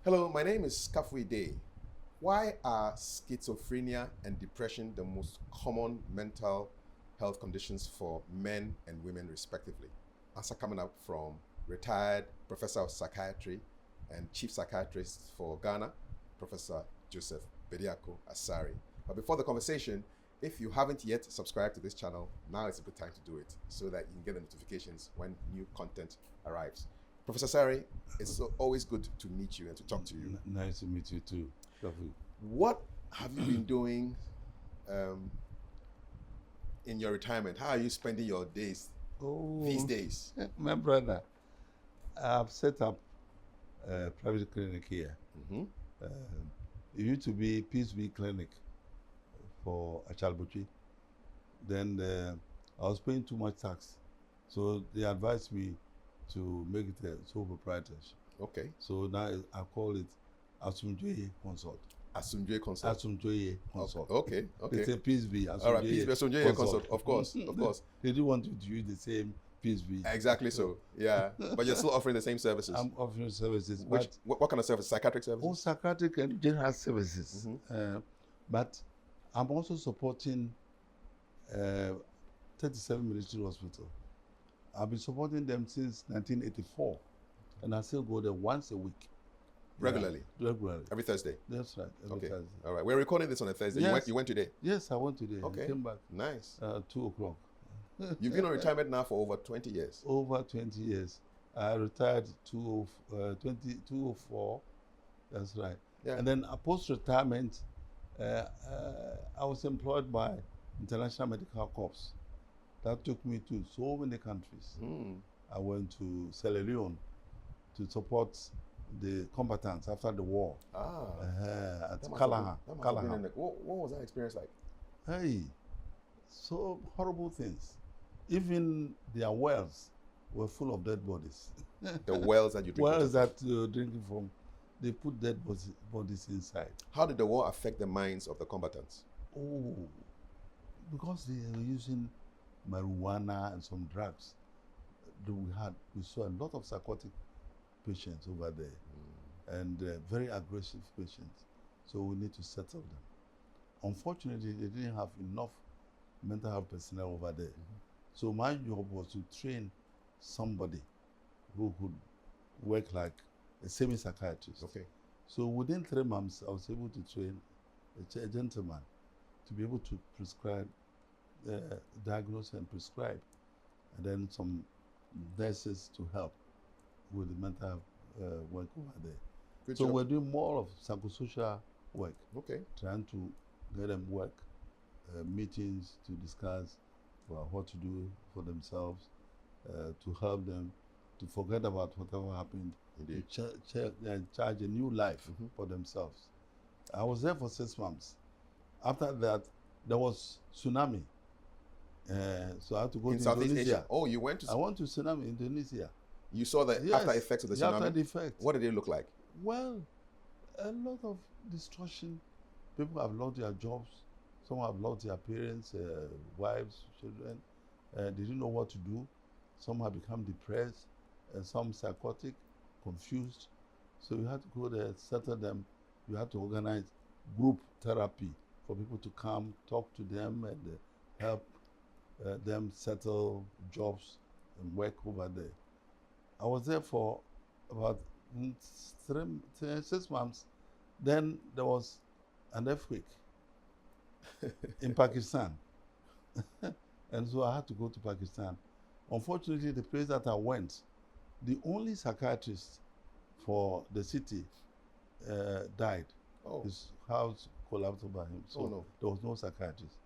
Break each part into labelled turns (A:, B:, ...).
A: Hello, my name is Kafui Dey. Why are schizophrenia and depression the most common mental health conditions for men and women respectively? Answer coming up from retired professor of psychiatry and chief psychiatrist for Ghana, Professor Joseph Bediako Asare. But before the conversation, if you haven't yet subscribed to this channel, now is a good time to do it so that you can get the notifications when new content arrives. Professor Asare, it's always good to meet you and to talk to you.
B: Nice to meet you too.
A: What have you been doing in your retirement? How are you spending your days these days?
B: My brother, I've set up a private clinic here.
A: Mm-hmm.
B: It used to be Peace Be Clinic for Achalbuchi. Then I was paying too much tax. So they advised me to make it a sole proprietorship.
A: Okay.
B: So now I call it Asumjoye Consult.
A: Asumjoye Consult.
B: Asumjoye Consult.
A: Okay.
B: They say Peace Be Asumjoye.
A: All right, Peace Be Asumjoye Consult. Of course.
B: They didn't want you to use the same Peace Be.
A: Exactly so. Yeah. But you're still offering the same services.
B: I'm offering services.
A: What kind of service? Psychiatric services?
B: Oh, psychiatric and general services.
A: Mm-hmm.
B: But I'm also supporting 37 military hospital. I've been supporting them since 1984, and I still go there once a week.
A: Regularly?
B: Yeah, regularly.
A: Every Thursday?
B: That's right. Every Thursday.
A: All right. We're recording this on a Thursday.
B: Yes.
A: You went today?
B: Yes, I went today.
A: Okay.
B: I came back.
A: Nice.
B: 2 o'clock.
A: You've been on retirement now for over 20 years.
B: Over 20 years. I retired 2004. That's right.
A: Yeah.
B: And then post-retirement, I was employed by International Medical Corps. That took me to so many countries.
A: Mm.
B: I went to Sierra Leone to support the combatants after the war. At Callaghan.
A: What was that experience like?
B: Hey, so horrible things. Even their wells were full of dead bodies.
A: The wells that you drink
B: Wells that you're drinking from, they put dead bodies inside.
A: How did the war affect the minds of the combatants?
B: Oh, because they were using marijuana and some drugs. We saw a lot of psychotic patients over there, and very aggressive patients. So we need to settle them. Unfortunately, they didn't have enough mental health personnel over there. So my job was to train somebody who could work like a semi-psychiatrist.
A: Okay.
B: So within 3 months, I was able to train a gentleman to be able to prescribe, diagnose and prescribe, and then some nurses to help with the mental health work over there.
A: Good
B: so
A: job.
B: We're doing more of psychosocial work.
A: Okay.
B: Trying to get them work, meetings to discuss what to do for themselves, to help them to forget about whatever happened.
A: Indeed.
B: To charge a new life for themselves. I was there for 6 months. After that, there was tsunami. So I had to go to
A: Southeast
B: Indonesia.
A: Asia. Oh, you went to...
B: I went to tsunami, Indonesia.
A: You saw the after effects of the tsunami?
B: After the effect.
A: What did it look like?
B: Well, a lot of destruction. People have lost their jobs. Some have lost their parents, wives, children. They didn't know what to do. Some have become depressed, and some psychotic, confused. So you had to go there, settle them. You had to organize group therapy for people to come, talk to them, and help them settle jobs and work over there. I was there for about 6 months. Then there was an earthquake in Pakistan. And so I had to go to Pakistan. Unfortunately, the place that I went, the only psychiatrist for the city died.
A: Oh.
B: His house collapsed over him. So there was no psychiatrist.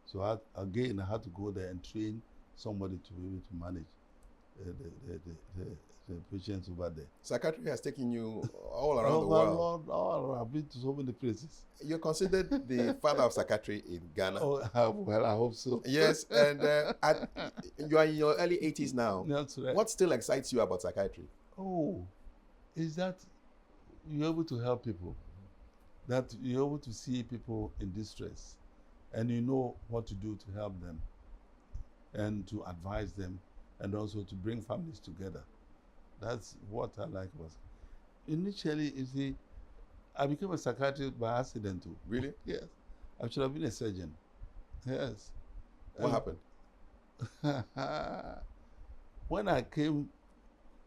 B: So I had to go there and train somebody to be able to manage the patients over there.
A: Psychiatry has taken you all around the world.
B: I've been to so many places.
A: You're considered the father of psychiatry in Ghana.
B: Oh, well, I hope so.
A: Yes, and you are in your early 80s now.
B: That's right.
A: What still excites you about psychiatry?
B: Oh, is that you're able to help people, that you're able to see people in distress, and you know what to do to help them, and to advise them, and also to bring families together. That's what I like about it. Initially, you see, I became a psychiatrist by accident too.
A: Really?
B: Yes. I should have been a surgeon. Yes.
A: What happened?
B: When I came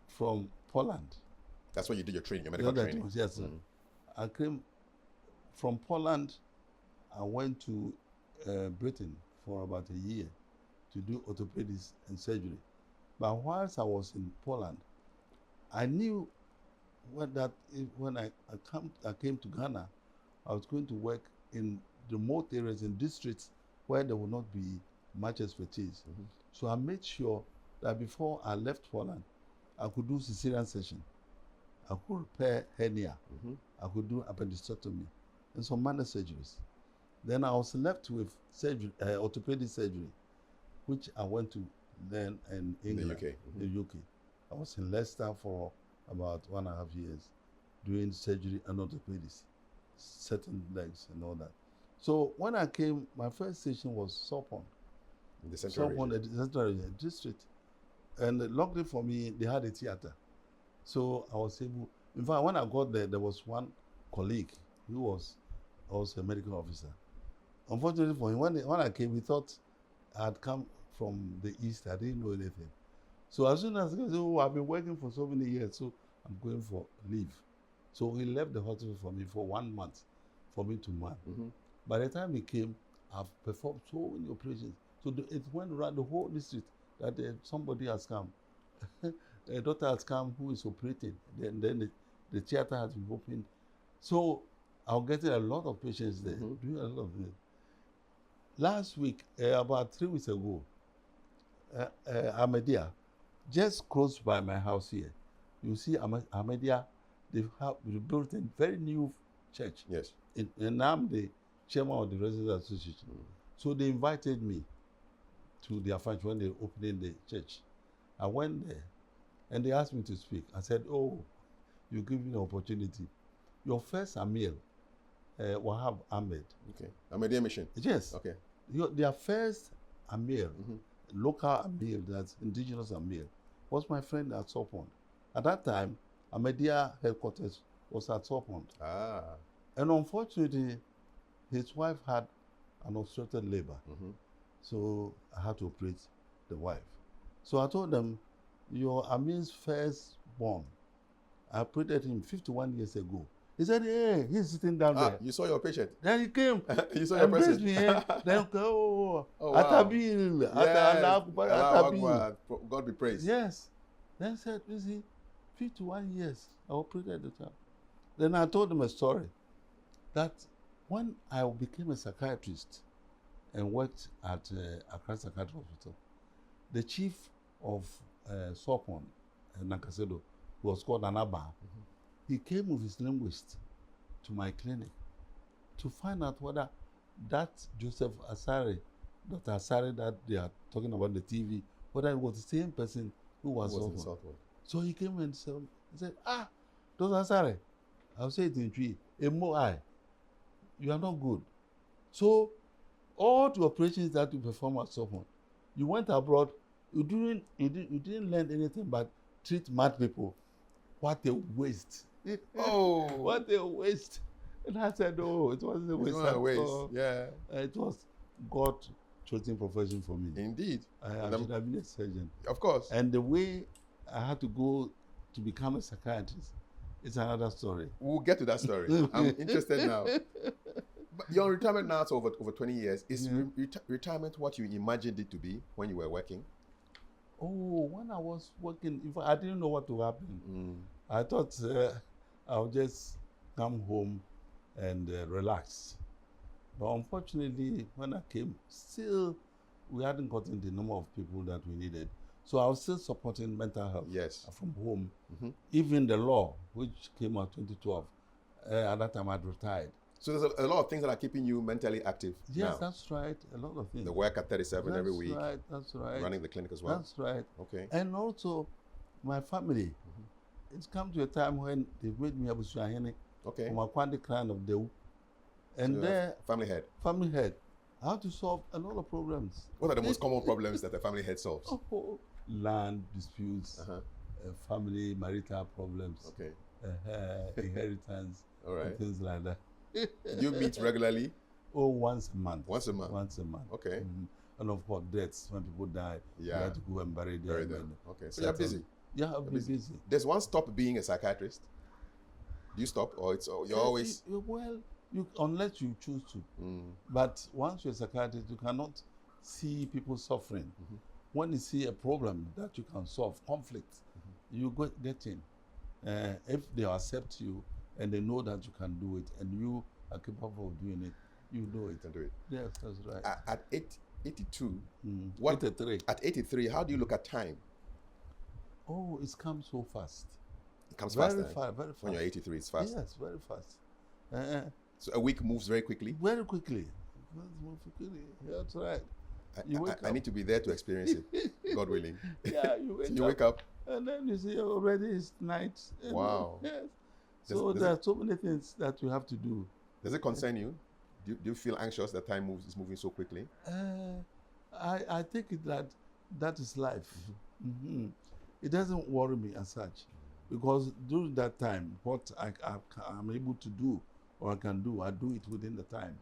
B: from Poland.
A: That's when you did your training, your medical training.
B: Yes, sir. I came from Poland. I went to Britain for about a year to do orthopedics and surgery. But whilst I was in Poland, I knew when I came to Ghana, I was going to work in remote areas and districts where there would not be much expertise. So I made sure that before I left Poland, I could do cesarean section. I could repair hernia. I could do appendectomy and some minor surgeries. Then I was left with surgery, orthopedic surgery, which I went to learn in England,
A: the UK.
B: The UK. I was in Leicester for about 1.5 years doing surgery and orthopedics, certain legs and all that. So when I came, my first station was Sopon.
A: In the central region.
B: The central district. And luckily for me, they had a theater. So I was able, in fact, when I got there, there was one colleague who was also a medical officer. Unfortunately for him, when I came, he thought I had come from the East. I didn't know anything. So as soon as I said, oh, I've been working for so many years, so I'm going for leave. So he left the hospital for me for 1 month for me to man. By the time he came, I've performed so many operations. So it went around the whole district that somebody has come. A doctor has come who is operating. Then the theater has been opened. So I'm getting a lot of patients there, doing a lot of things. Last week, about 3 weeks ago, Ahmadiyya, just close by my house here, you see Ahmadiyya, they built a very new church.
A: Yes.
B: And I'm the chairman of the Residents Association. So they invited me to their function when they were opening the church. I went there and they asked me to speak. I said, oh, you give me an opportunity. Your first Amir, Wahab Ahmed.
A: Okay. Ahmadiyya mission.
B: Yes.
A: Okay.
B: Their first Amir, local Amir, that's indigenous Amir, was my friend at Sopon. At that time, Ahmadiyya headquarters was at Sopon. And unfortunately, his wife had an obstructed labor. So I had to operate the wife. So I told them, your Amir's firstborn, I operated him 51 years ago. He said, hey, he's sitting down there.
A: You saw your patient?
B: Then he came.
A: You saw your patient?
B: Me, then,
A: wow.
B: Atabil.
A: Atabil. God be praised.
B: Yes. Then he said, you see, 51 years, I operated the child. Then I told him a story that when I became a psychiatrist and worked at Accra Psychiatric Hospital, the chief of Sopon, Nakasedo, who was called Anaba, he came with his linguist to my clinic to find out whether that Joseph Asare, Dr. Asare that they are talking about on the TV, whether it was the same person who was in Sopon. So he came and said, Dr. Asare, I'll say it in Tree, you are not good. So all the operations that you perform at Sopon, you went abroad, you didn't learn anything but treat mad people. What a waste.
A: Oh.
B: What a waste. And I said, oh, it wasn't a waste.
A: It wasn't a waste. Yeah.
B: It was God's chosen profession for me.
A: Indeed.
B: I should have been a surgeon.
A: Of course.
B: And the way I had to go to become a psychiatrist is another story.
A: We'll get to that story. I'm interested now. But you're on retirement now, so over 20 years. Is retirement what you imagined it to be when you were working?
B: Oh, when I was working, I didn't know what would happen. I thought I would just come home and relax. But unfortunately, when I came, still we hadn't gotten the number of people that we needed. So I was still supporting mental health from home. Even the law, which came out 2012, at that time I'd retired.
A: So there's a lot of things that are keeping you mentally active now.
B: Yes, that's right. A lot of things.
A: The work at 37 every week.
B: That's right.
A: Running the clinic as well.
B: That's right.
A: Okay.
B: And also, my family. It's come to a time when they've made me Abusuahene.
A: Okay.
B: From a Kwandi clan of Dew. And
A: so
B: there,
A: family head.
B: Family head. I have to solve a lot of problems.
A: What are the most common problems that the family head solves?
B: Land disputes, family marital problems,
A: okay,
B: inheritance,
A: All right.
B: and things like that.
A: Do you meet regularly?
B: Oh, once a month.
A: Once a month?
B: Once a month.
A: Okay.
B: And of course, deaths, when people die,
A: Yeah.
B: you have to go and bury them.
A: Bury them. Okay. So you're busy.
B: Yeah, I'll be busy.
A: Does one stop being a psychiatrist? Do you stop, or you're always?
B: Well, unless you choose to. But once you're a psychiatrist, you cannot see people suffering. When you see a problem that you can solve, conflict, you get in. If they accept you and they know that you can do it and you are capable of doing it, you know it.
A: You can do it.
B: Yes, that's right.
A: At 82,
B: 83.
A: At 83, how do you look at time?
B: Oh, it's come so fast.
A: It comes
B: Very
A: faster.
B: fast, very fast.
A: When you're 83, it's fast.
B: Yes, very fast.
A: So a week moves very quickly.
B: Very quickly. That's right.
A: I need to be there to experience it, God willing.
B: Yeah, you wake,
A: so you wake up.
B: And then you see already it's night.
A: Wow.
B: Yes. So there are so many things that you have to do.
A: Does it concern you? Do you feel anxious that time is moving so quickly?
B: I think that is life. It doesn't worry me as such, because during that time, what I'm able to do or I can do, I do it within the time,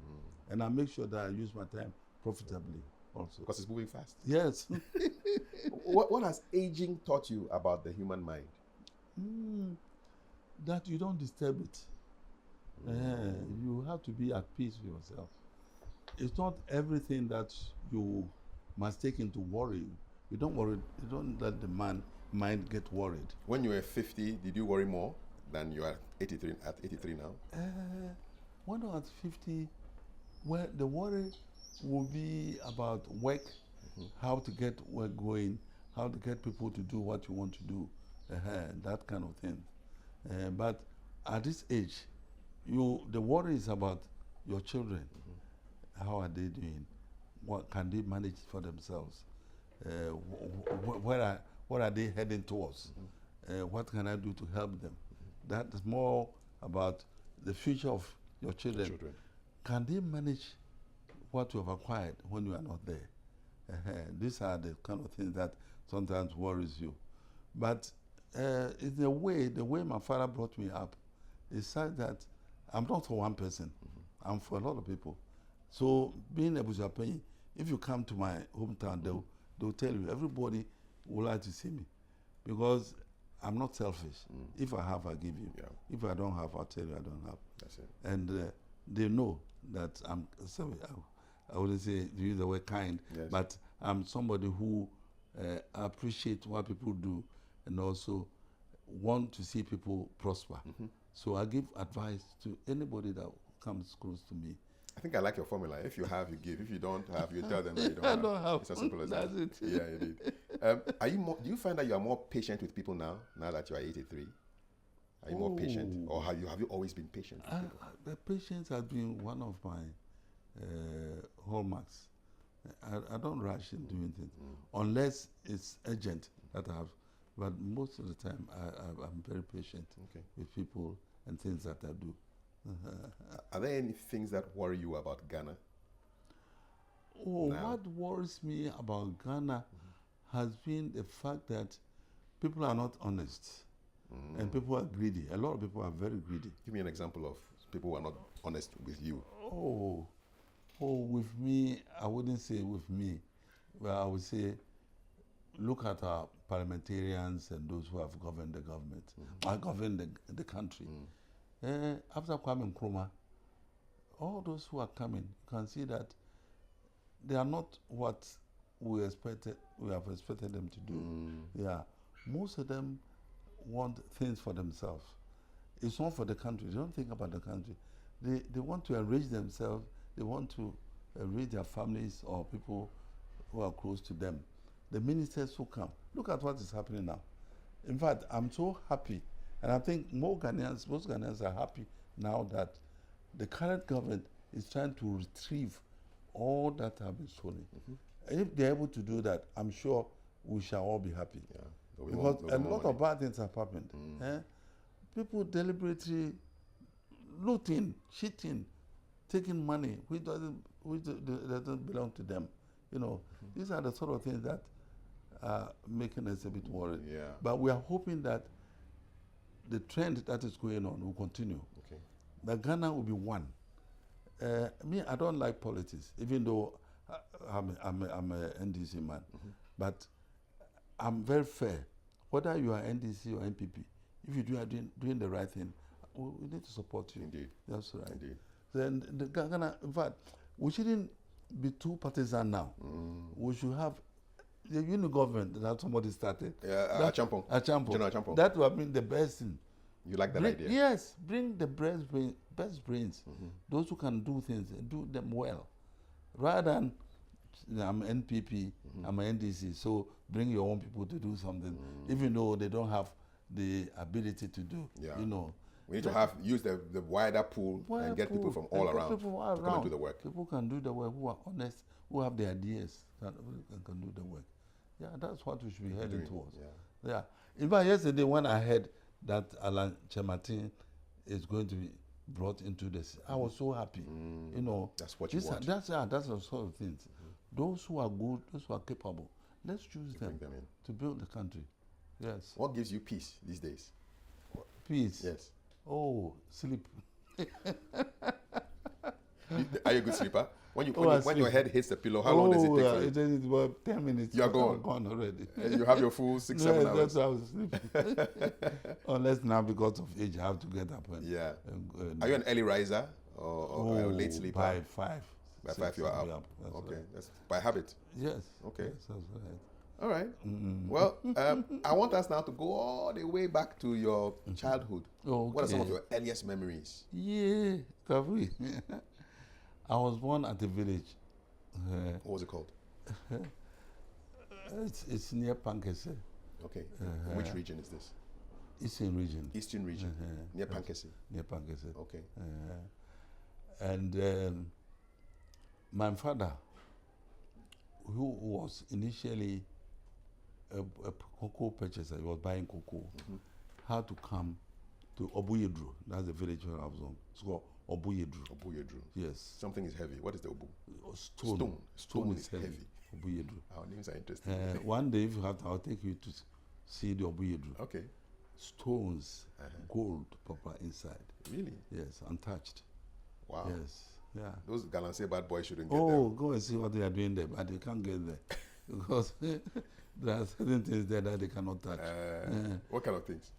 B: and I make sure that I use my time profitably also.
A: Because it's moving fast.
B: Yes.
A: What has aging taught you about the human mind?
B: That you don't disturb it. You have to be at peace with yourself. It's not everything that you must take into worry. You don't worry. You don't let the mind get worried.
A: When you were 50, did you worry more than you are 83 at 83 now?
B: When I was 50, well, the worry will be about work, how to get work going, how to get people to do what you want to do, that kind of thing. But at this age, the worry is about your children. How are they doing? What can they manage for themselves? What are they heading towards? What can I do to help them? That is more about the future of your children. Can they manage what you have acquired when you are not there? These are the kind of things that sometimes worries you. But in the way my father brought me up, is such that I'm not for one person. I'm for a lot of people. So being a Bushapeni, if you come to my hometown, they'll tell you, everybody would like to see me, because I'm not selfish. If I have, I give you. Yeah. If I don't have, I'll tell you I don't have.
A: That's it.
B: And they know that I'm sorry. I wouldn't say to use the word kind, but I'm somebody who appreciate what people do and also want to see people prosper. So I give advice to anybody that comes close to me.
A: I think I like your formula. If you have, you give. If you don't have, you tell them that you don't have. It's as simple as that.
B: That's it.
A: Yeah, indeed. Do you find that you are more patient with people now that you are 83? Are you more patient, or have you always been patient with people?
B: The patience has been one of my hallmarks. I don't rush in doing things unless it's urgent that I have. But most of the time, I'm very patient with people and things that I do.
A: Are there any things that worry you about Ghana?
B: What worries me about Ghana has been the fact that people are not honest and people are greedy. A lot of people are very greedy.
A: Give me an example of people who are not honest with you.
B: With me, I wouldn't say with me, but I would say look at our parliamentarians and those who have governed the government, governed the country. After Kwame Nkrumah, all those who are coming, you can see that they are not what we have expected them to do. Yeah, most of them want things for themselves. It's not for the country. They don't think about the country. They want to enrich themselves. They want to enrich their families or people who are close to them. The ministers who come, look at what is happening now. In fact, I'm so happy, and I think most Ghanaians are happy now that the current government is trying to retrieve all that have been stolen. If they're able to do that, I'm sure we shall all be happy. Yeah. Because a lot of bad things have happened. People deliberately looting, cheating, taking money which doesn't belong to them. You know, these are the sort of things that are making us a bit worried. But we are hoping that the trend that is going on will continue. that Ghana will be one. Me, I don't like politics, even though I'm a NDC man. But I'm very fair. Whether you are NDC or NPP, if you are doing the right thing, we need to support you.
A: Indeed.
B: That's right.
A: Indeed.
B: Then the Ghana, in fact, we shouldn't be too partisan now. We should have the unit government that somebody started.
A: Yeah, Achampong. General Achampong.
B: That would have been the best thing.
A: You like that idea?
B: Yes, bring the best brains. Those who can do things, do them well. Rather than, I'm NPP, I'm an NDC, so bring your own people to do something, even though they don't have the ability to do, you know.
A: We need to use the wider pool and get people from all around to come and do the work.
B: People can do the work who are honest, who have the ideas, can do the work. Yeah, that's what we should be heading towards. Yeah. In fact, yesterday when I heard that Alan Chematin is going to be brought into this, I was so happy. You know,
A: that's what you want.
B: That's the sort of things. Those who are good, those who are capable, let's choose them to build the country. Yes.
A: What gives you peace these days?
B: Peace?
A: Yes.
B: Oh, sleep.
A: Are you a good sleeper? When your head hits the pillow, how long does it take for you?
B: It takes about 10 minutes.
A: You are gone.
B: I'm gone already.
A: And you have your full 6-7 hours.
B: That's how I was sleeping. Unless now because of age, I have to get up.
A: Are you an early riser or a late sleeper?
B: By 5.
A: By 5 you are up. Okay.
B: Right.
A: That's by habit.
B: Yes.
A: Okay.
B: Yes, that's right.
A: All right. Well, I want us now to go all the way back to your childhood.
B: Okay.
A: What are some of your earliest memories?
B: Yeah, Kafui. I was born at a village.
A: What was it called?
B: It's near Pankese.
A: Okay. Which region is this?
B: Eastern region.
A: Eastern region. Near Pankese.
B: Near Pankese.
A: Okay.
B: And my father, who was initially a cocoa purchaser, he was buying cocoa, had to come to Obuyedru. That's the village where I was on. It's called Obuyedru.
A: Obuyedru.
B: Yes.
A: Something is heavy. What is the Obu?
B: Stone is heavy. Obuyedru.
A: Our names are interesting.
B: One day, if you have to, I'll take you to see the Obuyedru.
A: Okay.
B: Stones, gold, proper inside.
A: Really?
B: Yes, untouched.
A: Wow.
B: Yes. Yeah.
A: Those Galamsey bad boys shouldn't get there.
B: Oh, go and see what they are doing there, but they can't get there because there are certain things there that they cannot touch.
A: What kind of things?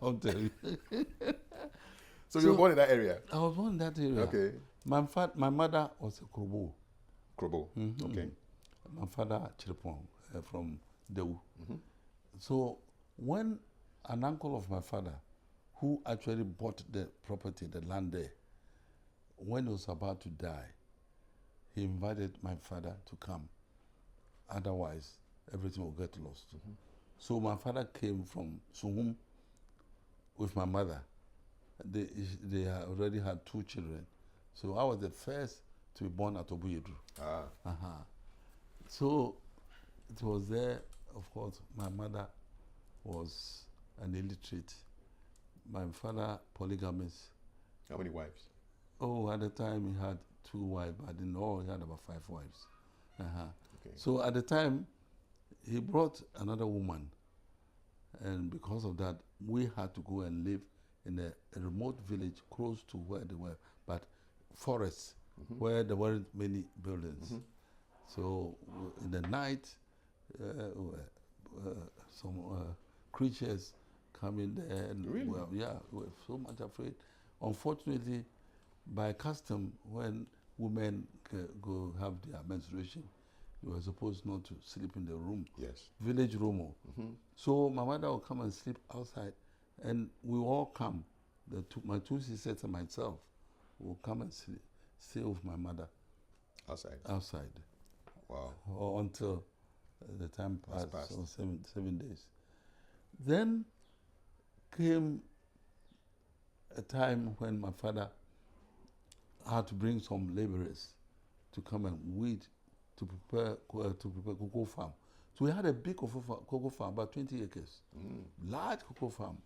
B: I'll tell you.
A: So you were born in that area?
B: I was born in that area.
A: Okay.
B: My mother was a Krobo.
A: Krobo. Okay.
B: My father Chirpong from Deu. So when an uncle of my father, who actually bought the property, the land there, when he was about to die, he invited my father to come. Otherwise, everything will get lost. So my father came from Suhum with my mother. They already had 2 children. So I was the first to be born at Obuyedru. So it was there, of course, my mother was an illiterate. My father, polygamist.
A: How many wives?
B: Oh, at the time he had 2 wives, but in all he had about 5 wives.
A: Okay.
B: So at the time, he brought another woman. And because of that, we had to go and live in a remote village close to where they were, but forests, where there weren't many buildings. So in the night, some creatures come in there. And
A: really?
B: we were so much afraid. Unfortunately, by custom, when women go have their menstruation, you were supposed not to sleep in the room.
A: Yes.
B: Village room. So my mother would come and sleep outside, and we all come. My 2 sisters and myself will come and stay with my mother. Outside.
A: Wow.
B: Or until the time passed. So 7 days. Then came a time when my father had to bring some laborers to come and weed to prepare cocoa farm. So we had a big cocoa farm, about 20 acres, large cocoa farm.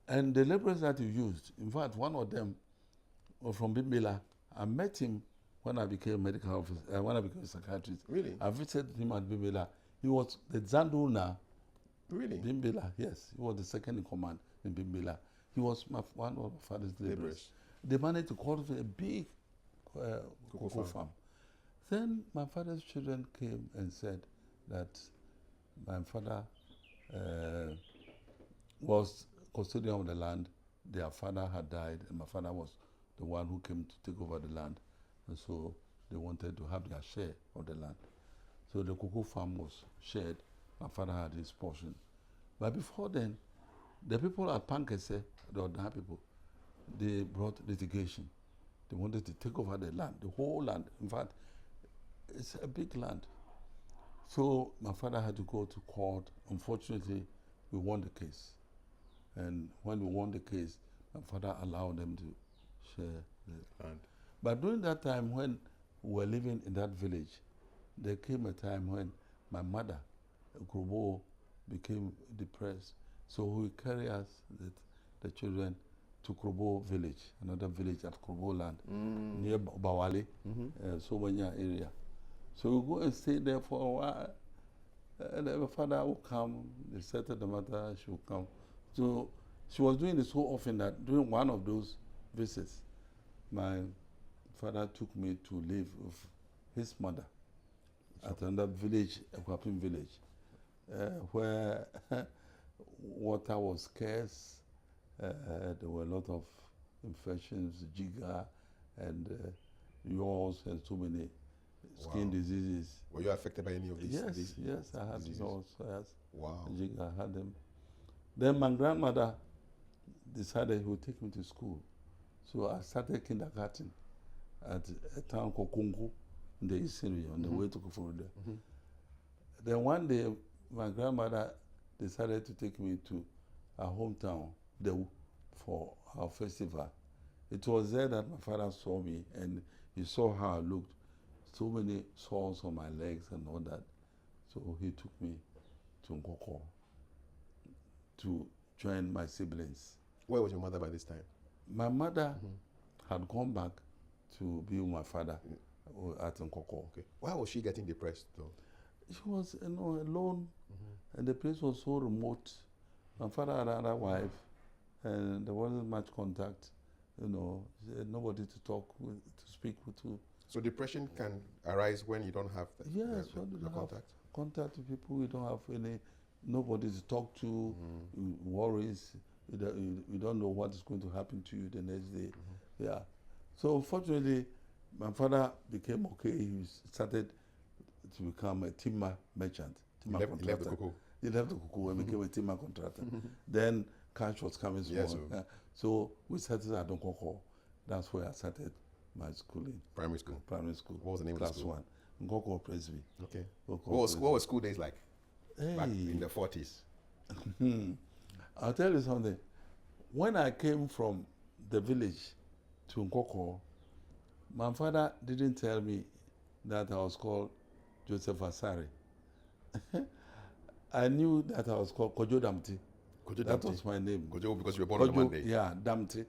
B: And the laborers that he used, in fact, one of them was from Bimbila. I met him when I became a medical officer, when I became a psychiatrist.
A: Really?
B: I visited him at Bimbila. He was the Zanduna.
A: Really?
B: Bimbila, yes. He was the second in command in Bimbila. He was one of my father's laborers.
A: Laborers.
B: They managed to cultivate a big cocoa farm. Then my father's children came and said that my father was custodian of the land. Their father had died, and my father was the one who came to take over the land. And so they wanted to have their share of the land. So the cocoa farm was shared. My father had his portion. But before then, the people at Pankese, the Odan people, they brought litigation. They wanted to take over the land, the whole land. In fact, it's a big land. So my father had to go to court. Unfortunately, we won the case. And when we won the case, my father allowed them to share the land. But during that time when we were living in that village, there came a time when my mother, Krobo, became depressed. So we carried us, the children, to Krobo village, another village at Krobo land, near Bawali, Somanya area. So we go and stay there for a while. And my father would come, they settled the matter, she would come. So she was doing it so often that during one of those visits, my father took me to live with his mother at another village, a Kwapin village, where water was scarce. There were a lot of infections, jigger, and yaws, and so many skin diseases.
A: Were you affected by any of these?
B: Yes, I had yaws.
A: Wow.
B: Jigger, I had them. Then my grandmother decided he would take me to school. So I started kindergarten at a town called Kungu in the East area on the way to Kafui Dey. Then one day, my grandmother decided to take me to our hometown, Dewu, for our festival. It was there that my father saw me and he saw how I looked. So many sores on my legs and all that. So he took me to Nkoko to join my siblings.
A: Where was your mother by this time?
B: My mother had gone back to be with my father at Nkoko.
A: Okay. Why was she getting depressed though?
B: She was, alone, and the place was so remote. My father had another wife, and there wasn't much contact. She had nobody to talk with, to speak with.
A: So depression can arise when you don't have the contact?
B: Contact with people, you don't have nobody to talk to, worries, you don't know what is going to happen to you the next day. Yeah. So fortunately, my father became okay. He started to become a timber merchant, timber contractor.
A: He left the cocoa.
B: He left the cocoa and became a timber contractor. Then cash was coming small. So we started at Nkoko. That's where I started my schooling.
A: Primary school?
B: Primary school.
A: What was the name of the school?
B: Class 1. Nkoko Presby.
A: Okay. What were school days like? Back in the 40s?
B: I'll tell you something. When I came from the village to Nkoko, my father didn't tell me that I was called Joseph Asare. I knew that I was called Kojo Damti. That was my name.
A: Kojo because you were born on a Monday.
B: Yeah, Damti.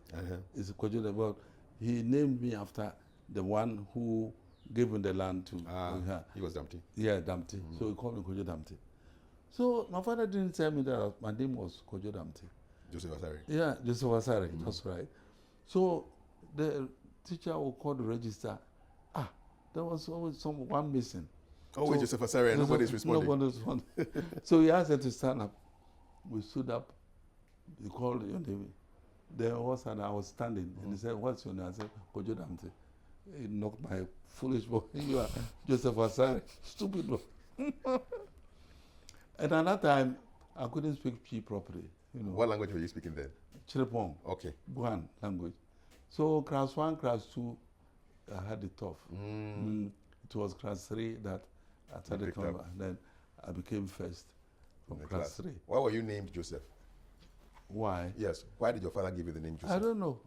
B: It's Kojo Damti. Well, he named me after the one who gave him the land to.
A: He was Damti.
B: Yeah, Damti. So he called me Kojo Damti. So my father didn't tell me that my name was Kojo Damti.
A: Joseph Asare.
B: Yeah, Joseph Asare. That's right. So the teacher will call the register. There was always one missing.
A: Oh, so, Joseph Asare, and nobody's responding.
B: Nobody's responding. So he asked her to stand up. We stood up. He called your name. There was, and I was standing. And he said, "What's your name?" I said, Kojo Damti. He knocked my foolish boy. You are Joseph Asare. Stupid boy. And at that time, I couldn't speak P properly.
A: What language were you speaking then?
B: Chirepong.
A: Okay.
B: Buhan language. So class 1, class 2, I had it tough. It was class 3 that I started coming back. Then I became first from class 3.
A: Why were you named Joseph?
B: Why?
A: Yes. Why did your father give you the name Joseph?
B: I don't know.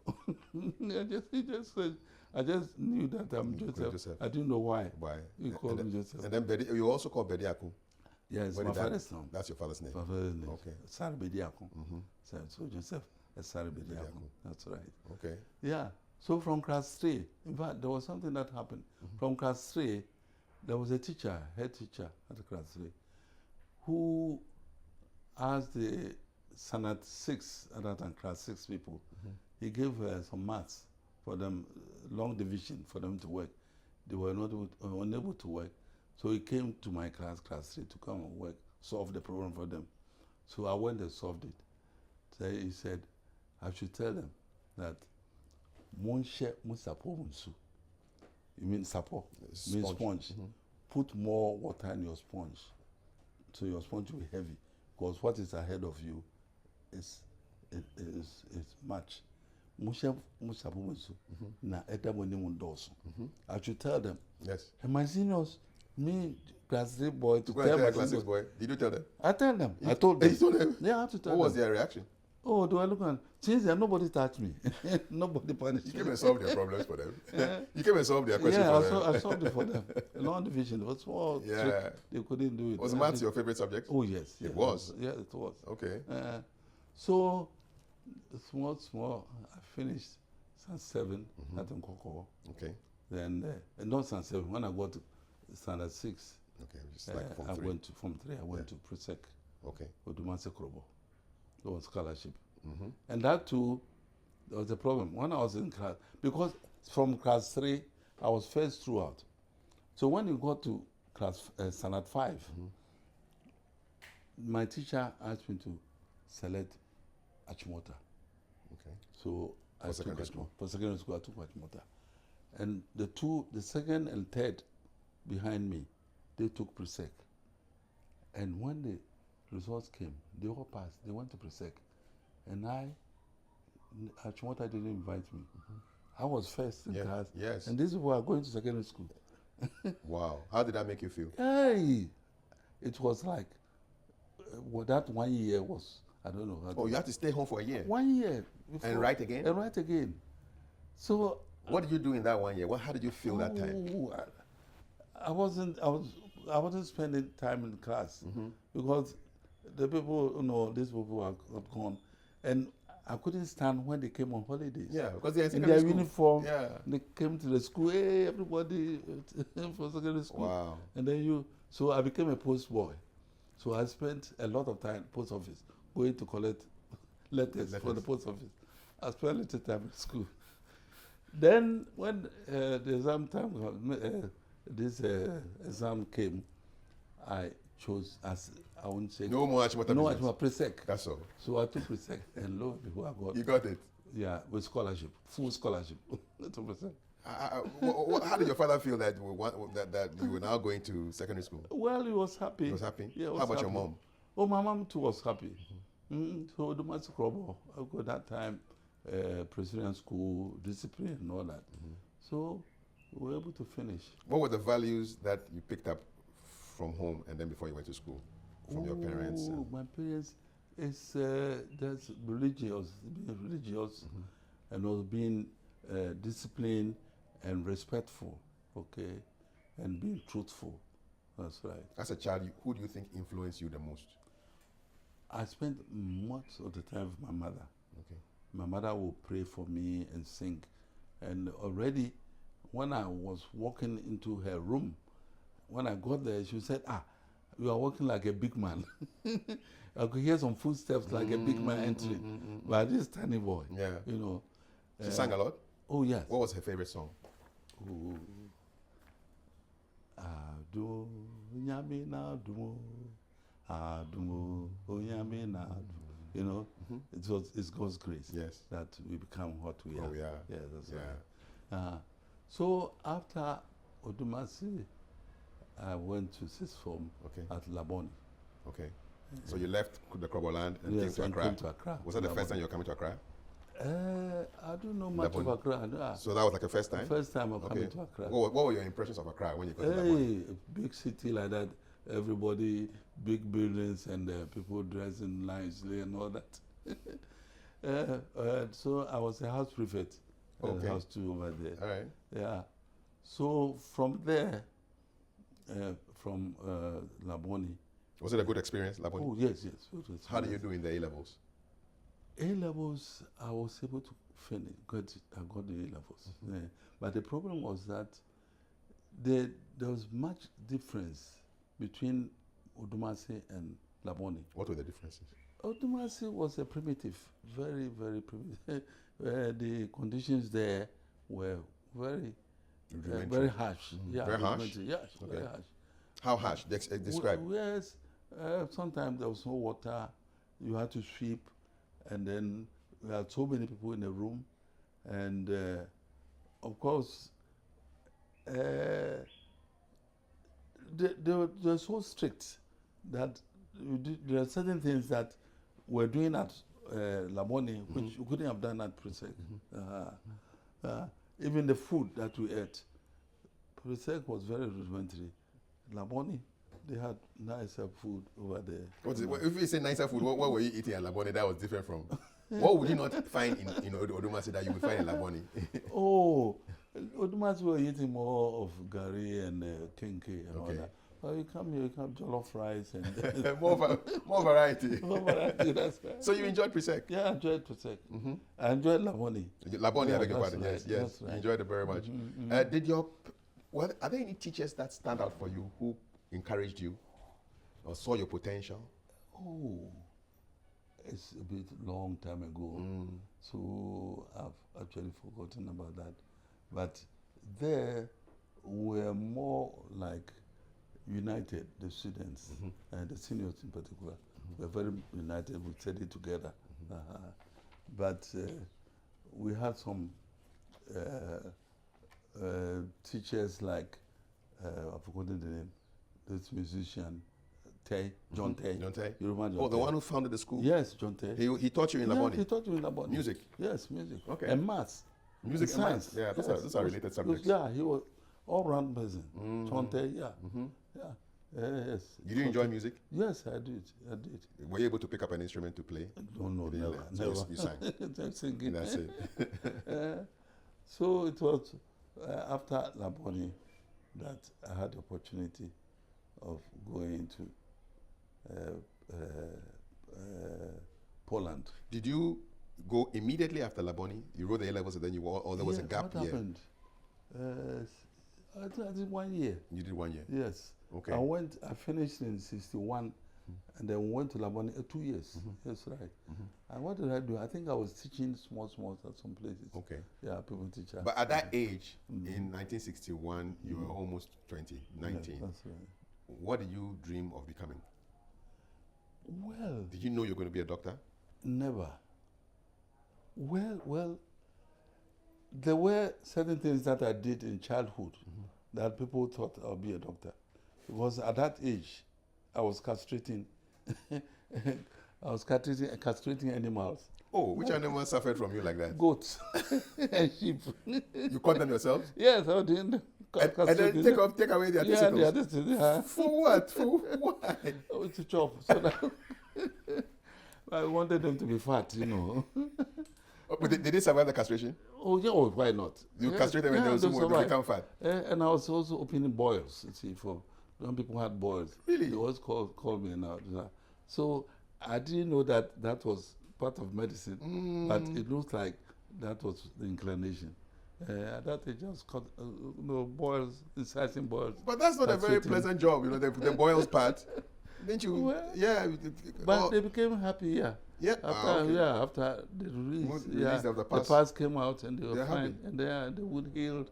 B: I just knew that I'm Joseph. I didn't know why.
A: Why?
B: He called me Joseph.
A: And then you also called Bediaku.
B: Yes, my father's name.
A: That's your father's name.
B: My father's name.
A: Okay.
B: Asare Bediaku. So Joseph Asare Bediaku. That's right.
A: Okay.
B: Yeah. So from class 3, in fact, there was something that happened. From class 3, there was a teacher, head teacher at class 3, who asked the Standard 6, other than class 6 people, he gave some maths for them, long division for them to work. They were not unable to work. So he came to my class, class 3, to come and work, solve the problem for them. So I went and solved it. So he said, I should tell them that Monshe Musapo Munsu. You mean sapo? Means sponge. Put more water in your sponge. So your sponge will be heavy. Because what is ahead of you is much. Monshe Musapo Munsu. Na edamoni mundoso. I should tell them.
A: Yes.
B: And my seniors, me, class 3 boy,
A: to tell my class 6 boy. Did you tell them?
B: I tell them. I told them.
A: You told them?
B: Yeah, I have to tell them.
A: What was their reaction?
B: Oh, do I look on? Since then, nobody touched me. Nobody punished me.
A: You came and solved their problems for them. You came and solved their questions for them.
B: Yeah, I solved it for them. A long division. It was small.
A: Yeah.
B: They couldn't do it.
A: Was maths your favorite subject?
B: Oh, yes.
A: It was?
B: Yeah, it was.
A: Okay.
B: So, small, I finished San 7 at Nkoko.
A: Okay.
B: Then, not San 7, when I got to Standard 6,
A: okay, just like from 3.
B: From 3, I went to Presec.
A: Okay.
B: Odumase Krobo. There was scholarship. And that too, there was a problem. When I was in class, because from class 3, I was first throughout. So when you got to class Standard 5, my teacher asked me to select Achimota.
A: Okay.
B: So
A: For secondary school?
B: For secondary school, I took Achimota. And the second and third behind me, they took Presec. And when the results came, they all passed. They went to Presec. And Achimota didn't invite me. I was first in class.
A: Yes.
B: And these people are going to secondary school.
A: Wow. How did that make you feel?
B: Hey! It was like, that 1 year was, I don't know.
A: Oh, you had to stay home for a year?
B: 1 year. Before,
A: and write again?
B: And write again. So.
A: What did you do in that 1 year? How did you feel that time?
B: I wasn't spending time in class because the people, these people are gone. And I couldn't stand when they came on holidays.
A: Yeah, because they're
B: in their
A: school.
B: uniform.
A: Yeah.
B: They came to the school, hey, everybody for secondary school.
A: Wow.
B: And then so I became a post boy. So I spent a lot of time post office, going to collect letters for the post office. I spent a little time in school. Then when the exam time, this exam came, I chose, as I wouldn't say.
A: No more Achimota.
B: No Achimota, Presec.
A: That's all.
B: So I took Presec, and lo, before I got.
A: You got it?
B: Yeah, with scholarship, full scholarship to Presec.
A: How did your father feel that you were now going to secondary school?
B: Well, he was happy.
A: He was happy?
B: Yeah,
A: How about your mom?
B: Oh, my mom too was happy. So the Master Krobo, I got that time, President school, discipline and all that. So we were able to finish.
A: What were the values that you picked up from home and then before you went to school from your parents?
B: My parents is that's religious, being religious, and also being disciplined and respectful, okay, and being truthful. That's right.
A: As a child, who do you think influenced you the most?
B: I spent much of the time with my mother.
A: Okay.
B: My mother would pray for me and sing. And already, when I was walking into her room, when I got there, she said, you are walking like a big man. I could hear some footsteps like a big man entering. But this tiny boy,
A: She sang a lot?
B: Oh, yes.
A: What was her favorite song?
B: Adu nyame na adu adu onyame na adu. It's God's grace that we become what we are.
A: Oh, yeah.
B: Yeah, that's right. So after Odumasi, I went to sixth form at Laboni.
A: Okay. So you left the Krobo land and came to Accra. Was that the first time you were coming to Accra?
B: I don't know much of Accra.
A: So that was like the first time?
B: First time I'm coming to Accra.
A: What were your impressions of Accra when you got to Laboni?
B: A big city like that, everybody, big buildings and people dressing nicely and all that. So I was a house prefect at house 2 over there.
A: All right.
B: Yeah. So from there, from Laboni.
A: Was it a good experience, Laboni?
B: Oh, yes.
A: How did you do in the A-levels?
B: A-levels, I was able to finish. I got the A-levels. Yeah. But the problem was that there was much difference between Odumase and Laboni.
A: What were the differences?
B: Ultimacy was a primitive, very, very primitive. The conditions there were very, very harsh. Yeah,
A: Very harsh?
B: Yes,
A: Okay.
B: very harsh.
A: How harsh? Describe.
B: Yes, sometimes there was no water. You had to sweep, and then we had so many people in a room, and of course, they're so strict that there are certain things that we're doing at Labone which you couldn't have done at Presec. Even the food that we ate, Presec was very rudimentary. Labone, they had nicer food over there.
A: If you say nicer food, what were you eating at Labone that was different from? What would you not find in Odumasi that you would find in Labone?
B: Oh, Odumasi were eating more of gari and kenke and all that. Well, you come here, you have jollof rice and
A: more variety.
B: More variety, that's right.
A: So you enjoyed Presec?
B: Yeah, I enjoyed Presec. I enjoyed Labone.
A: Labone,
B: Yeah,
A: I beg your pardon.
B: right,
A: Yes.
B: right.
A: You enjoyed it very much. Are there any teachers that stand out for you who encouraged you or saw your potential?
B: Oh, it's a bit long time ago, so I've actually forgotten about that. But there were more like united, the students, and the seniors in particular. Were very united, we studied together. But we had some teachers like, I've forgotten the name, this musician, John Tay.
A: John Tay?
B: You remember John
A: Oh, the
B: Tay?
A: one who founded the school?
B: Yes, John Tay.
A: He taught you in Labone?
B: He taught you in Labone.
A: Music?
B: Yes, music.
A: Okay.
B: And maths.
A: Music and
B: science.
A: maths. Yeah, those are related subjects.
B: Yeah, he was all-round person. John Tay, yeah. Yes.
A: Did you enjoy music?
B: Yes, I did.
A: Were you able to pick up an instrument to play?
B: No, never.
A: So you sang?
B: Just singing.
A: That's it.
B: So it was after Labone that I had the opportunity of going to Poland.
A: Did you go immediately after Labone? You wrote the A-levels and then or there was a gap
B: what
A: year?
B: Happened? I did 1 year.
A: You did 1 year?
B: Yes.
A: Okay.
B: I finished in 61 and then went to Labone 2 years. That's right. And what did I do? I think I was teaching small at some places.
A: Okay.
B: Yeah, people teacher.
A: But at that age, in 1961, you were almost 19.
B: Yeah, that's right.
A: What did you dream of becoming?
B: Well,
A: Did you know you were going to be a doctor?
B: never. Well, there were certain things that I did in childhood that people thought I'll be a doctor. Because at that age, I was castrating. Castrating animals.
A: Oh, which animals suffered from you like that?
B: Goats and sheep.
A: You caught them yourself?
B: Yes, I did.
A: And then take away their testicles?
B: Yeah.
A: For what? For why?
B: To chop. So that I wanted them to be fat,
A: Oh, but did they survive the castration?
B: Oh, yeah, why not?
A: You castrate them and they become fat?
B: And I was also opening boils, for when people had boils.
A: Really?
B: They always call me now. So I didn't know that was part of medicine, but it looked like that was the inclination. At that age, I was cut, boils, incising boils.
A: But that's not a very pleasant job, the boils part. Didn't you?
B: Well,
A: yeah.
B: But they became happy, yeah.
A: Yeah.
B: After the release,
A: of the pus.
B: The pus came out and they were fine,
A: happy.
B: and they would heal.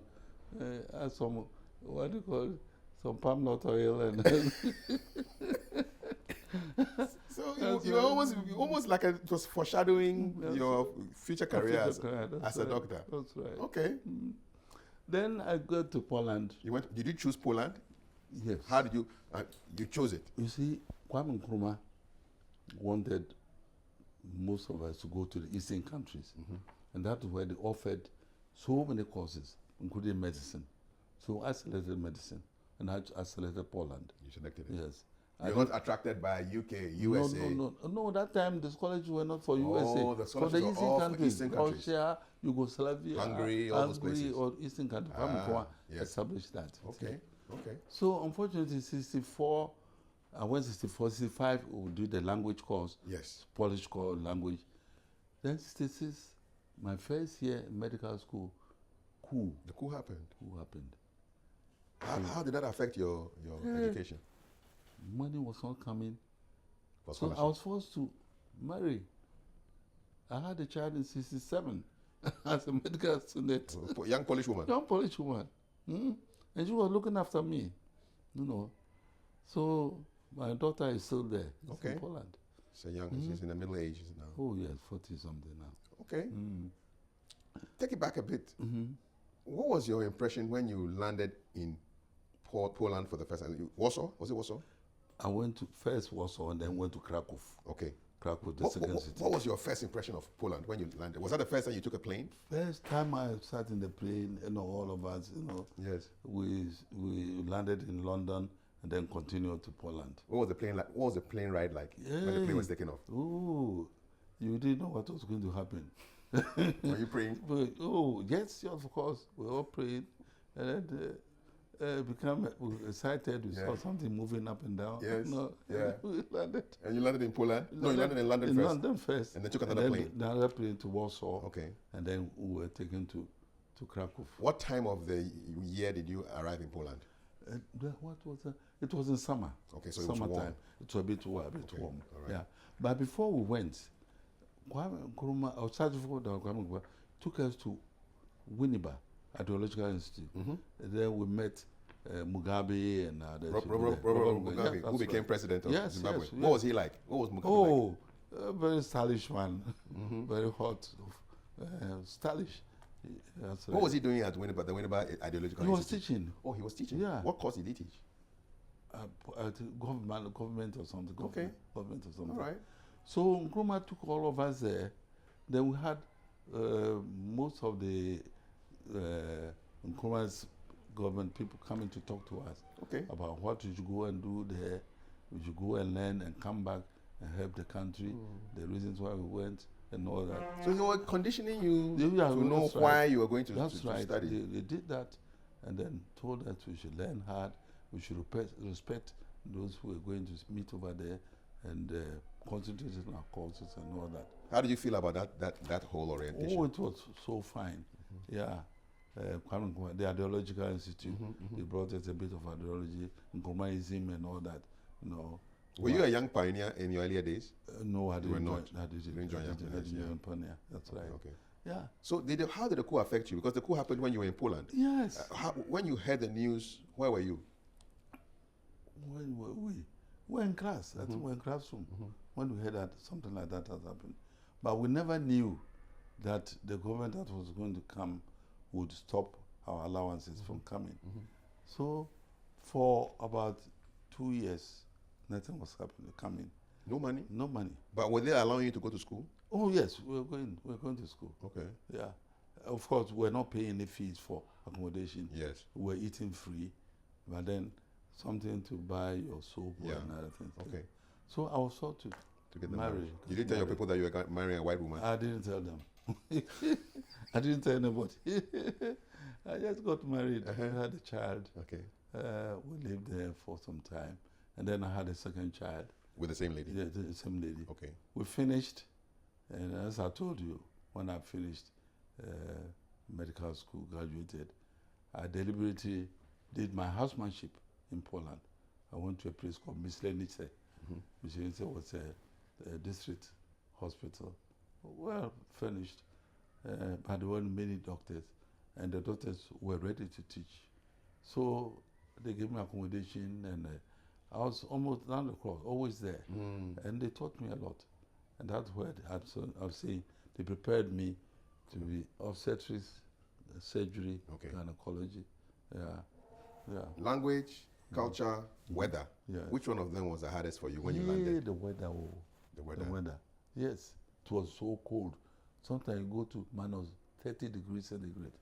B: As some, what do you call it? Some palm nut oil and.
A: So you were almost like it was foreshadowing your future career as a doctor.
B: That's right.
A: Okay.
B: Then I got to Poland.
A: Did you choose Poland?
B: Yes.
A: How did you? You chose it.
B: You see, Kwame Nkrumah wanted most of us to go to the Eastern countries, and that's where they offered so many courses, including medicine. So I selected medicine, and I selected Poland.
A: You selected it.
B: Yes.
A: You're not attracted by UK, USA.
B: No. That time the scholarships were not for USA.
A: Oh, the scholarships
B: for the
A: were all for Eastern countries.
B: Russia, Yugoslavia,
A: Hungary, all those places.
B: or Eastern countries.
A: Yes.
B: Established that.
A: Okay.
B: So unfortunately, 64, I went 64, 65, we would do the language course.
A: Yes.
B: Polish course, language. Then 66, my first year in medical school, coup.
A: The coup happened.
B: Coup happened.
A: How did that affect your education?
B: Money was not coming.
A: For
B: So I
A: scholarship?
B: was forced to marry. I had a child in 67 as a medical student.
A: Young Polish woman.
B: Young Polish woman. And she was looking after me, you know. So my daughter is still there. It's in Poland.
A: So young, she's in the middle ages now.
B: Oh yes, 40 something now.
A: Okay. Take it back a bit. What was your impression when you landed in Poland for the first time? Warsaw? Was it Warsaw?
B: I went to first Warsaw and then went to Krakow.
A: Okay.
B: Krakow, the second city.
A: What was your first impression of Poland when you landed? Was that the first time you took a plane?
B: First time I sat in the plane, you know, all of us, you know.
A: Yes.
B: We landed in London and then continued to Poland.
A: What was the plane like? What was the plane ride like when the plane was taking off?
B: Oh, you didn't know what was going to happen.
A: Were you praying?
B: Oh, yes, of course. We all prayed. And then become excited. We saw something moving up and down.
A: Yes.
B: No,
A: yeah.
B: We landed.
A: And you landed in Poland? No, you landed in London first.
B: In London first.
A: And then took another plane?
B: Another plane to Warsaw.
A: Okay.
B: And then we were taken to Krakow.
A: What time of the year did you arrive in Poland?
B: What was that? It was in summer.
A: Okay, so it was warm.
B: Summertime. It was a bit warm.
A: All right.
B: Yeah. But before we went, Kwame Nkrumah, our Kwame Nkrumah took us to Winneba Ideological Institute. Then we met Mugabe and others.
A: Robert Mugabe, who became president of Zimbabwe.
B: Yes.
A: What was he like? What was Mugabe like?
B: A very stylish man, very hot, stylish.
A: What was he doing at Winneba, the Winneba Ideological Institute?
B: He was teaching.
A: Oh, he was teaching?
B: Yeah.
A: What course did he teach?
B: Government or something. Government or something.
A: All right.
B: So Nkrumah took all of us there. Then we had most of the Nkrumah's government people coming to talk to us about what we should go and do there. We should go and learn and come back and help the country, the reasons why we went and all that.
A: So they were conditioning you to know why you were going to study.
B: They did that and then told us we should learn hard, we should respect those who were going to meet over there and concentrate on our courses and all that.
A: How did you feel about that whole orientation?
B: Oh, it was so fine. Yeah. The Ideological Institute, they brought us a bit of ideology, Nkrumahism and all that. You know.
A: Were you a young pioneer in your earlier days?
B: No, I didn't.
A: I didn't join
B: pioneer. That's right.
A: Okay.
B: Yeah.
A: So how did the coup affect you? Because the coup happened when you were in Poland.
B: Yes.
A: When you heard the news, where were you?
B: When were we? We were in class. We were in classroom when we heard that something like that has happened. But we never knew that the government that was going to come would stop our allowances from coming. So for about 2 years, nothing was coming.
A: No money?
B: No money.
A: But were they allowing you to go to school?
B: Oh yes, we were going to school.
A: Okay.
B: Yeah. Of course, we're not paying any fees for accommodation.
A: Yes.
B: We're eating free, but then something to buy your soap and other things.
A: Okay.
B: So I was sought to
A: get
B: marry.
A: Did you tell your people that you were marrying a white woman?
B: I didn't tell them. I didn't tell anybody. I just got married. I had a child.
A: Okay.
B: We lived there for some time, and then I had a second child.
A: With the same lady?
B: Yeah, the same lady.
A: Okay.
B: We finished, and as I told you, when I finished medical school, graduated, I deliberately did my housemanship in Poland. I went to a place called Myślenice. Myślenice was a district hospital, well furnished, but there weren't many doctors, and the doctors were ready to teach. So they gave me accommodation, and I was almost down the cross, always there. And they taught me a lot. And that's where I've seen they prepared me to be obstetrics, surgery, gynecology. Yeah.
A: Language, culture, weather.
B: Yeah.
A: Which one of them was the hardest for you when you landed?
B: The weather.
A: The weather.
B: The weather. Yes. It was so cold. Sometimes you go to minus 30 degrees centigrade.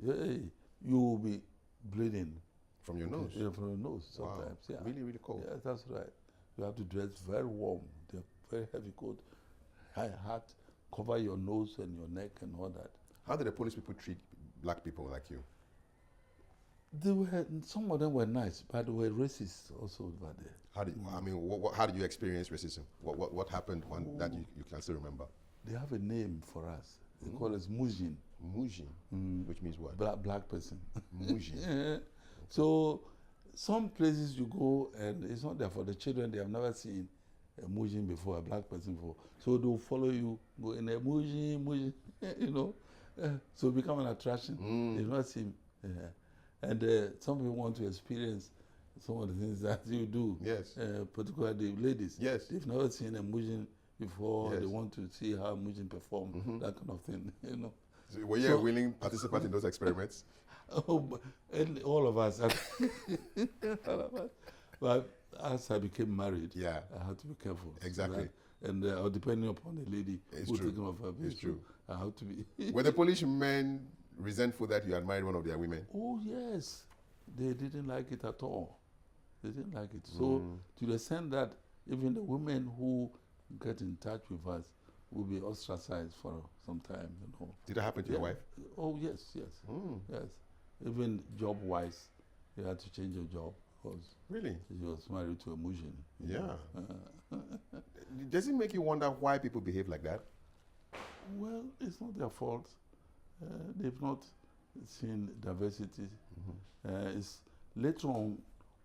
B: You will be bleeding.
A: From your nose?
B: Yeah, from your nose sometimes.
A: Wow.
B: Yeah.
A: Really, really cold.
B: Yeah, that's right. You have to dress very warm. They're very heavy coat, high hat, cover your nose and your neck and all that.
A: How did the Polish people treat black people like you?
B: Some of them were nice, but they were racist also over there.
A: How did you experience racism? What happened that you can still remember?
B: They have a name for us. They call us Mujin.
A: Mujin? Which means what?
B: Black person.
A: Mujin.
B: So some places you go and it's not there for the children they have never seen. a Mujin before, a black person before. So they'll follow you, go in a Mujin, you know. So become an attraction. They've not seen. And some people want to experience some of the things that you do.
A: Yes.
B: Particularly ladies.
A: Yes.
B: They've never seen a Mujin before.
A: Yes.
B: They want to see how Mujin perform, that kind of thing, you know.
A: So were you a willing participant in those experiments?
B: Oh, and all of us. All of us. But as I became married,
A: Yeah.
B: I had to be careful.
A: Exactly.
B: And depending upon the lady who's taking of her
A: It's true.
B: I have to be.
A: Were the Polish men resentful that you had married one of their women?
B: Oh, yes. They didn't like it at all. They didn't like it. So, to the extent that even the women who get in touch with us will be ostracized for some time, you know.
A: Did that happen to your wife?
B: Oh, yes. Yes. Even job-wise, you had to change your job because
A: Really?
B: she was married to a Mujin.
A: Yeah. Does it make you wonder why people behave like that?
B: Well, it's not their fault. They've not seen diversity. It's later on,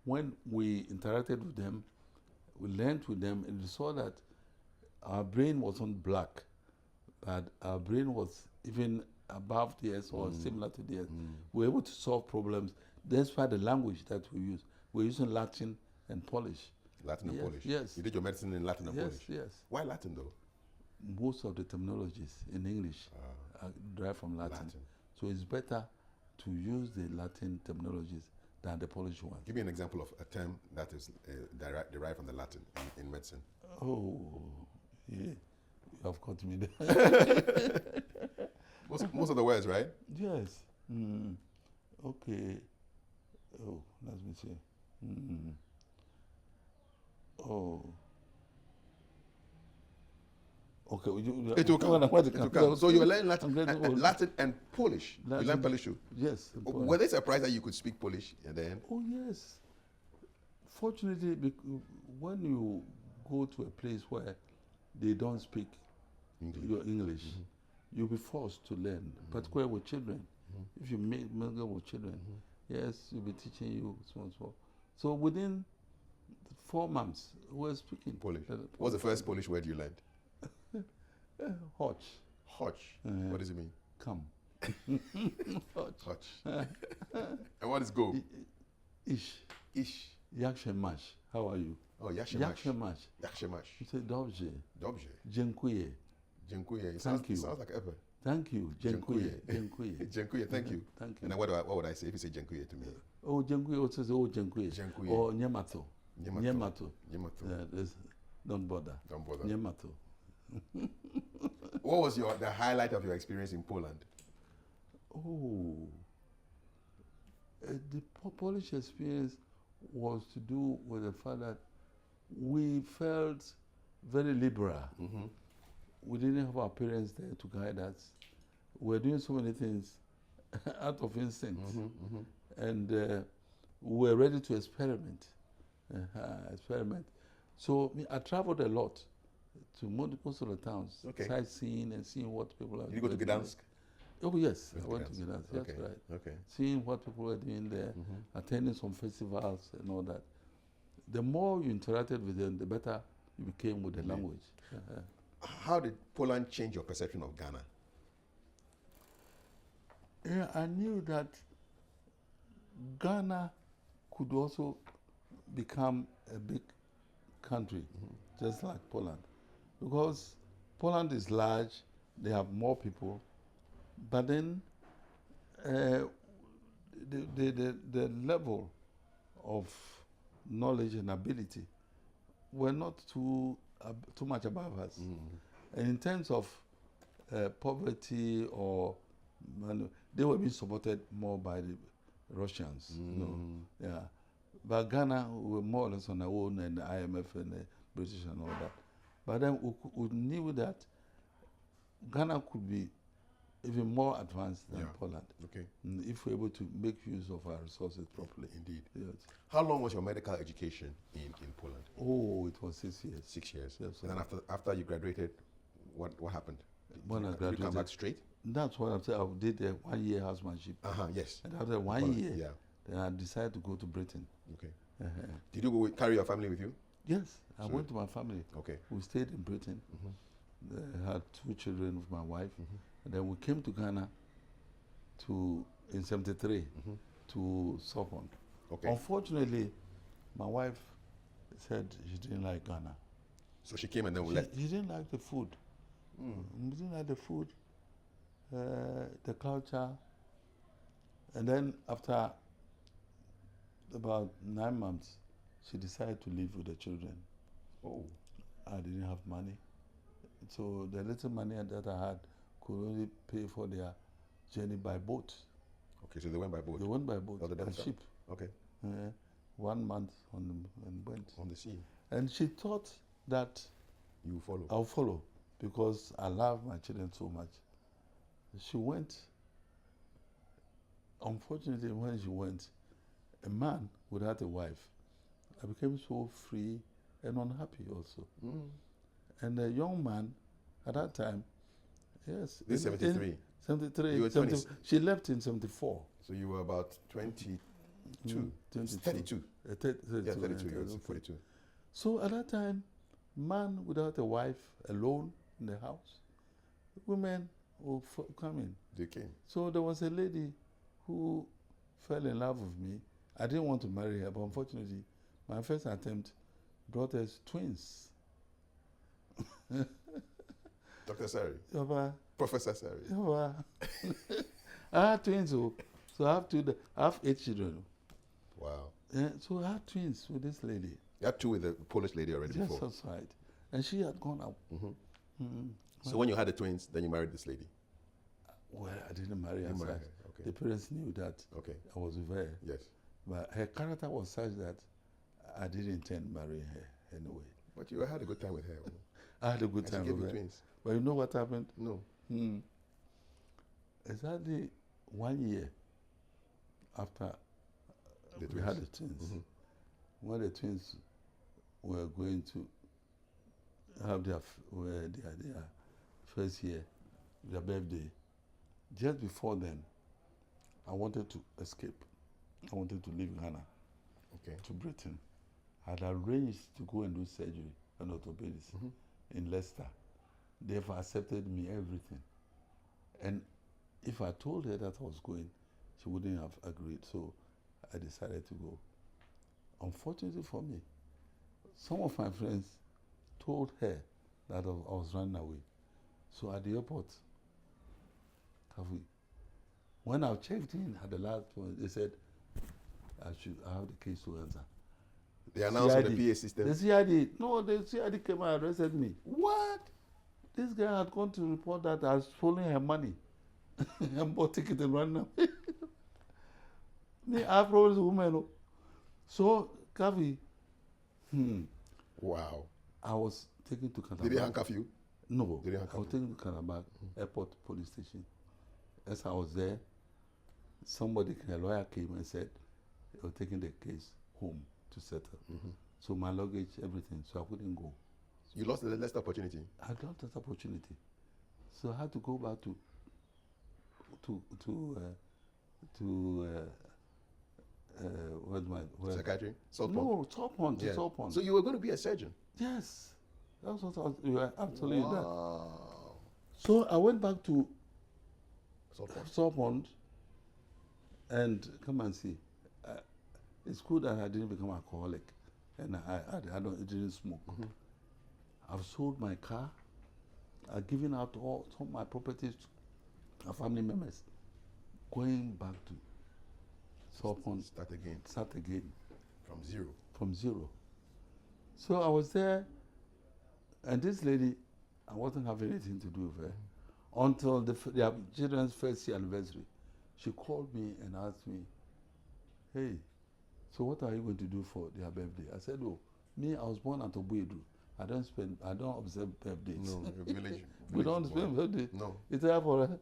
B: when we interacted with them, we learned with them, and we saw that our brain wasn't black, but our brain was even above theirs or similar to theirs. We were able to solve problems. That's why the language that we use, we're using Latin and Polish.
A: Latin and
B: Yes,
A: Polish?
B: yes.
A: You did your medicine in Latin and Polish?
B: Yes.
A: Why Latin though?
B: Most of the terminologies in English are derived from Latin. So it's better to use the Latin terminologies than the Polish one.
A: Give me an example of a term that is derived from the Latin in medicine.
B: Oh, yeah. You have caught me there.
A: Most of the words, right?
B: Yes. Okay. Oh, let me see. Oh. Okay.
A: It will come. So you learn Latin and Polish.
B: Latin,
A: you learn Polish too?
B: Yes.
A: Were they surprised that you could speak Polish at the end?
B: Oh, yes. Fortunately, when you go to a place where they don't speak your English, you'll be forced to learn, particularly with children. If you mingle with children, yes, you'll be teaching you so. So within 4 months, we're speaking
A: Polish. What's the first Polish word you learned?
B: Hodge.
A: Hodge. What does it mean?
B: Come.
A: Hodge. And what is go?
B: Ish.
A: Ish.
B: Yakshemash. How are you?
A: Oh, Yakshemash.
B: Yakshemash.
A: Yakshemash.
B: You say Dobje.
A: Dobje.
B: Dziękuję.
A: Dziękuję.
B: Thank you.
A: It sounds like Ever.
B: Thank you. Dziękuję. Dziękuję.
A: Dziękuję. Thank you.
B: Thank you.
A: And then what would I say if you say dziękuję to me?
B: Oh, dziękuję. Also say, oh, dziękuję.
A: Dziękuję.
B: Or niemato.
A: Niemato.
B: Don't bother.
A: Don't bother.
B: Niemato.
A: What was the highlight of your experience in Poland?
B: Oh, the Polish experience was to do with the fact that we felt very liberal. We didn't have our parents there to guide us. We were doing so many things out of instinct. And we were ready to experiment. So I traveled a lot to most of the towns, sightseeing and seeing what people are doing.
A: Did you go to Gdansk?
B: Oh, yes, I went to Gdansk. That's right.
A: Okay.
B: Seeing what people were doing there, attending some festivals and all that. The more you interacted with them, the better you became with the language.
A: How did Poland change your perception of Ghana?
B: Yeah, I knew that Ghana could also become a big country, just like Poland. Because Poland is large, they have more people, but then the level of knowledge and ability were not too much above us. And in terms of poverty or they were being supported more by the Russians. Yeah. But Ghana, we were more or less on our own, and the IMF and the British and all that. But then we knew that Ghana could be even more advanced than Poland.
A: Okay.
B: If we're able to make use of our resources properly.
A: Indeed.
B: Yes.
A: How long was your medical education in Poland?
B: Oh, it was 6 years.
A: 6 years.
B: Yes,
A: and then after you graduated, what happened?
B: When I graduated,
A: did you come back straight?
B: That's what I'm saying. I did a 1 year housemanship.
A: Yes.
B: And after 1 year, then I decided to go to Britain.
A: Okay. Did you carry your family with you?
B: Yes, I
A: So-
B: went to my family.
A: Okay.
B: We stayed in Britain.
A: Mm-hmm.
B: I had 2 children with my wife.
A: Mm-hmm.
B: And then we came to Ghana in 73
A: Mm-hmm.
B: to Sopon.
A: Okay.
B: Unfortunately, my wife said she didn't like Ghana.
A: So she came and then we left.
B: She didn't like the food. She didn't like the food, the culture. And then after about 9 months, she decided to live with the children.
A: Oh.
B: I didn't have money. So the little money that I had could only pay for their journey by boat.
A: Okay, so they went by boat.
B: They went by boat,
A: Oh, they
B: by
A: themselves?
B: ship.
A: Okay.
B: 1 month and went.
A: On the sea.
B: And she thought that
A: You follow.
B: I'll follow because I love my children so much. She went. Unfortunately, when she went, a man without a wife, I became so free and unhappy also. And a young man at that time, yes.
A: This is 73.
B: 73.
A: You were 20.
B: She left in 74.
A: So you were about 22.
B: 22.
A: 32.
B: 32.
A: Yeah, 32.
B: yeah,
A: You were
B: okay.
A: 42.
B: So at that time, man without a wife, alone in the house, women will come in.
A: They came.
B: So there was a lady who fell in love with me. I didn't want to marry her, but unfortunately, my first attempt brought us twins.
A: Dr. Asare.
B: Papa,
A: Professor Asare.
B: Papa. I had twins, so I have 8 children.
A: Wow.
B: So I had twins with this lady.
A: You had 2 with the Polish lady already
B: Yes,
A: before.
B: that's right. And she had gone out.
A: So when you had the twins, then you married this lady.
B: Well, I didn't marry her.
A: You married
B: such.
A: her. Okay.
B: The parents knew that
A: Okay.
B: I was with her.
A: Yes.
B: But her character was such that I didn't intend marrying her anyway.
A: But you had a good time with her.
B: I had a good
A: And
B: time
A: she gave
B: with
A: you
B: her.
A: twins.
B: But you know what happened?
A: No.
B: Exactly 1 year after
A: The
B: we had the twins, when the twins were going to have their first year, their birthday, just before then, I wanted to escape. I wanted to leave Ghana
A: Okay.
B: to Britain. I had arranged to go and do surgery and orthopedics in Leicester. They've accepted me everything. And if I told her that I was going, she wouldn't have agreed. So I decided to go. Unfortunately for me, some of my friends told her that I was running away. So at the airport, Kafui, when I checked in at the last point, they said I have the case to answer.
A: They announced on the
B: CID.
A: PA system.
B: The CID came and arrested me.
A: What?
B: This guy had gone to report that I was stealing her money and bought ticket and ran away. Me, I promised the woman. Oh. So, Kafui,
A: Wow.
B: I was taken to Calabar.
A: Did they handcuff you?
B: No,
A: Did they
B: I
A: handcuff
B: was
A: you?
B: taken to Calabar Airport Police Station. As I was there, a lawyer came and said they were taking the case home to settle. So my luggage, everything, so I couldn't go.
A: You lost the last opportunity.
B: I got that opportunity. So I had to go back to
A: Psychiatry? Salt
B: no, Top Pond, to
A: Yeah.
B: Top Pond.
A: So you were going to be a surgeon?
B: Yes, that's what you were actually that.
A: Wow.
B: So I went back to
A: Salt Pond.
B: Top Pond and come and see. It's good that I didn't become alcoholic and I didn't smoke. I've sold my car. I've given out all my properties to my family members. Going back to Top Pond.
A: Start again.
B: Start again.
A: From zero.
B: So I was there, and this lady, I wasn't having anything to do with her until their children's first year anniversary. She called me and asked me, "Hey, so what are you going to do for their birthday?" I said, "Oh, me, I was born at Obuedu. I don't observe birthdays.
A: No, your village.
B: We don't observe birthdays.
A: No.
B: It's there for her."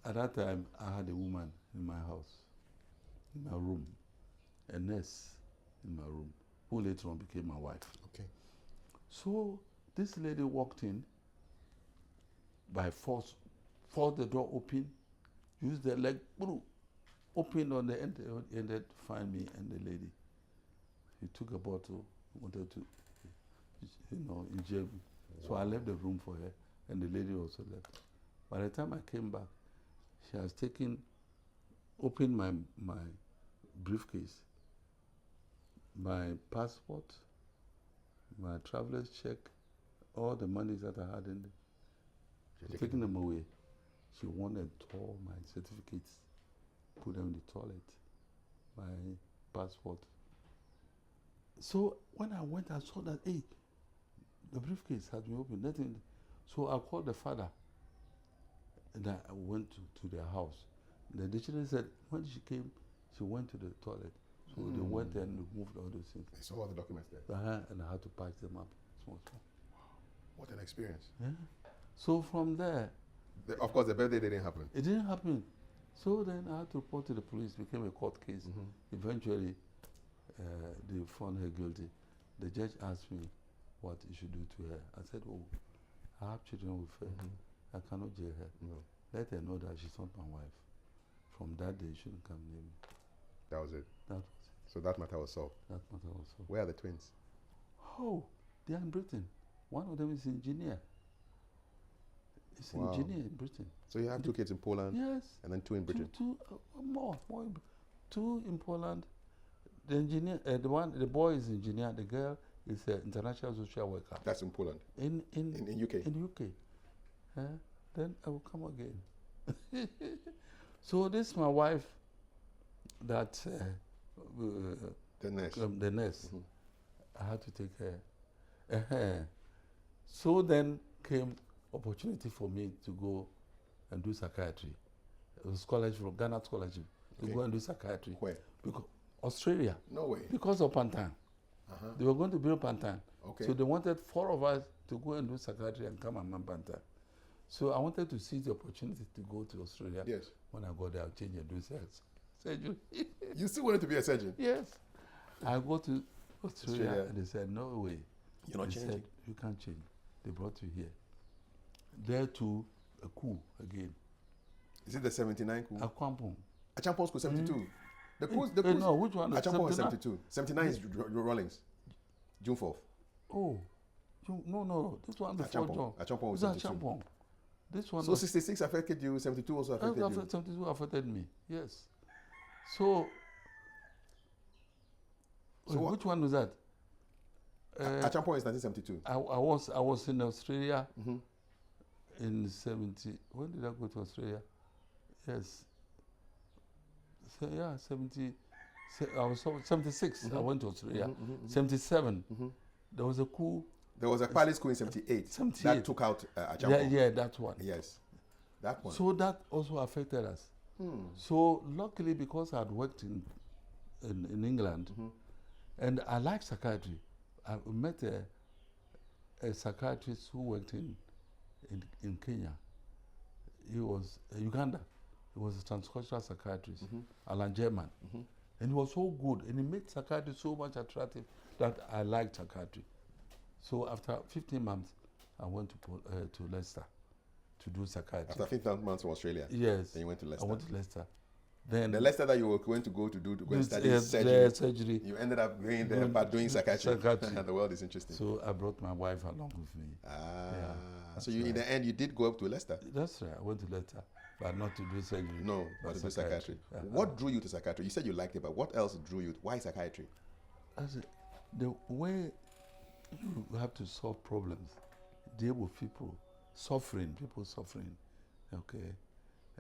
B: At that time, I had a woman in my house, in my room, a nurse in my room, who later on became my wife.
A: Okay.
B: So this lady walked in by force, forced the door open, used the leg, opened on the end, and find me and the lady. He took a bottle, wanted to, injure me. So I left the room for her, and the lady also left. By the time I came back, she has opened my briefcase, my passport, my traveler's check, all the monies that I had in there. She's taking them away. She wanted all my certificates, put them in the toilet, my passport. So when I went, I saw that, hey, the briefcase has been opened. Nothing. So I called the father, and I went to their house. The dictionary said when she came, she went to the toilet. So they went there and removed all those things.
A: They saw all the documents there.
B: And I had to patch them up, small.
A: What an experience.
B: Yeah. So from there,
A: of course, the birthday didn't happen.
B: It didn't happen. So then I had to report to the police. It became a court case. Eventually, they found her guilty. The judge asked me what he should do to her. I said, oh, I have children with her. I cannot jail her.
A: No.
B: Let her know that she's not my wife. From that day, she shouldn't come near me.
A: That was it?
B: That was it.
A: So that matter was solved?
B: That matter was solved.
A: Where are the twins?
B: Oh, they are in Britain. One of them is an engineer. He's an engineer in Britain.
A: So you have 2 kids in Poland?
B: Yes.
A: And then 2 in Britain?
B: More. 2 in Poland. The engineer, the boy is an engineer. The girl is an international social worker.
A: That's in Poland? In UK?
B: In UK. Then I will come again. So this is my wife, that
A: the nurse.
B: The nurse. I had to take her. So then came opportunity for me to go and do psychiatry. It was scholarship from Ghana scholarship to go and do psychiatry.
A: Where?
B: Because Australia.
A: No way.
B: Because of Pantan. They were going to build Pantan.
A: Okay.
B: So they wanted 4 of us to go and do psychiatry and come and man Pantan. So I wanted to seize the opportunity to go to Australia.
A: Yes.
B: When I got there, I'll change and do surgery.
A: You still wanted to be a surgeon?
B: Yes. I go to Australia and they said, no way.
A: You're not changing?
B: Said, you can't change. They brought you here. There to a coup again.
A: Is it the 79 coup?
B: Akwampong.
A: Achampong school 72. The coup.
B: No, which one?
A: Achampong is 72. 79 is Rawlings. June 4th.
B: Oh, no. This one before John.
A: Achampong was 72.
B: Achampong. This one.
A: So 66 affected you. 72 also affected you.
B: 72 affected me. Yes. So which one was that?
A: Achampong is 1972.
B: I was in Australia. In 70, when did I go to Australia? Yes. So, 70, I was 76, I went to Australia. 77, there was a coup.
A: There was a palace coup in 78. That took out Achampong.
B: Yeah, that one.
A: Yes, that one.
B: So that also affected us. So luckily, because I had worked in England, and I like psychiatry, I met a psychiatrist who worked in Kenya. He was Uganda. He was a transcultural psychiatrist, Alan German. And he was so good, and he made psychiatry so much attractive that I liked psychiatry. So after 15 months, I went to Leicester to do psychiatry.
A: After 15 months from Australia?
B: Yes.
A: Then you went to Leicester?
B: I went to Leicester. Then
A: the Leicester that you were going to go and study surgery, you ended up going there but doing psychiatry. The world is interesting.
B: So I brought my wife along with me.
A: So you, in the end, you did go up to Leicester?
B: That's right. I went to Leicester, but not to do surgery.
A: No, but to do psychiatry. What drew you to psychiatry? You said you liked it, but what else drew you? Why psychiatry?
B: The way you have to solve problems, deal with people suffering, okay?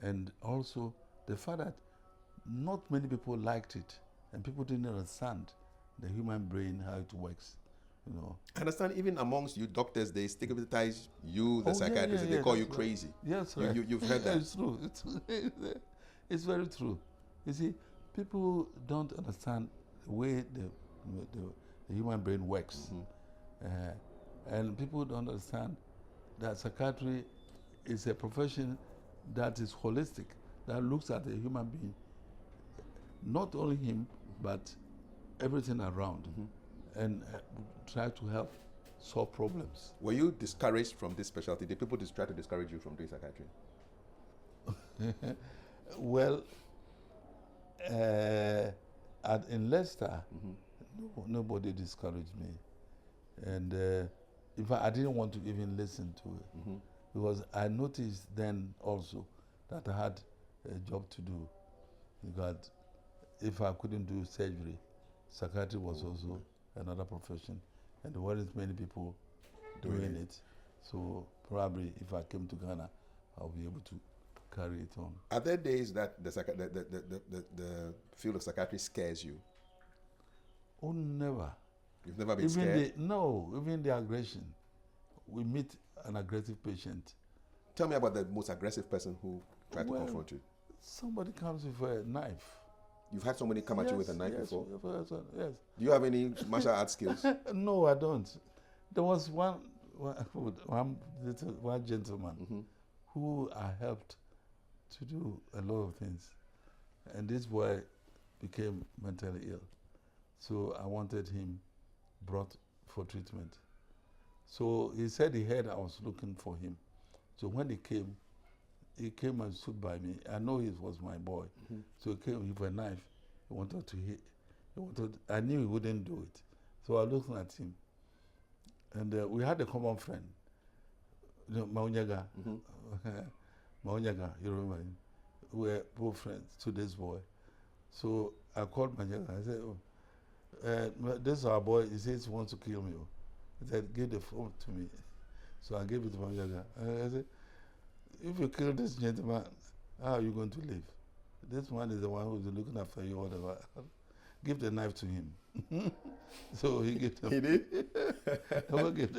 B: And also the fact that not many people liked it, and people didn't understand the human brain, how it works,
A: I understand even amongst you doctors, they stigmatize you, the psychiatrist, they call you crazy.
B: Yes, right.
A: You've heard that.
B: It's true. It's very true. You see, people don't understand the way the human brain works. And people don't understand that psychiatry is a profession that is holistic, that looks at the human being, not only him, but everything around, and try to help solve problems.
A: Were you discouraged from this specialty? Did people try to discourage you from doing psychiatry?
B: Well, in Leicester, nobody discouraged me. And in fact, I didn't want to even listen to it because I noticed then also that I had a job to do. Because if I couldn't do surgery, psychiatry was also another profession, and there weren't many people doing it. So probably if I came to Ghana, I'll be able to carry it on.
A: Are there days that the field of psychiatry scares you?
B: Oh, never.
A: You've never been
B: Even
A: scared?
B: no, even the aggression. We meet an aggressive patient.
A: Tell me about the most aggressive person who tried to confront you.
B: Somebody comes with a knife.
A: You've had somebody come at you with a knife before?
B: Yes.
A: Do you have any martial arts skills?
B: No, I don't. There was one gentleman who I helped to do a lot of things. And this boy became mentally ill. So I wanted him brought for treatment. So he said he heard I was looking for him. So when he came and stood by me. I know he was my boy. So he came with a knife. He wanted to hit. I knew he wouldn't do it. So I looked at him. And we had a common friend, Maunyaga. Maunyaga, you remember him? We were both friends to this boy. So I called Maunyaga. I said, this is our boy. He says he wants to kill me. He said, give the phone to me. So I gave it to Maunyaga. I said, if you kill this gentleman, how are you going to live? This one is the one who's looking after you all the while. Give the knife to him. So he gave them.
A: He did?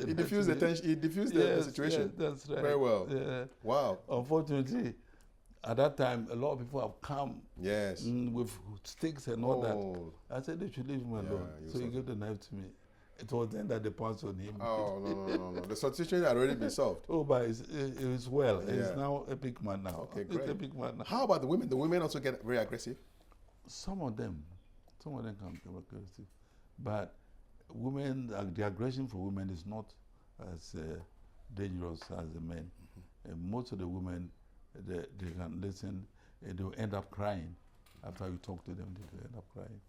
A: He diffused the tension. He diffused the situation.
B: Yes, that's right.
A: Very well.
B: Yeah.
A: Wow.
B: Unfortunately, at that time, a lot of people have come with sticks and all that. I said they should leave him alone. So he gave the knife to me. It was then that they pounced on him.
A: Oh, no. The situation had already been solved.
B: Oh, but it's well. Yeah. He's now a big man now.
A: Okay, great.
B: He's a big man now.
A: How about the women? The women also get very aggressive?
B: Some of them can become aggressive. But women, the aggression for women is not as dangerous as the men. And most of the women, they can listen, and they'll end up crying. After you talk to them, they end up crying.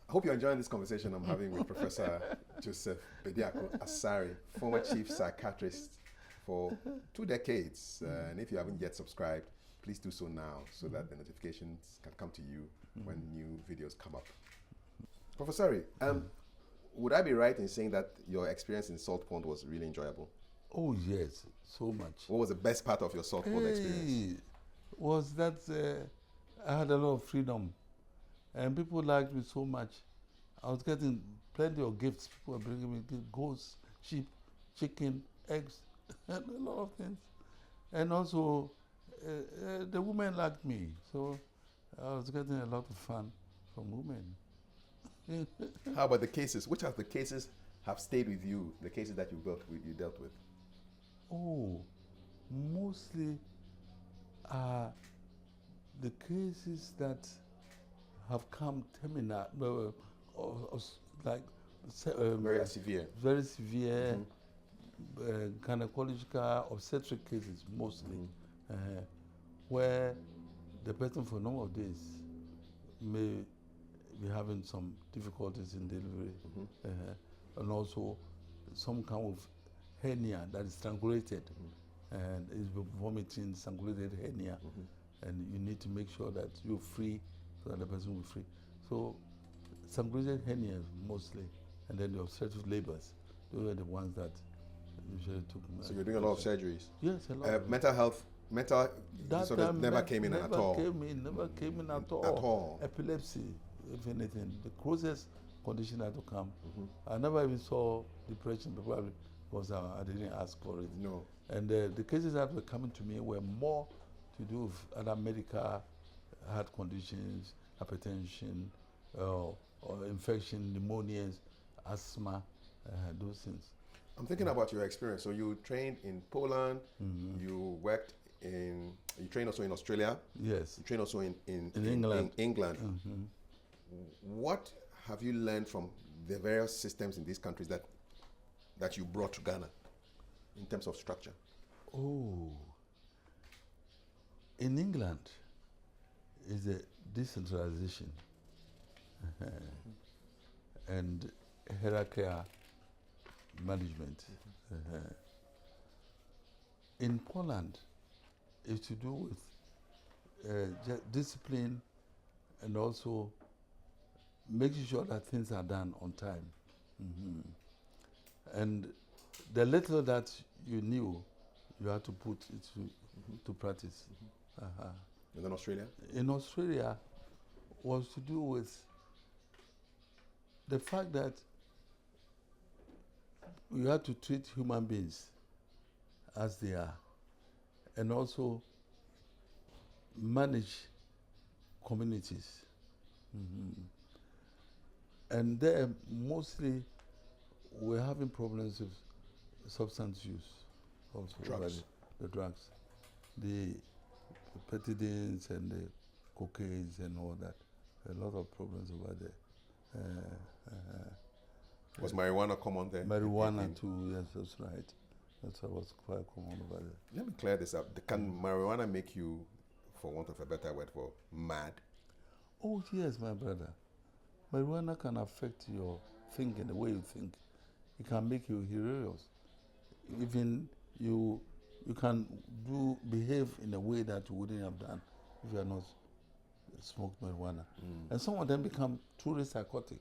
A: I hope you're enjoying this conversation I'm having with Professor Joseph Bediako Asare, former chief psychiatrist for 2 decades. And if you haven't yet subscribed, please do so now so that the notifications can come to you when new videos come up. Professor, would I be right in saying that your experience in Salt Pond was really enjoyable?
B: Oh, yes, so much.
A: What was the best part of your Salt Pond experience?
B: Was that I had a lot of freedom. And people liked me so much. I was getting plenty of gifts. People were bringing me goats, sheep, chicken, eggs, and a lot of things. And also, the women liked me. So I was getting a lot of fun from women.
A: How about the cases? Which of the cases have stayed with you, the cases that you dealt with?
B: Oh, mostly the cases that have come terminal, like
A: very severe.
B: Very severe gynecological obstetric cases mostly, where the person for a number of days may be having some difficulties in delivery, and also some kind of hernia that is strangulated and is vomiting strangulated hernia, and you need to make sure that you're free so that the person will be free. So strangulated hernias mostly, and then the obstetric labors, those are the ones that usually took.
A: So you're doing a lot of surgeries?
B: Yes, a lot.
A: Mental health, that sort of never came in at all?
B: Never came in at all. Epilepsy, if anything. The closest condition that to come. I never even saw depression, probably because I didn't ask for it.
A: No.
B: And the cases that were coming to me were more to do with other medical heart conditions, hypertension, or infection, pneumonias, asthma, those things.
A: I'm thinking about your experience. So you trained in Poland, you trained also in Australia.
B: Yes.
A: You trained also in
B: England.
A: What have you learned from the various systems in these countries that you brought to Ghana in terms of structure?
B: Oh, in England is a decentralization. and hierarchical management. In Poland, it's to do with discipline and also making sure that things are done on time. And the little that you knew, you had to put it to practice.
A: And then Australia?
B: In Australia, was to do with the fact that you had to treat human beings as they are, and also manage communities. And there, mostly, we're having problems with substance use. Also,
A: Drugs.
B: The drugs. The pethidines and the cocaines and all that. A lot of problems over there.
A: Was marijuana common there?
B: Marijuana too, yes, that's right. That's what was quite common over there.
A: Let me clear this up. Can marijuana make you, for want of a better word, for mad?
B: Oh yes, my brother. Marijuana can affect your thinking, the way you think. It can make you hilarious. Even you can behave in a way that you wouldn't have done if you had not smoked marijuana. And some of them become truly psychotic.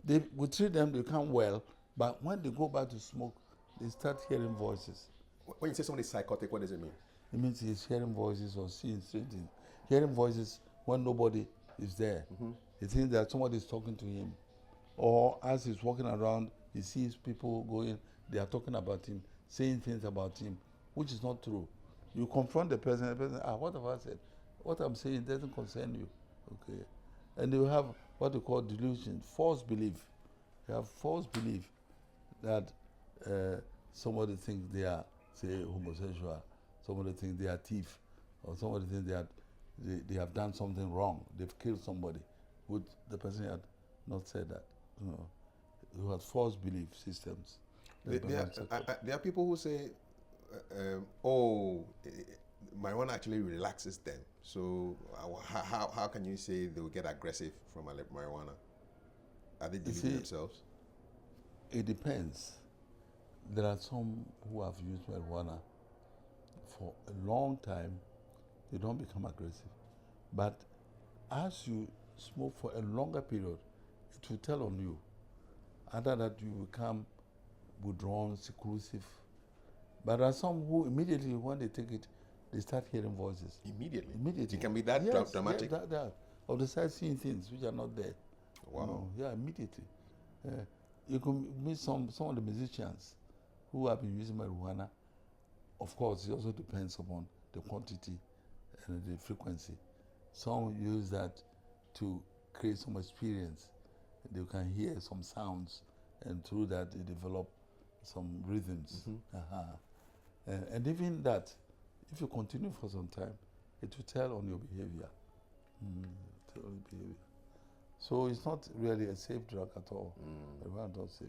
B: We treat them, they become well, but when they go back to smoke, they start hearing voices.
A: When you say somebody is psychotic, what does it mean?
B: It means he's hearing voices or seeing strange things. Hearing voices when nobody is there. He thinks that somebody is talking to him. Or as he's walking around, he sees people going, they are talking about him, saying things about him, which is not true. You confront the person, what have I said? What I'm saying doesn't concern you. Okay. And you have what we call delusion, false belief. You have false belief that somebody thinks they are, say, homosexual, somebody thinks they are thief, or somebody thinks they have done something wrong, they've killed somebody, which the person had not said that. You have false belief systems.
A: There are people who say, marijuana actually relaxes them. So how can you say they will get aggressive from marijuana? Are they deluding themselves?
B: It depends. There are some who have used marijuana for a long time, they don't become aggressive. But as you smoke for a longer period, it will tell on you. Either that you become withdrawn, seclusive. But there are some who immediately, when they take it, they start hearing voices.
A: Immediately?
B: Immediately.
A: It can be that dramatic?
B: Yeah, that. Or they start seeing things which are not there.
A: Wow.
B: Yeah, immediately. You can meet some of the musicians who have been using marijuana. Of course, it also depends upon the quantity and the frequency. Some use that to create some experience. They can hear some sounds, and through that they develop some rhythms. And even that, if you continue for some time, it will tell on your behavior. So it's not really a safe drug at all. Marijuana not safe.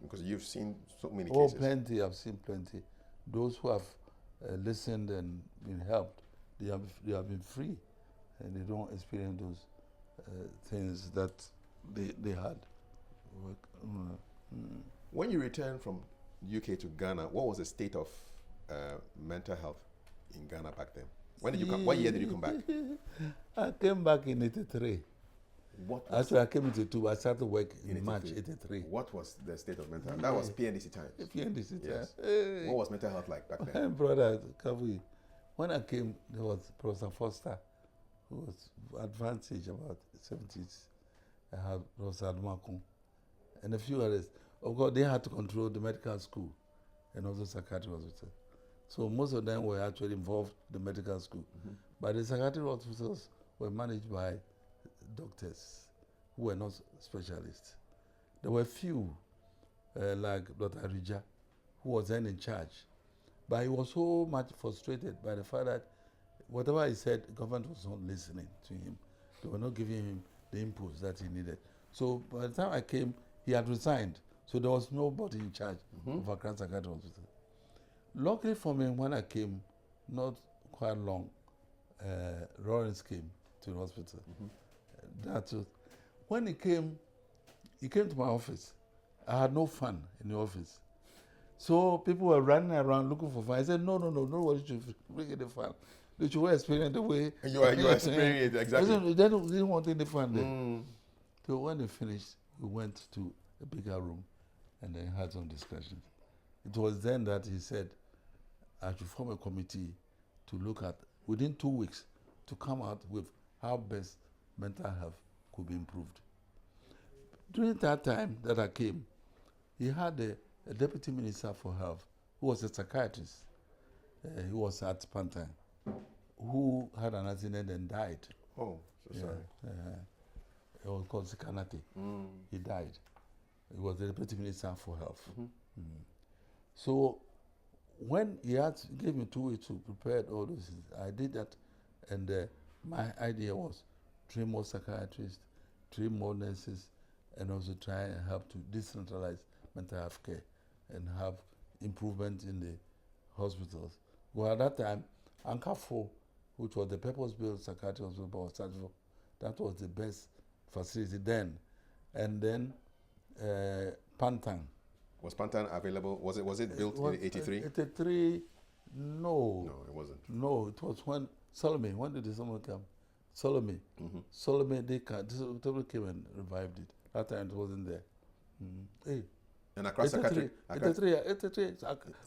A: Because you've seen so many
B: cases.
A: Oh,
B: plenty. I've seen plenty. Those who have listened and been helped, they have been free, and they don't experience those things that they had.
A: When you returned from UK to Ghana, what was the state of mental health in Ghana back then? When did you come? What year did you come back?
B: I came back in '83. Actually, I came in '82. I started work in March '83.
A: What was the state of mental health? That was PNDC times.
B: PNDC times.
A: Yes.
B: Hey.
A: What was mental health like back then?
B: My brother, Kafui, when I came, there was Professor Foster, who was advanced age, about 70s. I had Professor Adumakun, and a few others. Of course, they had to control the medical school and also psychiatry hospital. So most of them were actually involved in the medical school. But the psychiatry hospitals were managed by doctors who were not specialists. There were few, like Dr. Rija, who was then in charge. But he was so much frustrated by the fact that whatever he said, the government was not listening to him. They were not giving him the inputs that he needed. So by the time I came, he had resigned. So there was nobody in charge of Accra Psychiatric Hospital. Luckily for me, when I came, not quite long, Lawrence came to the hospital. That was, when he came, he came to my office. I had no fun in the office. So people were running around looking for fun. I said, no, nobody should bring any fun. They should experience the way.
A: And you are experiencing it, exactly.
B: They didn't want any fun then. So when they finished, we went to a bigger room and then had some discussions. It was then that he said, I should form a committee to look at, within 2 weeks, to come out with how best mental health could be improved. During that time that I came, he had a deputy minister for health who was a psychiatrist. He was at Pantan, who had an accident and died.
A: Oh, so sorry.
B: It was called Psychiatry. He died. He was the deputy minister for health. So when he gave me 2 weeks to prepare all those things, I did that, and my idea was train more psychiatrists, train more nurses, and also try and help to decentralize mental health care and have improvement in the hospitals. Well, at that time, Kafui, which was the purpose-built psychiatric hospital, that was the best facility then. And then Pantan.
A: Was Pantan available? Was it built in 83?
B: 83, no.
A: No, it wasn't.
B: No, it was when Salome, when did someone come? Salome. Salome, they came and revived it. That time it wasn't there. Hey.
A: And Accra Psychiatric.
B: 83,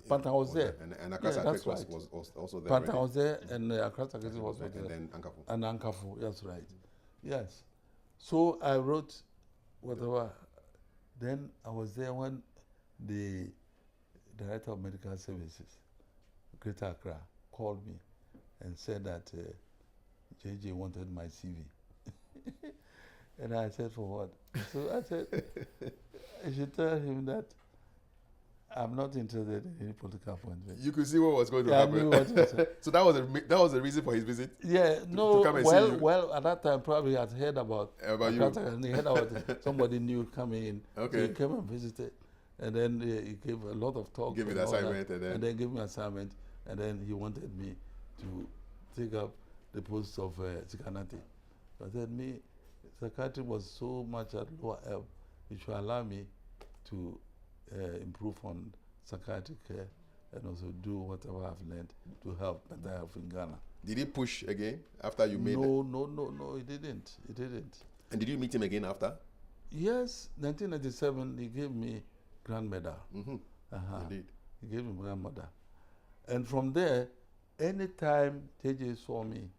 B: Pantan was there.
A: And Accra Psychiatric was also there.
B: Pantan was there, and Accra Psychiatric was there.
A: And then Kafui.
B: And Kafui, that's right. Yes. So I wrote whatever. Then I was there when the Director of Medical Services, Greater Accra, called me and said that J.J. wanted my CV. And I said, for what? So I said, I should tell him that I'm not interested in any political appointment.
A: You could see what was going to happen. So that was the reason for his visit?
B: Yeah,
A: to come and see you.
B: Well, at that time, probably he had heard about
A: you.
B: And he heard about somebody new coming in.
A: Okay.
B: So he came and visited. And then he gave a lot of talk.
A: Give me the assignment.
B: And then gave me an assignment. And then he wanted me to take up the post of psychiatry. I said, psychiatry was so much at lower ebb, it should allow me to improve on psychiatric care and also do whatever I've learned to help mental health in Ghana.
A: Did he push again after you made it?
B: No, he didn't. He didn't.
A: And did you meet him again after?
B: Yes, 1997, he gave me grand medal.
A: Indeed.
B: He gave me grand medal. And from there, anytime JJ saw me,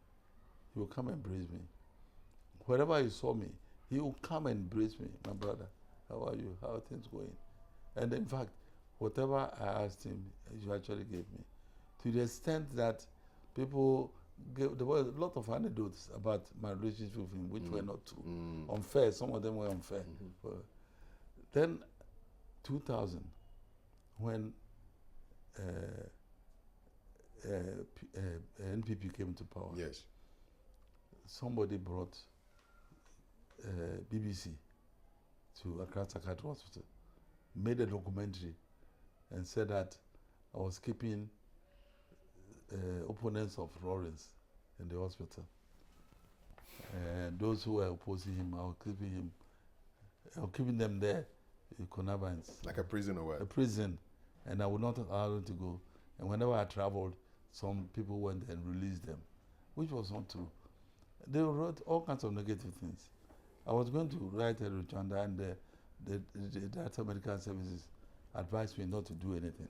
B: he would come and embrace me. Wherever he saw me, he would come and embrace me. My brother, how are you? How are things going? And in fact, whatever I asked him, he actually gave me. To the extent that there were a lot of anecdotes about my relationship with him, which were not true. Unfair, some of them were unfair. Then, 2000, when NPP came to power,
A: yes,
B: somebody brought BBC to Accra Psychiatric Hospital, made a documentary, and said that I was keeping opponents of Lawrence in the hospital. And those who were opposing him, I was keeping them there in connivance.
A: Like a prison or what?
B: A prison. And I would not allow them to go. And whenever I traveled, some people went and released them, which was not true. They wrote all kinds of negative things. I was going to write a return, and the Director of Medical Services advised me not to do anything.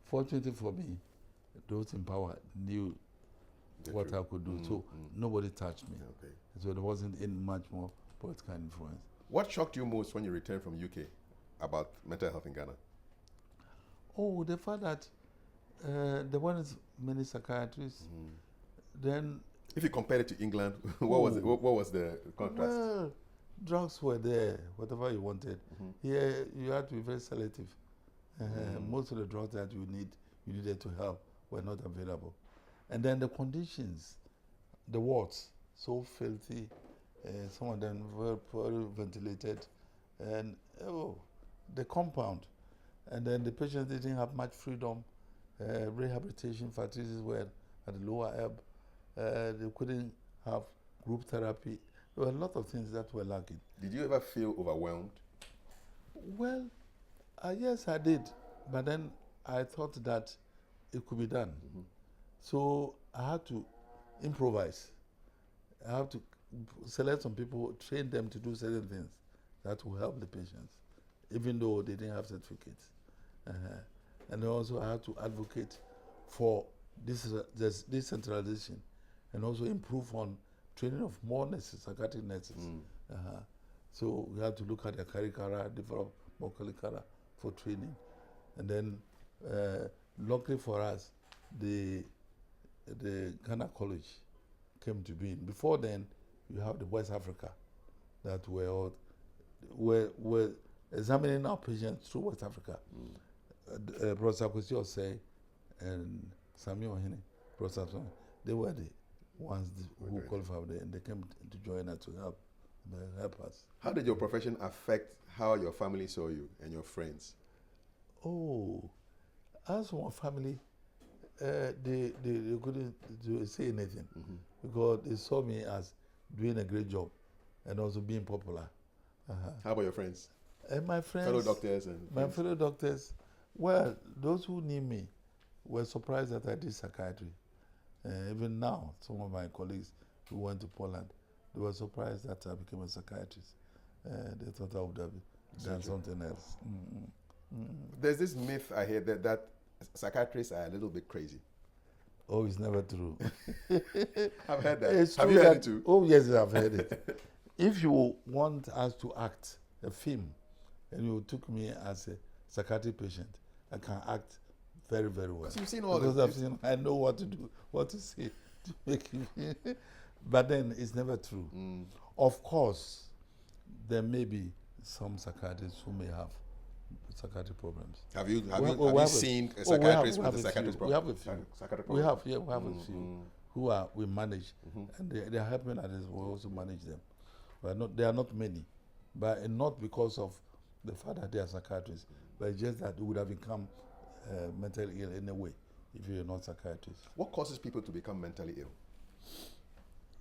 B: Fortunately for me, those in power knew what I could do, so nobody touched me. Okay. So there wasn't any much more political influence.
A: What shocked you most when you returned from UK about mental health in Ghana?
B: Oh, the fact that there weren't many psychiatrists. Then,
A: if you compare it to England, what was the contrast?
B: Well, drugs were there, whatever you wanted. Here, you had to be very selective. Most of the drugs that you needed to help were not available. And then the conditions, the wards, so filthy, some of them were poorly ventilated, and the compound. And then the patients didn't have much freedom. Rehabilitation facilities were at a lower ebb. They couldn't have group therapy. There were a lot of things that were lacking.
A: Did you ever feel overwhelmed?
B: Well, yes, I did. But then I thought that it could be done. So I had to improvise. I have to select some people, train them to do certain things that will help the patients, even though they didn't have certificates. And also I have to advocate for this decentralization and also improve on training of more nurses, psychiatric nurses. So we have to look at the curricula, develop more curricula for training. And then, luckily for us, the Ghana College came to be. Before then, you have the West Africa that were examining our patients through West Africa. Prof Psychiatry and Samuel Ohene, Prof. They were the ones who qualified there, and they came to join us to help us.
A: How did your profession affect how your family saw you and your friends?
B: Oh, as for my family, they couldn't say anything because they saw me as doing a great job and also being popular.
A: How about your friends?
B: And my friends,
A: fellow doctors and
B: my fellow doctors, well, those who knew me were surprised that I did psychiatry. Even now, some of my colleagues who went to Poland, they were surprised that I became a psychiatrist. They thought I would have done something else.
A: There's this myth I hear that psychiatrists are a little bit crazy.
B: Oh, it's never true.
A: I've heard that.
B: It's
A: Have
B: true
A: you heard
B: that,
A: it too?
B: Oh, yes, I've heard it. If you want us to act a film and you took me as a psychiatric patient, I can act very, very well.
A: You've seen all
B: because
A: this.
B: I know what to do, what to say to make it. But then it's never true. Of course, there may be some psychiatrists who may have psychiatric problems.
A: Have you seen a psychiatrist with a psychiatric problem?
B: We have a few. We have a few who we manage, and they are helping others. We also manage them. But they are not many, but not because of the fact that they are psychiatrists, but it's just that they would have become mentally ill in a way if you're not psychiatrist.
A: What causes people to become mentally ill?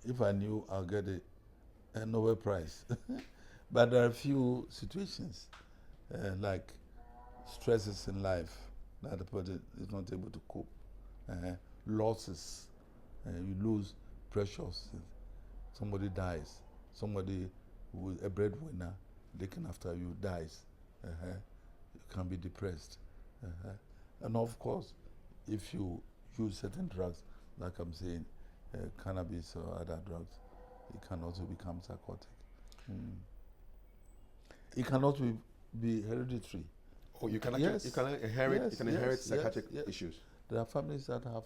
B: If I knew, I'll get a Nobel Prize. But there are a few situations like stresses in life that the person is not able to cope. Losses, you lose precious. Somebody dies. Somebody who is a breadwinner, looking after you, dies. You can be depressed. And of course, if you use certain drugs, like I'm saying, cannabis or other drugs, it can also become psychotic. It cannot be hereditary.
A: Oh, you can inherit psychiatric issues.
B: There are families that have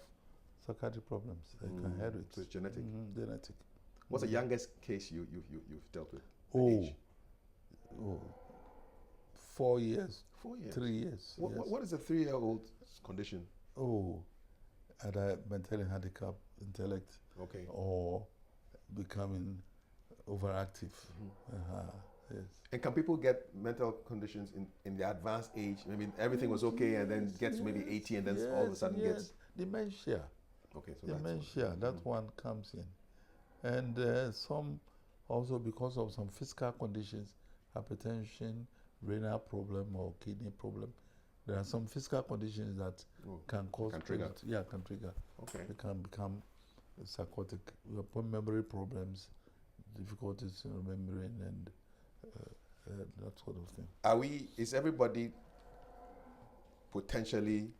B: psychiatric problems. They can inherit.
A: So it's genetic.
B: Genetic.
A: What's the youngest case you've dealt with?
B: Oh, 4 years.
A: 4 years.
B: 3 years.
A: What is a 3-year-old's condition?
B: Oh, either mentally handicapped, intellect, or becoming overactive. Yes.
A: And can people get mental conditions in their advanced age? I mean, everything was okay, and then gets maybe 80, and then all of a sudden gets
B: dementia.
A: Okay, so
B: dementia. That one comes in, and some also because of some physical conditions, hypertension, renal problem, or kidney problem. There are some physical conditions that can cause
A: trigger.
B: Can trigger.
A: Okay.
B: They can become psychotic. Memory problems, difficulties in remembering, and that sort of thing.
A: Is everybody potentially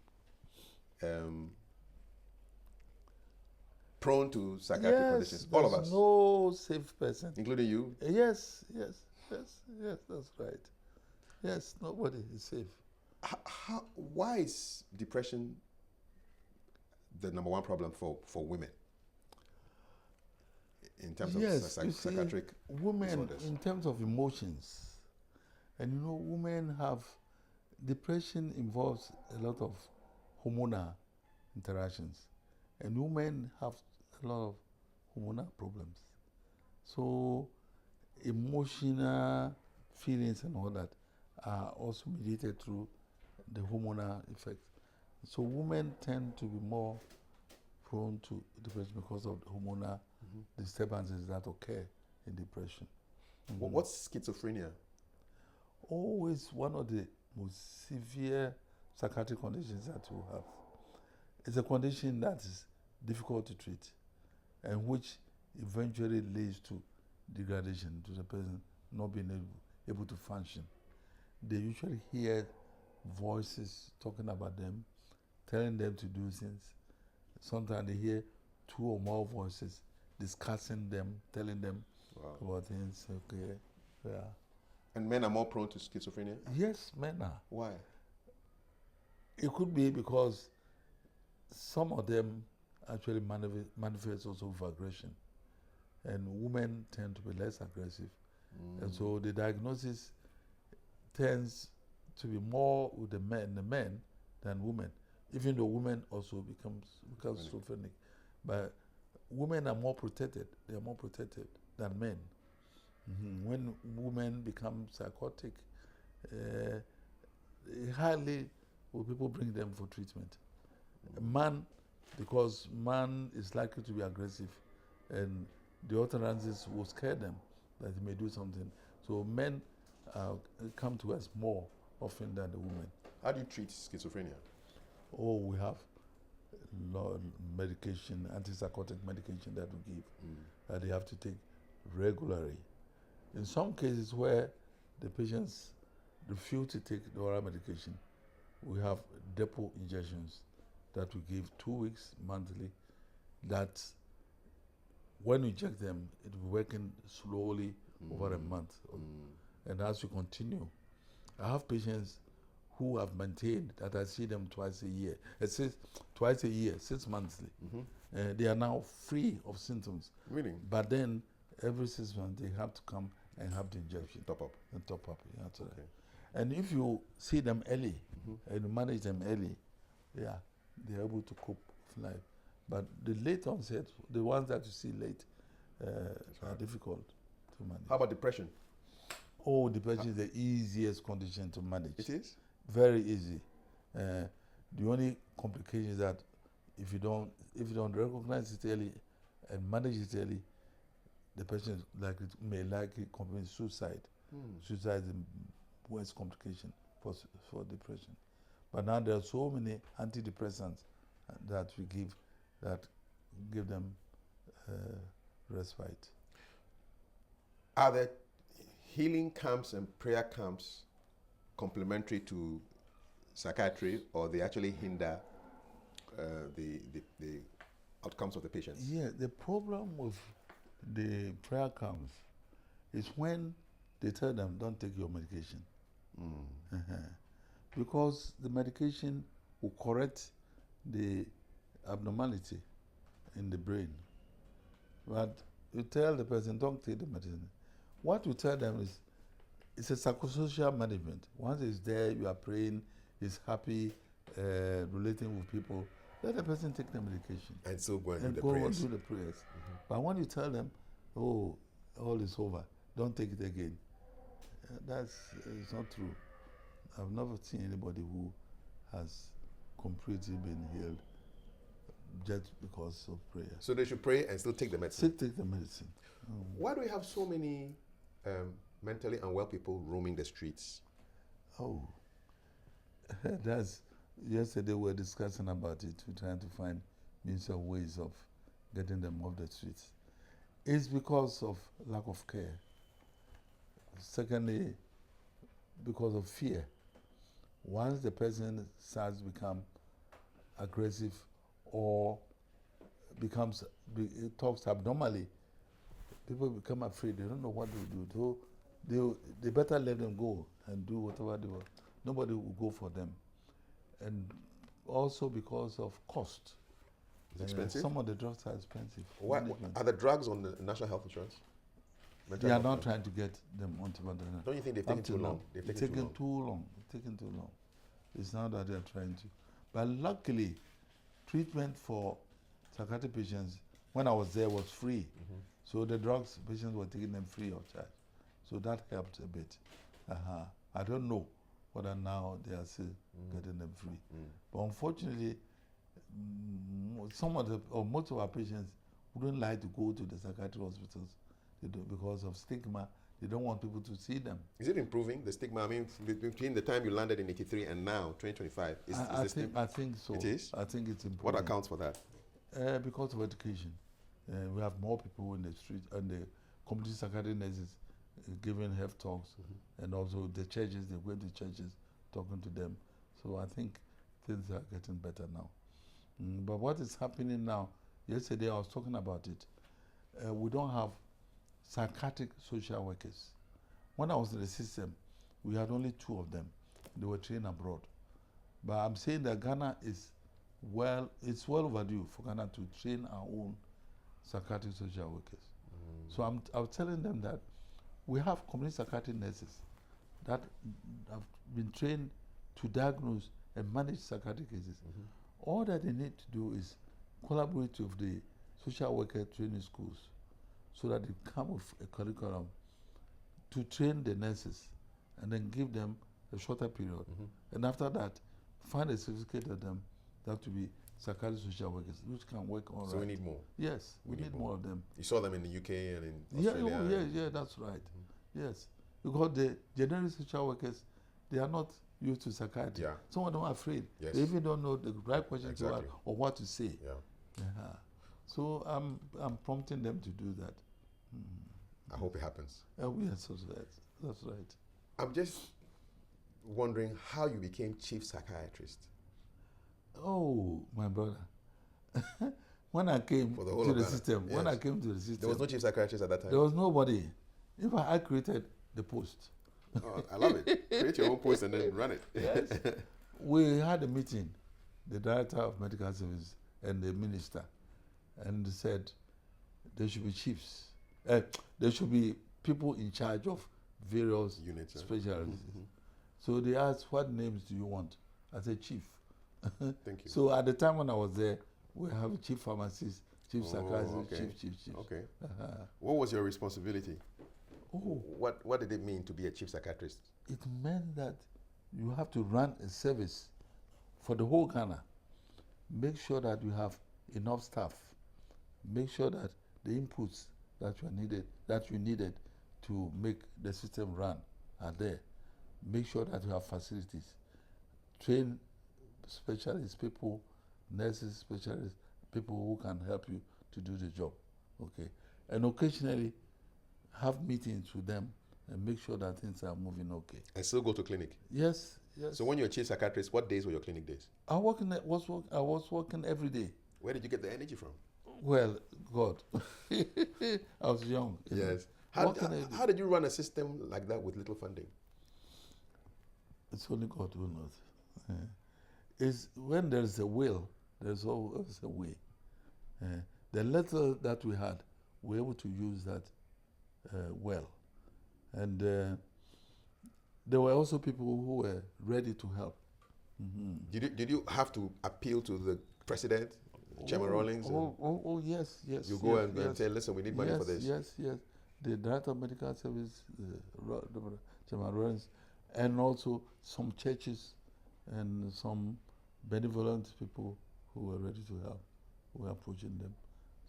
A: prone to psychiatric conditions? All of us?
B: No safe person.
A: Including you?
B: Yes, that's right. Yes, nobody is safe.
A: Why is depression the number one problem for women? In terms of psychiatric
B: women,
A: disorders.
B: In terms of emotions, and women have, depression involves a lot of hormonal interactions, and women have a lot of hormonal problems. So emotional feelings and all that are also mediated through the hormonal effects. So women tend to be more prone to depression because of the hormonal disturbances that occur in depression.
A: What's schizophrenia?
B: Always one of the most severe psychiatric conditions that you have. It's a condition that is difficult to treat and which eventually leads to degradation, to the person not being able to function. They usually hear voices talking about them, telling them to do things. Sometimes they hear 2 or more voices discussing them, telling them about things. Okay, yeah.
A: And men are more prone to schizophrenia?
B: Yes, men are.
A: Why?
B: It could be because some of them actually manifest also with aggression. And women tend to be less aggressive. And so the diagnosis tends to be more with the men than women, even though women also become schizophrenic. But women are more protected. They are more protected than men. When women become psychotic, hardly will people bring them for treatment. Man, because man is likely to be aggressive, and the utterances will scare them that he may do something. So men come to us more often than the women.
A: How do you treat schizophrenia?
B: Oh, we have medication, antipsychotic medication that we give that they have to take regularly. In some cases where the patients refuse to take the oral medication, we have depot injections that we give 2 weeks monthly, that when you inject them, it will be working slowly over a month. And as you continue, I have patients who have maintained that I see them twice a year. Twice a year, 6 monthly. They are now free of symptoms.
A: Really?
B: But then every 6 months they have to come and have the injection.
A: Top up.
B: And top up. Yeah, okay. And if you see them early and you manage them early, yeah, they're able to cope with life. But the late onset, the ones that you see late, are difficult to manage.
A: How about depression?
B: Oh, depression is the easiest condition to manage.
A: It is?
B: Very easy. The only complication is that if you don't recognize it early and manage it early, the person may likely commit suicide. Suicide is the worst complication for depression. But now there are so many antidepressants that we give them respite.
A: Are the healing camps and prayer camps complementary to psychiatry, or they actually hinder the outcomes of the patients?
B: Yeah, the problem with the prayer camps is when they tell them, don't take your medication. Because the medication will correct the abnormality in the brain. But you tell the person, don't take the medicine. What you tell them is, it's a psychosocial management. Once it's there, you are praying, he's happy, relating with people, let the person take the medication.
A: And so go and
B: do the prayers. But when you tell them, oh, all is over, don't take it again, it's not true. I've never seen anybody who has completely been healed just because of prayer.
A: So they should pray and still take the medicine?
B: Still take the medicine.
A: Why do we have so many mentally unwell people roaming the streets?
B: Oh, yesterday we were discussing about it. We're trying to find means of ways of getting them off the streets. It's because of lack of care. Secondly, because of fear. Once the person starts to become aggressive or talks abnormally, people become afraid. They don't know what to do. So they better let them go and do whatever they want. Nobody will go for them. And also because of cost.
A: It's expensive?
B: Some of the drugs are expensive.
A: Why, are the drugs on the national health insurance?
B: They are not trying to get them onto the.
A: Don't you think they've taken too long?
B: They've taken too long. It's now that they're trying to. But luckily, treatment for psychiatric patients, when I was there, was free. So the drugs, patients were taking them free of charge. So that helped a bit. I don't know whether now they are still getting them free. But unfortunately, most of our patients wouldn't like to go to the psychiatric hospitals because of stigma. They don't want people to see them.
A: Is it improving, the stigma? I mean, between the time you landed in 83 and now, 2025,
B: I think so.
A: It is?
B: I think it's improving.
A: What accounts for that?
B: Because of education. We have more people in the street, and the community psychiatric nurses giving health talks, and also the churches, they go to churches talking to them. So I think things are getting better now. But what is happening now, yesterday I was talking about it, we don't have psychiatric social workers. When I was in the system, we had only 2 of them. They were trained abroad. But I'm saying that Ghana is it's well overdue for Ghana to train our own psychiatric social workers. So I was telling them that we have community psychiatric nurses that have been trained to diagnose and manage psychiatric cases. All that they need to do is collaborate with the social worker training schools so that they come with a curriculum to train the nurses and then give them a shorter period. And after that, find a certificate of them that to be psychiatric social workers, which can work all right.
A: So we need more.
B: Yes, we need more of them.
A: You saw them in the UK and in Australia.
B: Yeah, that's right. Yes, because the generic social workers, they are not used to psychiatry.
A: Yeah.
B: Some of them are afraid.
A: Yes.
B: They even don't know the right question to ask
A: Exactly.
B: or what to say.
A: Yeah.
B: So I'm prompting them to do that.
A: I hope it happens.
B: Yes, that's right.
A: I'm just wondering how you became chief psychiatrist.
B: Oh, my brother. When I came
A: For the whole
B: to
A: of
B: the
A: Ghana.
B: system,
A: Yes.
B: when I came to the system,
A: There was no chief psychiatrist at that time.
B: there was nobody. In fact, I created the post.
A: Oh, I love it. Create your own post and then run it.
B: Yes. We had a meeting, the director of medical service and the minister, and they said there should be chiefs. There should be people in charge of various
A: Units.
B: specialties. So they asked, what names do you want? I said, chief.
A: Thank you.
B: So at the time when I was there, we have a chief pharmacist, chief psychiatrist,
A: okay.
B: chief.
A: Okay. What was your responsibility?
B: Oh,
A: What did it mean to be a chief psychiatrist?
B: it meant that you have to run a service for the whole Ghana. Make sure that you have enough staff. Make sure that the inputs that you needed to make the system run are there. Make sure that you have facilities. Train specialists, people, nurses, specialists, people who can help you to do the job. Okay, and occasionally have meetings with them and make sure that things are moving okay.
A: And still go to clinic?
B: Yes.
A: So when you're a chief psychiatrist, what days were your clinic days?
B: I was working every day.
A: Where did you get the energy from?
B: Well, God, I was young.
A: Yes. How did you run a system like that with little funding?
B: It's only God who knows. It's when there's a will, there's always a way. The letter that we had, we were able to use that well. And there were also people who were ready to help.
A: Did you have to appeal to the president, Chairman Rawlings?
B: Yes.
A: You go and say, listen, we need money for this.
B: Yes. The Director of Medical Service, Chairman Rawlings, and also some churches and some benevolent people who were ready to help. We were approaching them.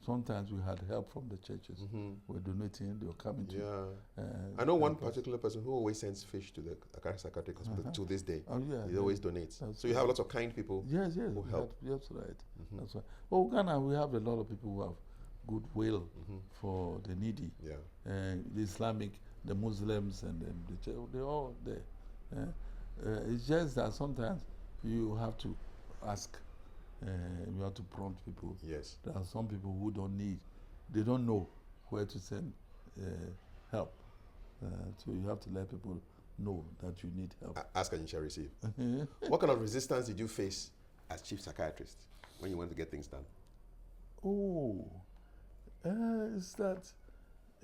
B: Sometimes we had help from the churches. We were donating, they were coming to.
A: Yeah. I know one particular person who always sends fish to the psychiatric hospital to this day.
B: Oh, yeah.
A: He always donates. So you have lots of kind people who help.
B: That's right. That's right. Oh, Ghana, we have a lot of people who have goodwill for the needy.
A: Yeah.
B: The Islamic, the Muslims, and the church, they're all there. It's just that sometimes you have to ask. You have to prompt people.
A: Yes.
B: There are some people who they don't know where to send help. So you have to let people know that you need help.
A: Ask and you shall receive. What kind of resistance did you face as chief psychiatrist when you went to get things done?
B: Oh, it's that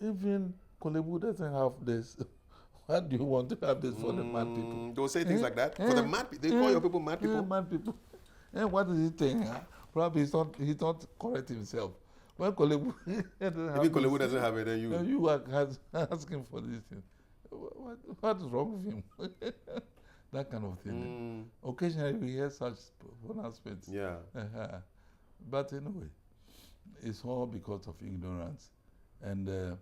B: even Kolebu doesn't have this. Why do you want to have this for the mad people?
A: Don't say things like that. For the mad people, they call your people mad people.
B: Mad people. And what does he think? Probably he's not correct himself. When Kolebu
A: Kolebu doesn't have it, then
B: you are asking for this thing. What is wrong with him? That kind of thing. Occasionally we hear such pronouncements.
A: Yeah.
B: But anyway, it's all because of ignorance. And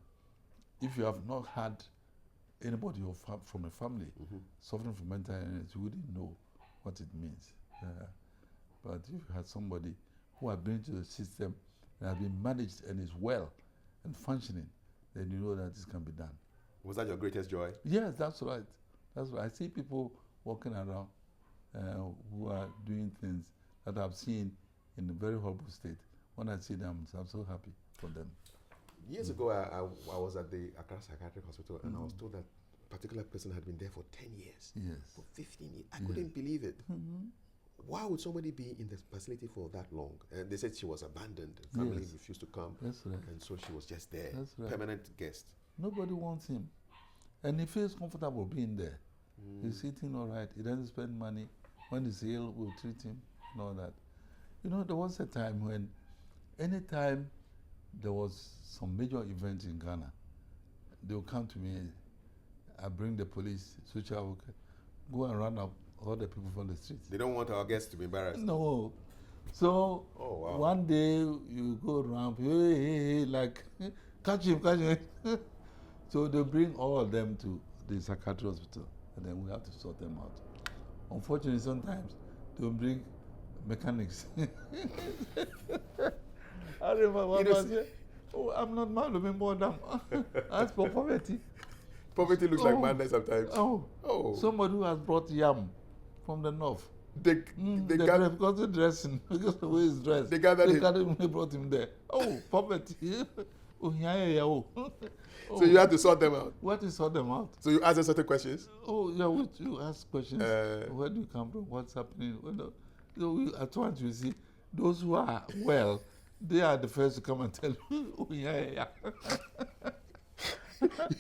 B: if you have not had anybody from a family suffering from mental illness, you wouldn't know what it means. But if you had somebody who has been to the system and has been managed and is well and functioning, then you know that this can be done.
A: Was that your greatest joy?
B: Yes, that's right. That's right. I see people walking around who are doing things that I've seen in a very horrible state. When I see them, I'm so happy for them.
A: Years ago, I was at the Accra Psychiatric Hospital, and I was told that a particular person had been there for 10 years, for 15 years. I couldn't believe it. Why would somebody be in the facility for that long? And they said she was abandoned. The family refused to come.
B: That's right.
A: And so she was just there,
B: right.
A: Permanent guest.
B: Nobody wants him. And he feels comfortable being there. He's eating all right. He doesn't spend money. When he's ill, we'll treat him and all that. You know, there was a time when anytime there was some major event in Ghana, they would come to me. I bring the police, social worker, go and round up all the people from the streets.
A: They don't want our guests to be embarrassed.
B: No. So one day you go around, hey, like, catch him. So they bring all of them to the psychiatric hospital, and then we have to sort them out. Unfortunately, sometimes they bring mechanics. I remember one man said, "Oh, I'm not mad, I'm more than as for poverty."
A: Poverty looks like madness sometimes.
B: Somebody who has brought yam from the north.
A: They
B: because the dressing, because the way he's dressed. They brought him there. Oh, poverty. So
A: you have to sort them out.
B: What to sort them out?
A: So you ask them certain questions?
B: Oh, yeah, you ask questions. Where do you come from? What's happening? At once you see, those who are well, they are the first to come and tell you, oh, yeah.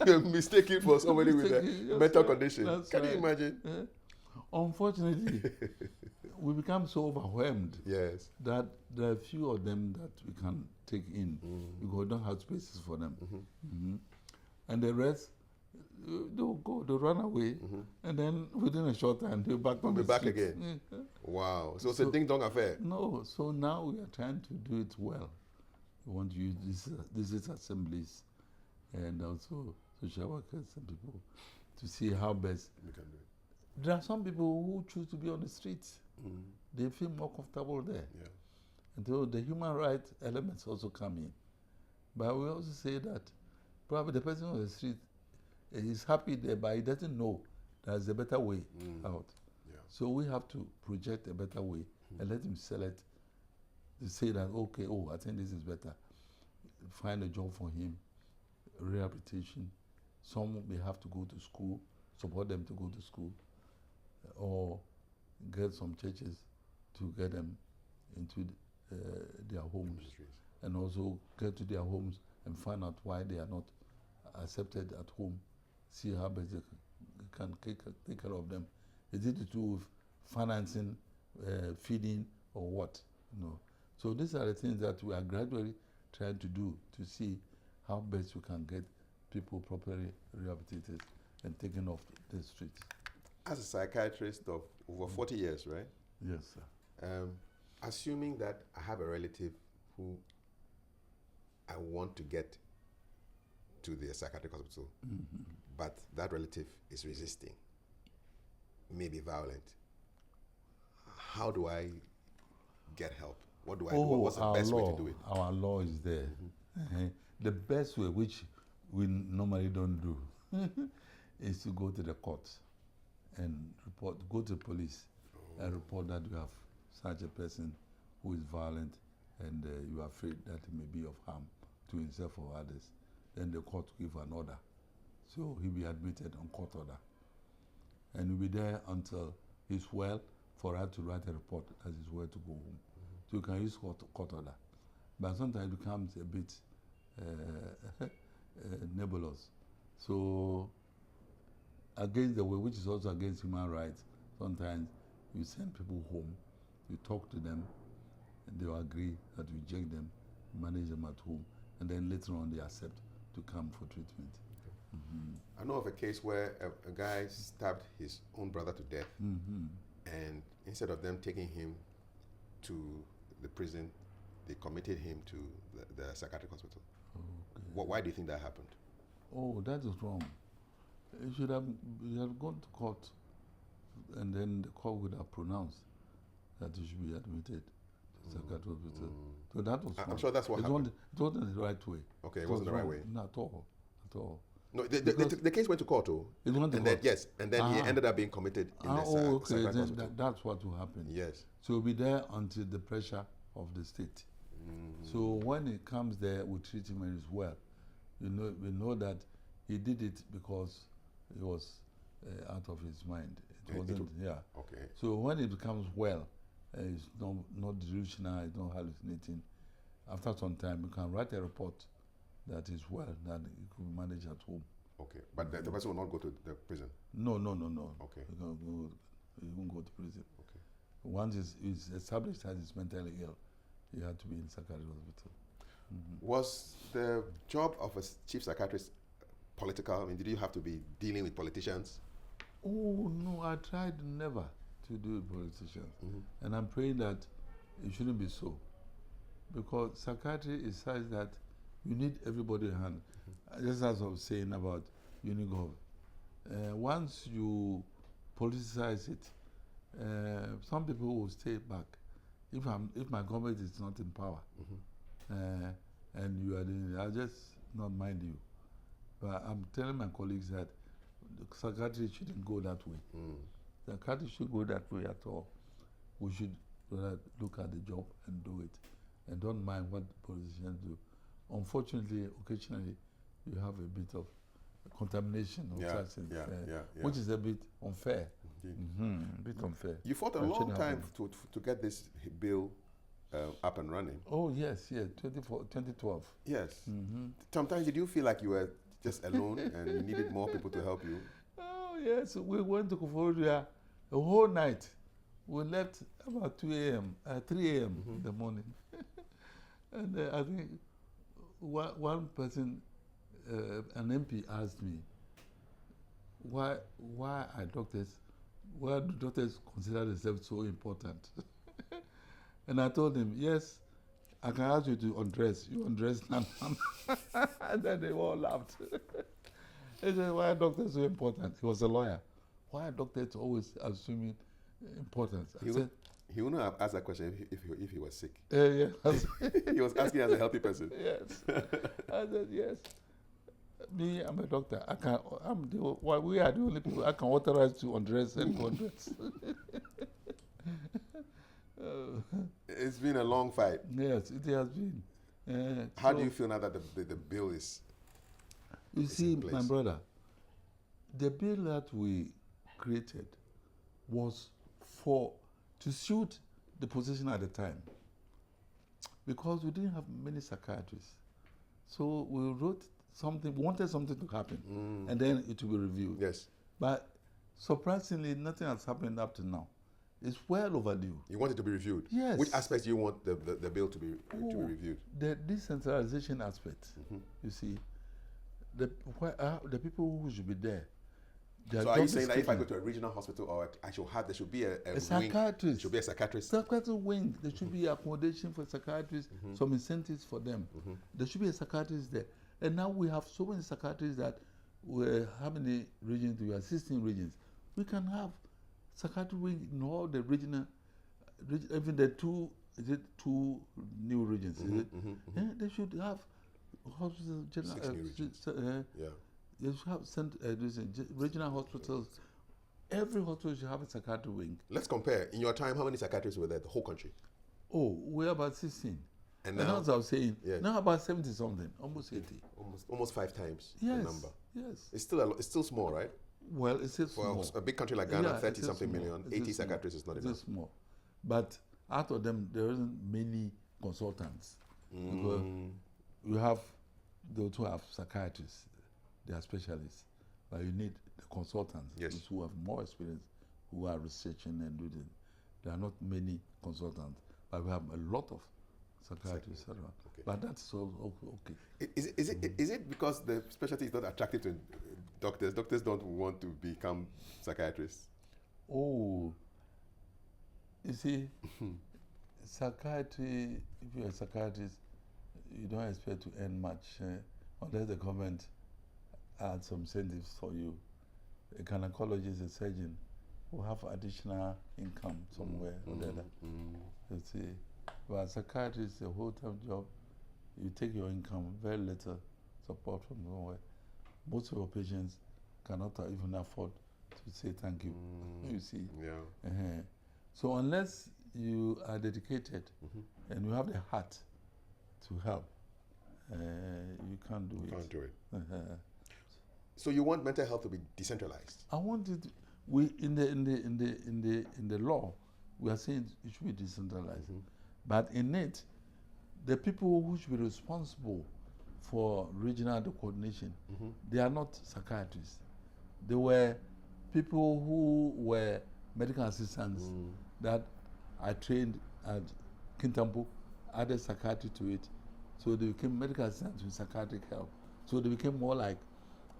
A: You're mistaken for somebody with a mental condition. Can you imagine?
B: Unfortunately, we become so overwhelmed that there are few of them that we can take in because we don't have spaces for them. And the rest, they'll run away, and then within a short time, they'll be back
A: again. Wow. So it's a ding-dong affair.
B: No, so now we are trying to do it well. We want to use these assemblies and also social workers and people to see how best we can do it. There are some people who choose to be on the streets. They feel more comfortable there. And so the human rights elements also come in. But we also say that probably the person on the street is happy there, but he doesn't know there's a better way out. So we have to project a better way and let him select to say that, okay, I think this is better. Find a job for him, rehabilitation. Some may have to go to school, support them to go to school, or get some churches to get them into their homes, and also get to their homes and find out why they are not accepted at home, see how best they can take care of them. Is it to do with financing, feeding, or what? So these are the things that we are gradually trying to do to see how best we can get people properly rehabilitated and taken off the streets.
A: As a psychiatrist of over 40 years, right?
B: Yes, sir.
A: Assuming that I have a relative who I want to get to the psychiatric hospital, but that relative is resisting, maybe violent, how do I get help? What do I do? What's the best way to do it?
B: Our law is there. The best way, which we normally don't do, is to go to the court and go to the police and report that you have such a person who is violent and you are afraid that he may be of harm to himself or others. Then the court give an order. So he'll be admitted on court order. And he'll be there until he's well for her to write a report as he's well to go home. So you can use court order. But sometimes it becomes a bit nebulous. So against the way, which is also against human rights, sometimes you send people home, you talk to them, and they will agree that you reject them, manage them at home, and then later on they accept to come for treatment.
A: I know of a case where a guy stabbed his own brother to death, and instead of them taking him to the prison, they committed him to the psychiatric hospital. Why do you think that happened?
B: Oh, that is wrong. You should have gone to court, and then the court would have pronounced that you should be admitted to psychiatric hospital. So that was.
A: I'm sure that's what happened.
B: It wasn't the right way.
A: Okay, it wasn't the right way.
B: Not at all. At all.
A: No, the case went to court, too.
B: It went to
A: and
B: court.
A: Then, yes, and then he ended up being committed in this
B: okay.
A: psychiatric
B: Then
A: hospital.
B: that's what will happen.
A: Yes.
B: So we'll be there until the pressure of the state. So when he comes there, we treat him and he's well. We know that he did it because he was out of his mind. It wasn't.
A: Okay.
B: So when he becomes well, he's not delusional, he's not hallucinating. After some time, you can write a report that is well, that he could manage at home.
A: Okay, but the person will not go to the prison?
B: No.
A: Okay.
B: He won't go to prison.
A: Okay.
B: Once he's established that he's mentally ill, he had to be in psychiatric hospital.
A: Was the job of a chief psychiatrist political? I mean, did you have to be dealing with politicians?
B: Oh, no, I tried never to do with politicians. And I'm praying that it shouldn't be so. Because psychiatry is such that you need everybody in hand. Just as I was saying about Unigov. Once you politicize it, some people will stay back. If my government is not in power, and you are doing it, I'll just not mind you. But I'm telling my colleagues that the psychiatry shouldn't go that way. Psychiatry should go that way at all. We should look at the job and do it, and don't mind what politicians do. Unfortunately, occasionally, you have a bit of contamination of such things, which is a bit unfair. A bit unfair.
A: You fought a long time to get this bill up and running.
B: Oh, yes, 2012.
A: Yes. Sometimes did you feel like you were just alone and you needed more people to help you?
B: Oh, yes. We went to Kafui Dey a whole night. We left about 3 a.m. in the morning. And I think one person, an MP, asked me, why do doctors consider themselves so important? And I told him, yes, I can ask you to undress. You undress now. And then they all laughed. He said, why are doctors so important? He was a lawyer. Why are doctors always assuming importance?
A: He wouldn't have asked that question if he was sick.
B: Yeah.
A: He was asking as a healthy person.
B: Yes. I said, yes. Me, I'm a doctor. We are the only people I can authorize to undress and to undress.
A: It's been a long fight.
B: Yes, it has been.
A: How do you feel now that the bill is?
B: You see, my brother, the bill that we created was to suit the position at the time, because we didn't have many psychiatrists. So we wrote something, wanted something to happen, and then it will be reviewed.
A: Yes.
B: But surprisingly, nothing has happened up to now. It's well overdue.
A: You want it to be reviewed?
B: Yes.
A: Which aspects do you want the bill to be reviewed?
B: The decentralization aspect. You see, the people who should be there.
A: So are you saying that if I go to a regional hospital, or there should be a
B: psychiatrist?
A: There should be a psychiatrist.
B: Psychiatrist wing. There should be accommodation for psychiatrists, some incentives for them. There should be a psychiatrist there. And now we have so many psychiatrists that how many regions do we have? 16 regions. We can have psychiatric wing in all the regional, even the two new regions. They should have hospitals.
A: 6 new regions.
B: They should have regional hospitals. Every hospital should have a psychiatric wing.
A: Let's compare. In your time, how many psychiatrists were there? The whole country?
B: Oh, we're about 16.
A: And now,
B: as I was saying, now about 70 something, almost 80.
A: Almost 5 times
B: the
A: number.
B: Yes.
A: It's still small, right?
B: Well, it's still small.
A: For a big country like Ghana, 30-something million, 80 psychiatrists is not enough.
B: It's small. But out of them, there isn't many consultants. Because you have those who have psychiatrists, they are specialists. But you need the consultants, those who have more experience, who are researching and doing it. There are not many consultants, but we have a lot of psychiatrists around. Okay. But that's all okay.
A: Is it because the specialty is not attractive to doctors? Doctors don't want to become psychiatrists.
B: Oh, you see, psychiatry, if you're a psychiatrist, you don't expect to earn much unless the government adds some incentives for you. a gynecologist, a surgeon, who have additional income somewhere or the other. You see, but a psychiatrist, a whole-time job, you take your income, very little support from somewhere. Most of your patients cannot even afford to say thank you. You see.
A: Yeah.
B: So unless you are dedicated and you have the heart to help, you can't do it.
A: Can't do it. So you want mental health to be decentralized?
B: I want it. We in the law, we are saying it should be decentralized, but in it, the people who should be responsible for regional coordination, they are not psychiatrists. They were people who were medical assistants that I trained at Kintampo, added psychiatry to it, so they became medical assistants with psychiatric help. So they became more like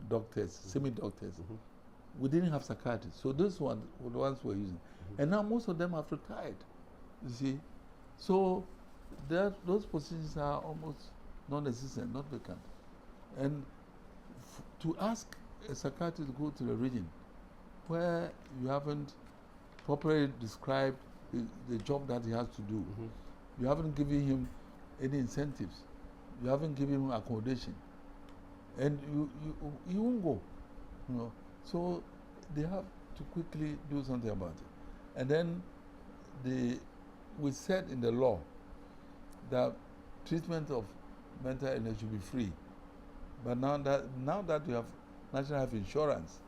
B: doctors, semi-doctors. We didn't have psychiatrists, so those ones were the ones we were using. And now most of them have retired, you see. So those positions are almost non-existent, not vacant. And to ask a psychiatrist to go to the region where you haven't properly described the job that he has to do, you haven't given him any incentives, you haven't given him accommodation, and you won't go, you know. So they have to quickly do something about it. And then we said in the law that treatment of mental illness should be free. But now that you have national health insurance,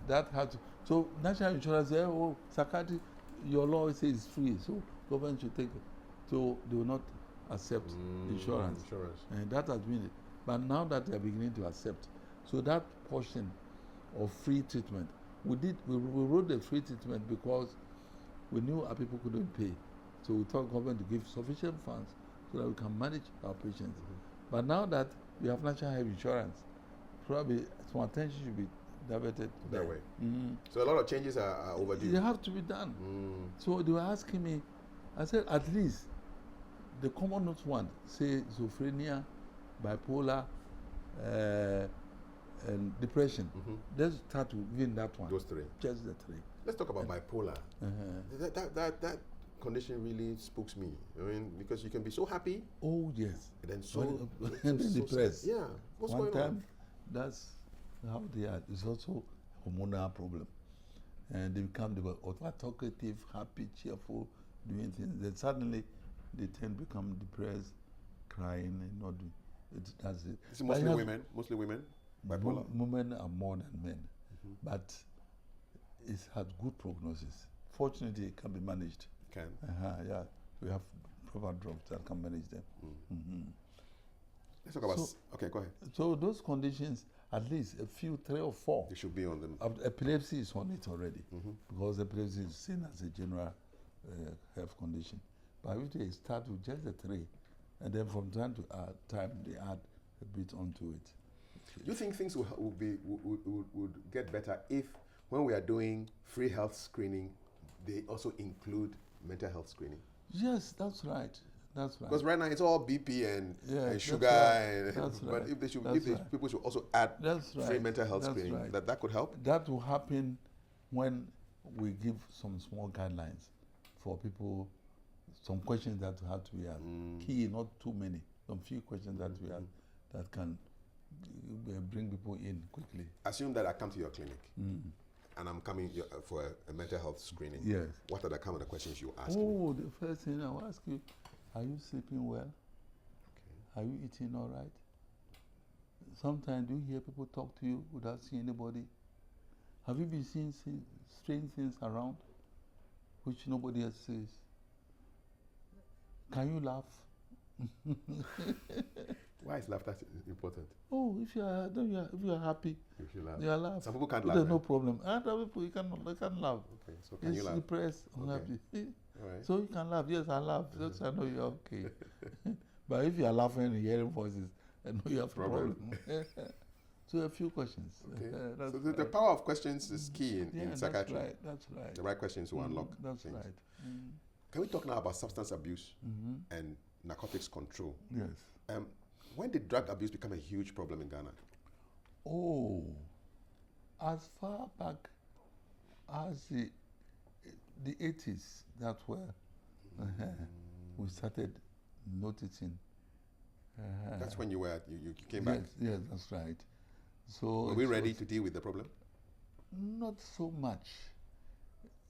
B: that has to, so national insurance says, oh, psychiatry, your law says it's free, so government should take it. So they will not accept insurance. And that has been it. But now that they are beginning to accept, so that portion of free treatment, we wrote the free treatment because we knew our people couldn't pay. So we told government to give sufficient funds so that we can manage our patients. But now that we have national health insurance, probably some attention should be diverted
A: that way. So a lot of changes are overdue.
B: They have to be done. So they were asking me, I said, at least the common note one, say schizophrenia, bipolar, and depression. Let's start with even that one.
A: Those three.
B: Just the three.
A: Let's talk about bipolar. That condition really spooks me. I mean, because you can be so happy.
B: Oh yes.
A: And then so
B: depressed.
A: Yeah. What's
B: one
A: going
B: time,
A: on?
B: That's how they are. It's also a hormonal problem, and they become talkative, happy, cheerful, doing things. Then suddenly, they tend to become depressed, crying, and not doing. That's it.
A: It's mostly women. Mostly women. Bipolar.
B: Women are more than men, but it has good prognosis. Fortunately, it can be managed.
A: Can.
B: Yeah, we have proper drugs that can manage them.
A: Let's talk about. Okay, go ahead.
B: So those conditions, at least a few, 3 or 4.
A: They should be on them.
B: Epilepsy is on it already, because epilepsy is seen as a general health condition. But if they start with just the 3, and then from time to time they add a bit onto it.
A: Do you think things would get better if, when we are doing free health screening, they also include mental health screening?
B: Yes, that's right. That's right.
A: Because right now it's all BP and sugar,
B: that's right.
A: But if people should also add free mental health screening, that could help.
B: That will happen when we give some small guidelines for people, some questions that have to be asked. Key, not too many. Some few questions that we ask that can bring people in quickly.
A: Assume that I come to your clinic and I'm coming for a mental health screening.
B: Yes.
A: What are the kind of questions you ask me?
B: Oh, the first thing I'll ask you, are you sleeping well? Okay. Are you eating all right? Sometimes do you hear people talk to you without seeing anybody? Have you been seeing strange things around which nobody else sees? Can you laugh?
A: Why is laughter important?
B: Oh, if you are happy, you laugh.
A: Some people can't laugh.
B: There's no problem. Other people you can laugh.
A: Okay, so can you laugh?
B: Depressed, unhappy.
A: All right.
B: So you can laugh. Yes, I laugh. That's I know you're okay. But if you are laughing and hearing voices, I know you have a problem. So a few questions.
A: Okay. So the power of questions is key in psychiatry.
B: That's right.
A: The right questions will unlock
B: That's
A: things.
B: right.
A: Can we talk now about substance abuse and narcotics control?
B: Yes.
A: When did drug abuse become a huge problem in Ghana?
B: Oh, as far back as the 80s, that's where we started noticing.
A: That's when you came
B: yes,
A: back.
B: Yes, that's right. So
A: were we ready to deal with the problem?
B: Not so much,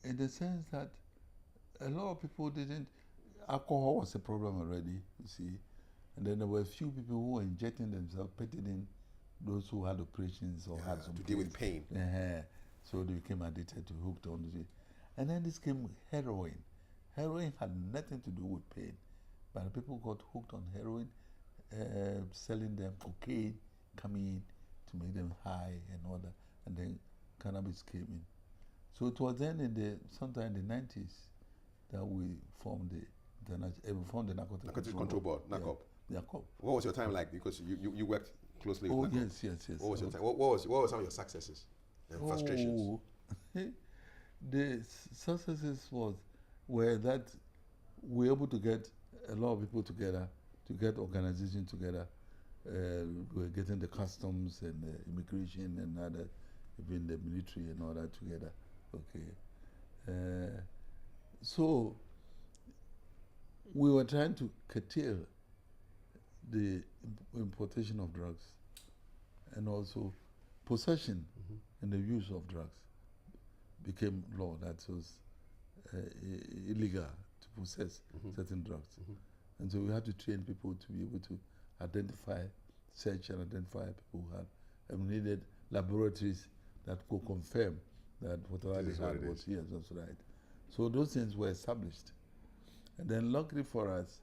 B: in the sense that a lot of people didn't. Alcohol was a problem already, you see, and then there were a few people who were injecting themselves, putting in those who had operations or had some
A: to deal with pain.
B: So they became addicted to, hooked on to it. And then this came with heroin. Heroin had nothing to do with pain, but people got hooked on heroin, selling them cocaine, coming in to make them high and all that, and then cannabis came in. So it was then sometime in the 90s that we formed the Narcotics
A: Control Board, NACOP.
B: Yeah.
A: What was your time like? Because you worked closely with NACOP.
B: Yes.
A: What was your time? What were some of your successes and frustrations?
B: The successes were that we were able to get a lot of people together, to get organizations together. We were getting the customs and immigration and other, even the military and all that together. Okay. So we were trying to curtail the importation of drugs and also possession and the use of drugs became law. That was illegal to possess certain drugs. And so we had to train people to be able to identify, search and identify people who had, and we needed laboratories that could confirm that whatever they had was, yes, that's right. So those things were established. And then luckily for us,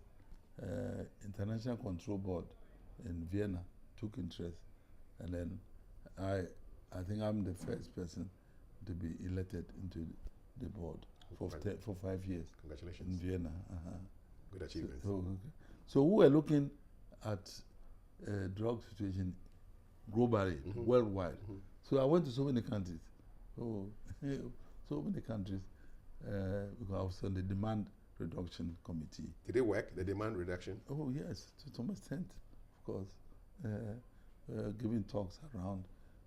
B: International Control Board in Vienna took interest. And then I think I'm the first person to be elected into the board for 5 years.
A: Congratulations.
B: In Vienna.
A: Good achievement.
B: So we were looking at drug situation globally, worldwide. So I went to so many countries. So many countries, because I was on the demand reduction committee.
A: Did it work, the demand reduction?
B: Oh yes, to some extent, of course. Giving talks around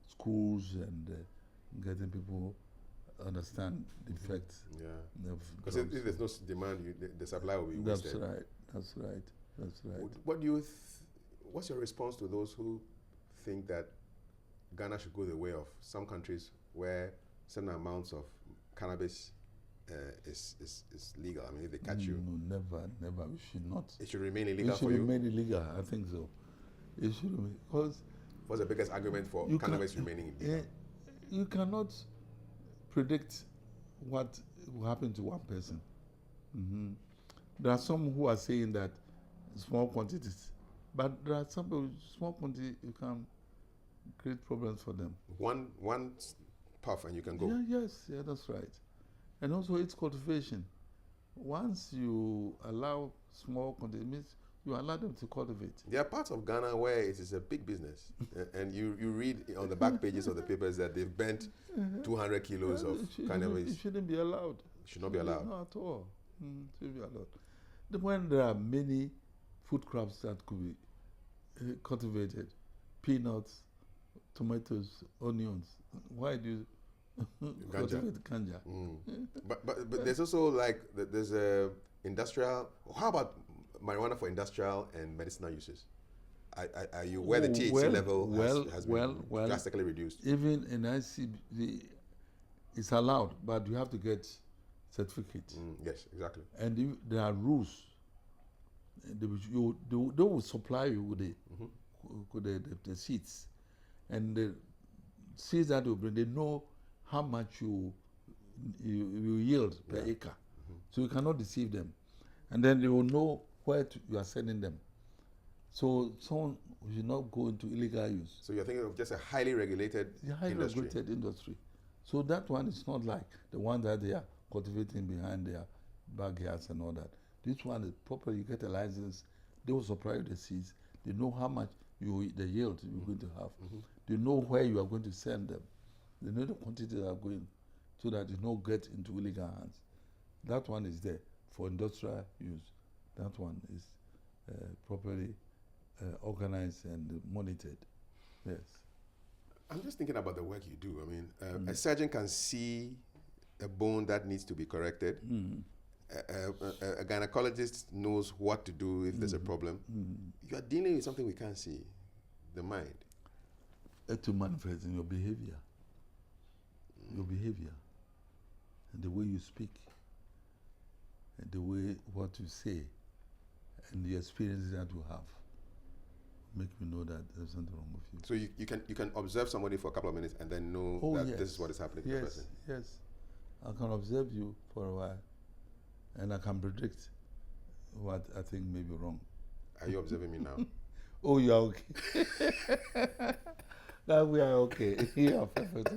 B: schools and getting people understand the effects.
A: Yeah. Because if there's no demand, the supply will be wasted.
B: That's right.
A: What do you? What's your response to those who think that Ghana should go the way of some countries where certain amounts of cannabis is legal? I mean, if they catch you.
B: No, never. We should not.
A: It should remain illegal
B: for you? It should remain illegal, I think so. It should remain, because...
A: What's the biggest argument for cannabis remaining illegal?
B: You cannot predict what will happen to one person. There are some who are saying that small quantities, but there are some people, small quantity, you can create problems for them.
A: One puff and you can go.
B: Yeah, that's right. And also its cultivation. Once you allow small quantity, it means you allow them to cultivate.
A: There are parts of Ghana where it is a big business. And you read on the back pages of the papers that they've burnt 200 kilos of cannabis.
B: It shouldn't be allowed.
A: It should not be allowed.
B: Not at all. It shouldn't be allowed. When there are many food crops that could be cultivated, peanuts, tomatoes, onions, why do you cultivate ganja?
A: But there's also there's a industrial. How about marijuana for industrial and medicinal uses? Are you where the THC level has been drastically reduced?
B: Even in ICB, it's allowed, but you have to get certificate.
A: Yes, exactly.
B: And there are rules. They will supply you with the seeds, and the seeds that they bring, they know how much you yield per acre, so you cannot deceive them, and then they will know where you are sending them. So someone should not go into illegal use.
A: So you're thinking of just a highly regulated
B: regulated industry. So that one is not like the one that they are cultivating behind their backyards and all that. This one is proper. You get a license. They will supply you the seeds. They know how much the yield you're going to have. They know where you are going to send them. They know the quantity that are going, so that you don't get into illegal hands. That one is there for industrial use. That one is properly organized and monitored. Yes.
A: I'm just thinking about the work you do. I mean, a surgeon can see a bone that needs to be corrected. A gynecologist knows what to do if there's a problem. You are dealing with something we can't see, the mind.
B: To manifest in your behavior. Your behavior. And the way you speak. And the way what you say. And the experiences that you have. Make me know that there's something wrong with you.
A: So you can observe somebody for a couple of minutes and then know that this is what is happening to the person.
B: Yes. I can observe you for a while. And I can predict what I think may be wrong.
A: Are you observing me now?
B: Oh, you are okay. Now we are okay. You are perfect.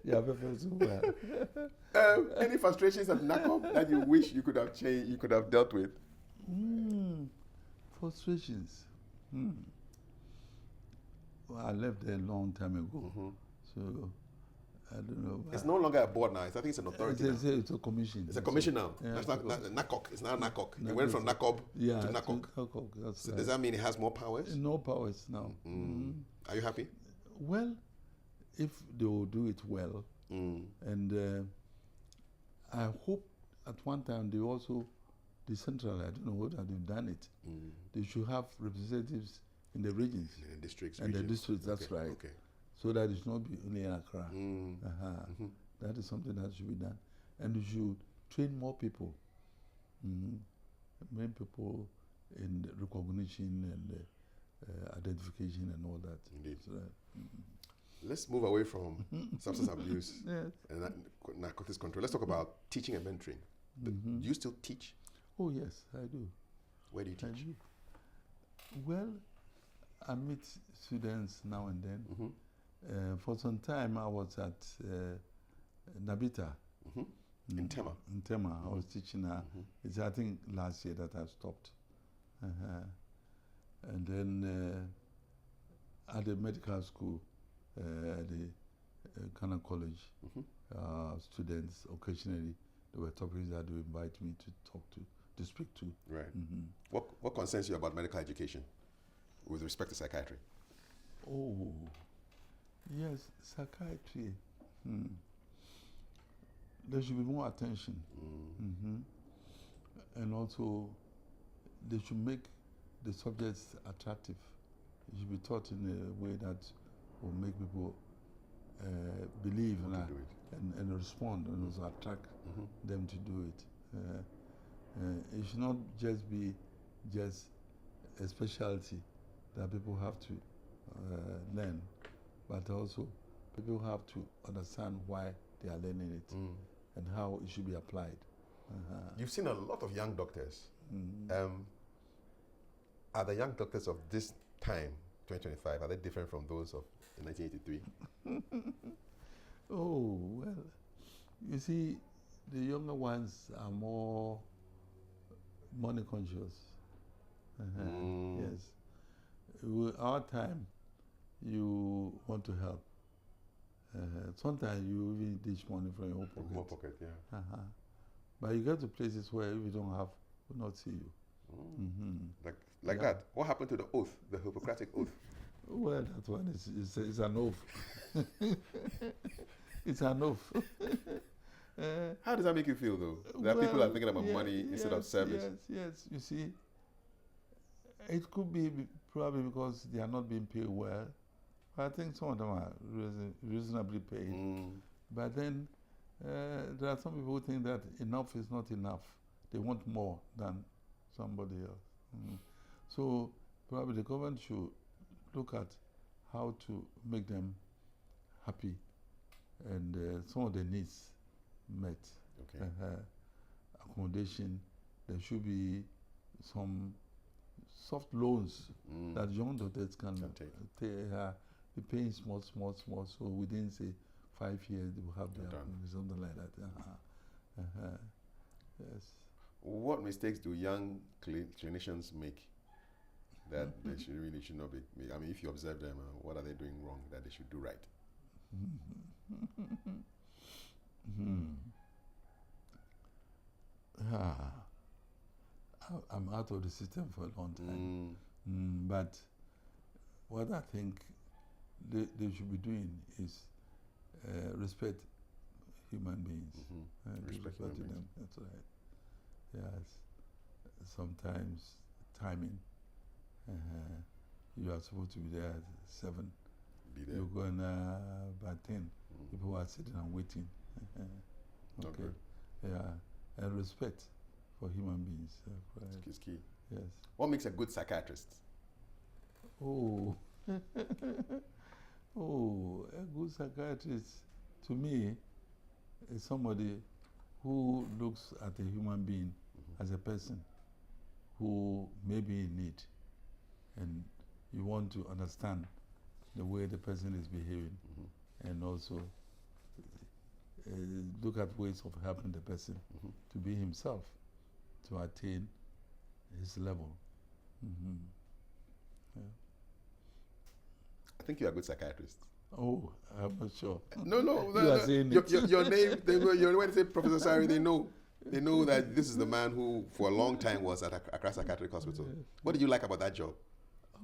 B: You are perfect well.
A: Any frustrations at NACOP that you wish you could have changed, you could have dealt with?
B: Frustrations. Well, I left there a long time ago. So I don't know.
A: It's no longer a board now. I think it's an authority.
B: It's a commission.
A: It's a commission now.
B: Yeah,
A: That's not NACOC. It's now NACOC. It went from NACOB to NACOC. So
B: right.
A: does that mean it has more powers?
B: No powers now.
A: Are you happy?
B: Well, if they will do it well, and I hope at one time they also decentralize. I don't know whether they've done it. They should have representatives in the regions.
A: In the districts.
B: And the districts, that's right.
A: Okay.
B: So that it should not be only in Accra. That is something that should be done. And we should train more people. Main people in recognition and identification and all that.
A: Indeed.
B: So
A: Let's move away from substance abuse
B: yes.
A: and narcotics control. Let's talk about teaching and mentoring. Do you still teach?
B: Oh yes, I do.
A: Where do you teach?
B: I do. Well, I meet students now and then. For some time, I was at Nabita.
A: In Tema?
B: In Tema. I was teaching her. It's, I think, last year that I stopped. And then at the medical school, at the Ghana College, students occasionally, there were topics that they would invite me to talk to speak to.
A: Right. What concerns you about medical education with respect to psychiatry?
B: Oh, yes, psychiatry. There should be more attention. And also, they should make the subjects attractive. It should be taught in a way that will make people believe and respond and also attract them to do it. It should not just be just a specialty that people have to learn, but also people have to understand why they are learning it and how it should be applied.
A: You've seen a lot of young doctors. Are the young doctors of this time, 2025, are they different from those of 1983?
B: Oh, well, you see, the younger ones are more money conscious. Yes. With our time, you want to help. Sometimes you even ditch money from your own pocket.
A: From your pocket, yeah.
B: But you get to places where if you don't have, we'll not see you.
A: Like that. What happened to the oath, the Hippocratic oath?
B: Well, that one is an oath. It's an oath.
A: How does that make you feel, though? That people are thinking about money instead of service?
B: Yes. You see, it could be probably because they are not being paid well. I think some of them are reasonably paid. But then there are some people who think that enough is not enough. They want more than somebody else. So probably the government should look at how to make them happy and some of their needs met.
A: Okay.
B: Accommodation, there should be some soft loans that young doctors can be paying small, so within, say, 5 years, they will have their something like that. Yes.
A: What mistakes do young clinicians make that they should not be? I mean, if you observe them, what are they doing wrong that they should do right?
B: I'm out of the system for a long time. But what I think they should be doing is respect human beings.
A: Respect human beings.
B: them. That's right. Yes. Sometimes timing. You are supposed to be there at 7.
A: Be there.
B: You're going by 10. People are sitting and waiting. Okay. Yeah. And respect for human beings. Right.
A: It's key.
B: Yes.
A: What makes a good psychiatrist?
B: Oh. Oh, a good psychiatrist, to me, is somebody who looks at a human being as a person who may be in need, and you want to understand the way the person is behaving, and also look at ways of helping the person to be himself, to attain his level. Yeah.
A: I think you're a good psychiatrist.
B: Oh, I'm not sure.
A: No.
B: You are saying
A: your name, when they say Professor Asare, they know that this is the man who, for a long time, was at Accra Psychiatric Hospital. What did you like about that job?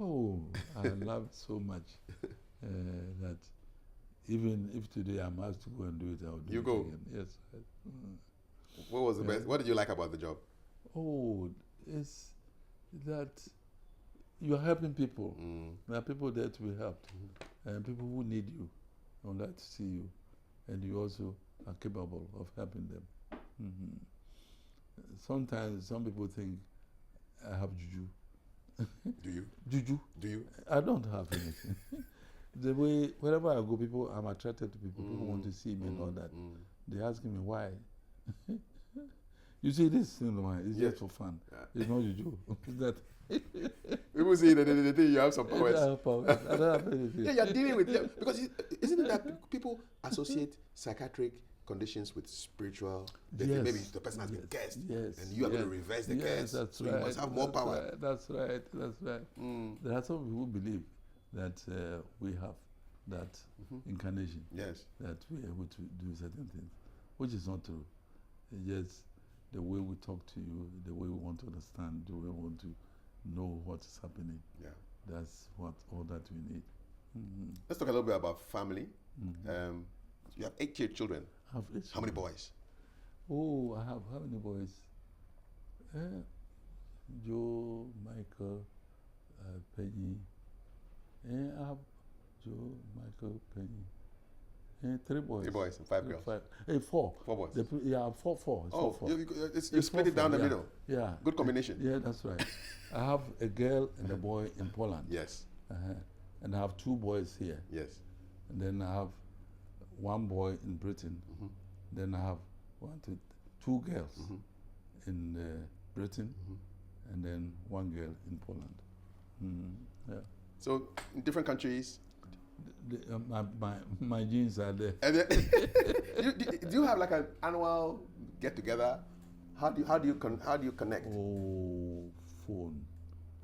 B: Oh, I love it so much that even if today I'm asked to go and do it, I'll do it again. Yes.
A: What was the best? What did you like about the job?
B: Oh, it's that you're helping people. There are people there to be helped, and people who need you would like to see you, and you also are capable of helping them. Sometimes some people think I have juju.
A: Do you?
B: Juju?
A: Do you?
B: I don't have anything. The way, wherever I go, people, I'm attracted to people. People want to see me and all that. They're asking me why. You see, this thing, it's just for fun. Yeah. It's not juju. That
A: people say that they think you have some powers.
B: I have powers. I don't have anything.
A: Yeah, you're dealing with them. Because isn't it that people associate psychiatric conditions with spiritual? They think maybe the person has been cursed, and you are going to reverse the curse.
B: That's
A: so
B: right.
A: You must have more power.
B: Right. That's right. There are some people who believe that we have that incarnation.
A: Yes.
B: That we're able to do certain things, which is not true. It's just the way we talk to you, the way we want to understand, the way we want to know what is happening.
A: Yeah.
B: That's all that we need.
A: Let's talk a little bit about family. You have 8 children.
B: I have 8
A: How many boys?
B: Oh, I have how many boys? Joe, Michael, Penny. I have Joe, Michael, Penny. 3 boys.
A: 3 boys and 5 girls.
B: 4.
A: 4 boys.
B: Four.
A: You split it down the middle.
B: Yeah.
A: Good combination.
B: Yeah, that's right. I have a girl and a boy in Poland.
A: Yes.
B: And I have 2 boys here.
A: Yes.
B: And then I have 1 boy in Britain. Then I have 2 girls in Britain, and then 1 girl in Poland. Yeah.
A: So in different countries.
B: My genes are there.
A: And do you have like an annual get together? How do you connect?
B: Oh, phone.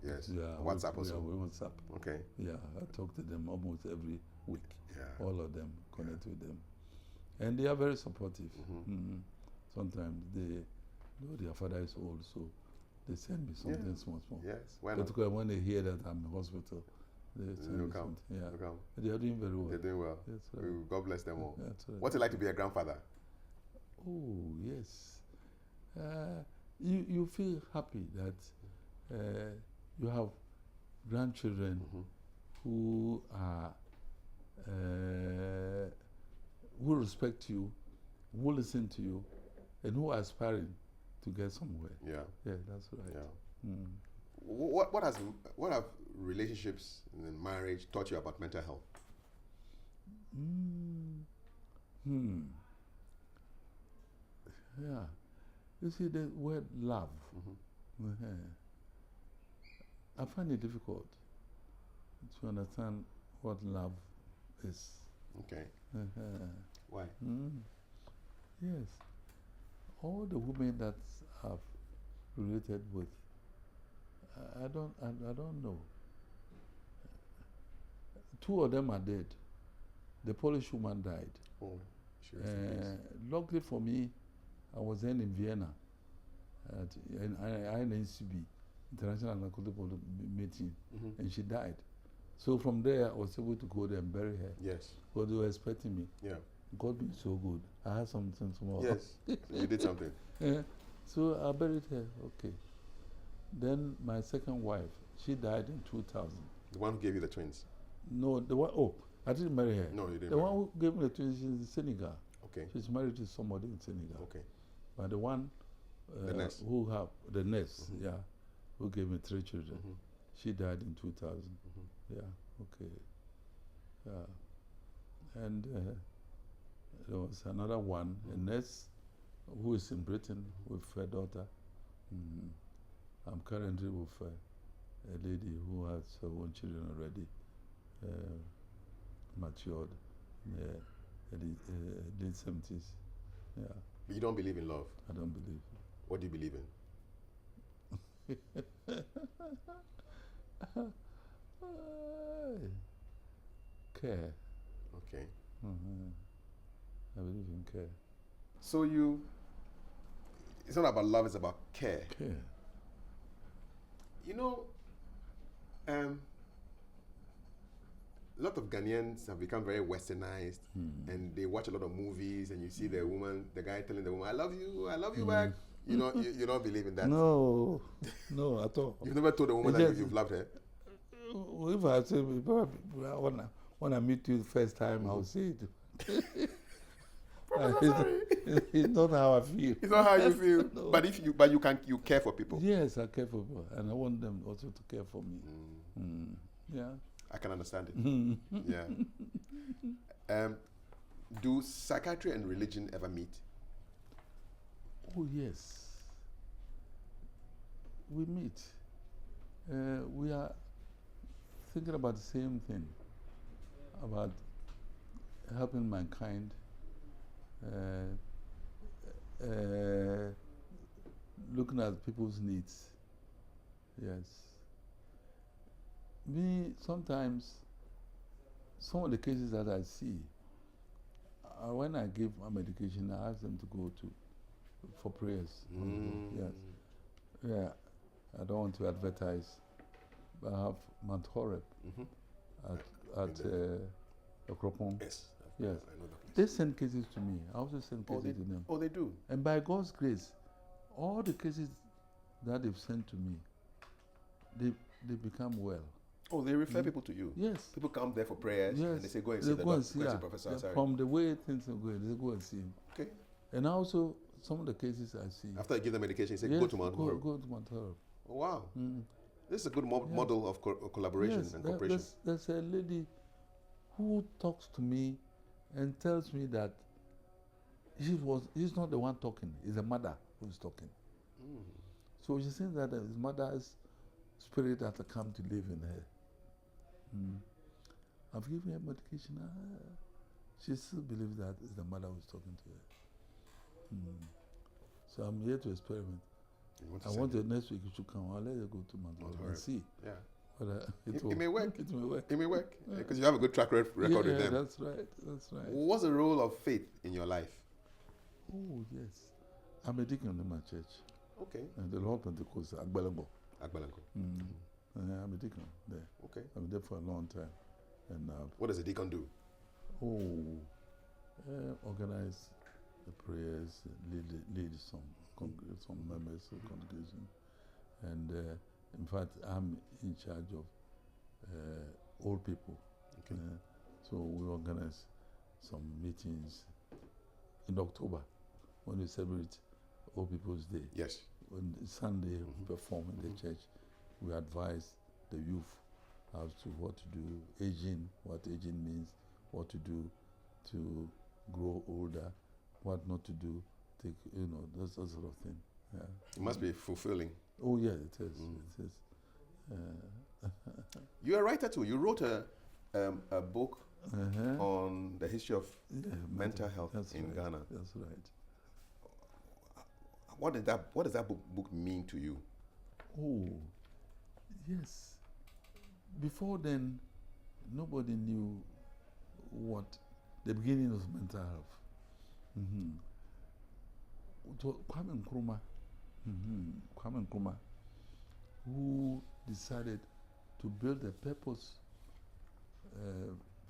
A: Yes.
B: Yeah.
A: WhatsApp also.
B: Yeah, we WhatsApp.
A: Okay.
B: Yeah, I talk to them almost every week.
A: Yeah.
B: All of them, connect with them, and they are very supportive. Sometimes they know their father is old, so they send me something small.
A: Yes. Why not?
B: Particularly when they hear that I'm in hospital. They
A: come.
B: Yeah.
A: Come.
B: They are doing very well.
A: They're doing well.
B: Yes, right.
A: God bless them all.
B: That's right.
A: What's it like to be a grandfather?
B: Oh, yes. You feel happy that you have grandchildren who are who respect you, who listen to you, and who are aspiring to get somewhere.
A: Yeah.
B: Yeah, that's right.
A: Yeah. What have relationships and marriage taught you about mental health?
B: Yeah. You see the word love. I find it difficult to understand what love is.
A: Okay. Why?
B: Yes. All the women that I've related with, I don't know. 2 of them are dead. The Polish woman died.
A: Oh, sure.
B: Luckily for me, I was then in Vienna at INCB, International Narcotics meeting, and she died. So from there, I was able to go there and bury her.
A: Yes.
B: Because they were expecting me.
A: Yeah.
B: God being so good. I had something tomorrow.
A: Yes. You did something.
B: Yeah. So I buried her. Okay. Then my second wife, she died in 2000.
A: The one who gave you the twins.
B: No, the one, oh, I didn't marry her.
A: No, you didn't.
B: The one who gave me the twins is in Senegal.
A: Okay.
B: She's married to somebody in Senegal.
A: Okay.
B: But the one
A: The nurse.
B: who have the nurse,
A: Mhm.
B: yeah, who gave me 3 children,
A: Mhm.
B: she died in 2000.
A: Mhm.
B: Yeah, okay. Yeah. And there was another one, a nurse who is in Britain with her daughter. Mm. I'm currently with a lady who has her own children already, matured, late 70s. Yeah,
A: But you don't believe in love.
B: I don't believe.
A: What do you believe in?
B: Care.
A: Okay.
B: I believe in care.
A: So it's not about love, it's about care.
B: Care.
A: You know, a lot of Ghanaians have become very westernized, and they watch a lot of movies, and you see the woman, the guy telling the woman, I love you back. You know, you don't believe in that.
B: No, no, at all.
A: You've never told a woman that you've loved her.
B: If I say, when I meet you the first time, I'll say it. It's not how I feel.
A: It's not how you feel.
B: No.
A: But you care for people.
B: Yes, I care for people, and I want them also to care for me. Yeah.
A: I can understand it. Yeah. Do psychiatry and religion ever meet?
B: Oh yes. We meet. We are thinking about the same thing, about helping mankind, looking at people's needs. Yes. Me, sometimes, some of the cases that I see, when I give my medication, I ask them to go for prayers. Yes. Yeah. I don't want to advertise, but I have Mount Horeb at Okropon.
A: Yes.
B: Yes.
A: I know that place.
B: They send cases to me. I also send cases to them.
A: Oh, they do?
B: And by God's grace, all the cases that they've sent to me, they become well.
A: Oh, they refer people to you?
B: Yes.
A: People come there for prayers,
B: Yes.
A: and they say, go and see the
B: go and
A: doctor, go and see Professor
B: yeah,
A: Asare.
B: from the way things are going, they go and see him.
A: Okay.
B: And also, some of the cases I see.
A: After you give them medication, you say,
B: yes,
A: go to Mount Horeb.
B: Go to Mount Horeb.
A: Oh, wow. This is a good model of collaboration
B: yes,
A: and cooperation.
B: There's a lady who talks to me and tells me that he's not the one talking, it's the mother who's talking. So she says that his mother's spirit has come to live in her. I've given her medication. She still believes that it's the mother who's talking to her. So I'm here to experiment. I want the next week to come. I'll let her go to Mount Horeb and see.
A: Yeah.
B: It
A: may work.
B: It may work.
A: It may work. Because you have a good track record with them.
B: That's right. That's right.
A: What's the role of faith in your life?
B: Oh, yes. I'm a deacon in my church.
A: Okay.
B: And the Lord Pentecost, Agbelengo.
A: Agbelengo.
B: I'm a deacon there.
A: Okay.
B: I've been there for a long time. And
A: what does a deacon do?
B: Organize the prayers, lead some members of the congregation. And in fact, I'm in charge of old people.
A: Okay.
B: So we organize some meetings in October when we celebrate Old People's Day.
A: Yes.
B: On Sunday, we perform in the church. We advise the youth as to what to do, aging, what aging means, what to do to grow older, what not to do, those sort of thing. Yeah.
A: It must be fulfilling.
B: Oh yeah, it is. It is.
A: You're a writer too. You wrote a book on the history of mental health in Ghana.
B: That's right.
A: What does that book mean to you?
B: Oh, yes. Before then, nobody knew what the beginning of mental health. Kwame Nkrumah, who decided to build a purpose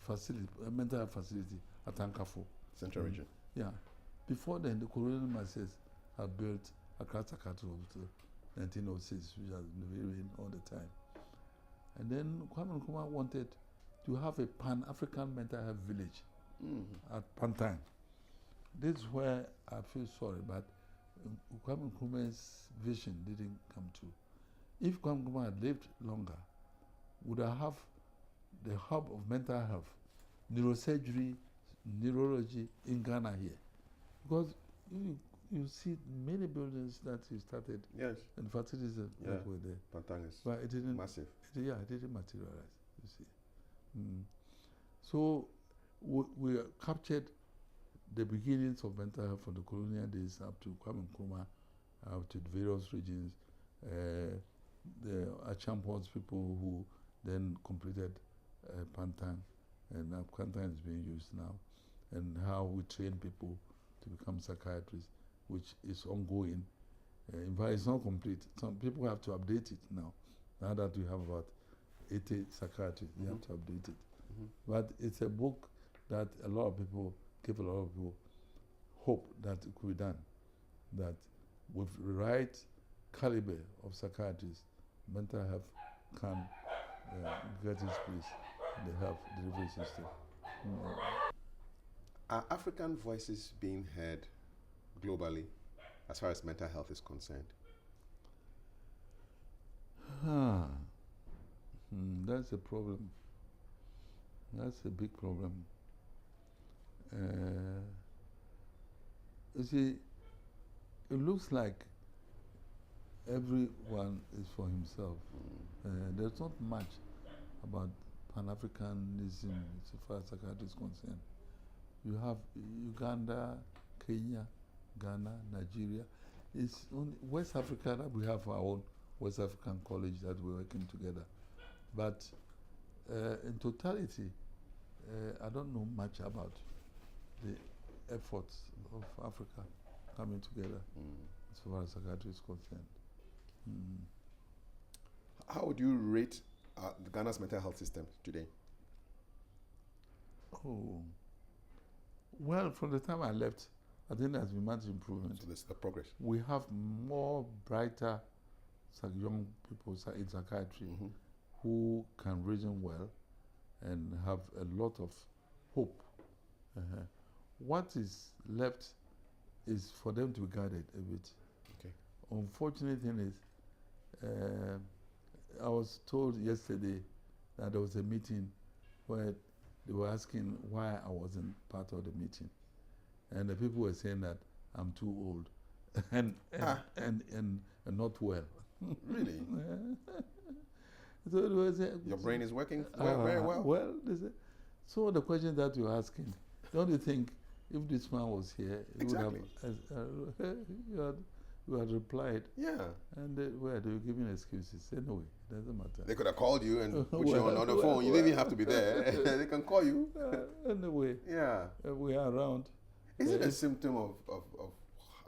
B: facility, a mental health facility at Kafui.
A: Central region.
B: Yeah. Before then, the colonial masters had built Accra Psychiatry Hospital 1906, which has been varying all the time. And then Kwame Nkrumah wanted to have a Pan-African mental health village at Pantang. This is where I feel sorry, but Kwame Nkrumah's vision didn't come true. If Kwame Nkrumah had lived longer, would I have the hub of mental health, neurosurgery, neurology in Ghana here? Because you see many buildings that he started,
A: Yes.
B: and facilities that were there.
A: Pantang is
B: But it didn't
A: massive.
B: it didn't materialize, you see. So we captured the beginnings of mental health from the colonial days up to Kwame Nkrumah, up to the various regions, the Achampons people who then completed Pantang, and now Pantang is being used now, and how we train people to become psychiatrists, which is ongoing. In fact, it's not complete. Some people have to update it now. Now that we have about 80 psychiatrists, they have to update it. But it's a book that a lot of people, give a lot of people hope that it could be done. That with the right caliber of psychiatrists, mental health can get its place in the health delivery system.
A: Are African voices being heard globally as far as mental health is concerned?
B: That's a problem. That's a big problem. You see, it looks like everyone is for himself. There's not much about Pan-Africanism as far as psychiatry is concerned. You have Uganda, Kenya, Ghana, Nigeria. It's only West Africa that we have our own West African college that we're working together. But in totality, I don't know much about the efforts of Africa coming together as far as psychiatry is concerned.
A: How would you rate Ghana's mental health system today?
B: Oh, well, from the time I left, I think there's been much improvement.
A: So there's the progress.
B: We have more brighter young people in psychiatry who can reason well and have a lot of hope. What is left is for them to be guided a bit.
A: Okay.
B: Unfortunate thing is, I was told yesterday that there was a meeting where they were asking why I wasn't part of the meeting. And the people were saying that I'm too old and not well.
A: Really?
B: So it was
A: your brain is working very well?
B: Well, so the question that you're asking, don't you think if this man was here, he
A: exactly.
B: you had replied.
A: Yeah.
B: And they were giving excuses. Anyway, it doesn't matter.
A: They could have called you and put you on the phone. You didn't even have to be there. They can call you.
B: Anyway,
A: yeah.
B: We are around.
A: Is it a symptom of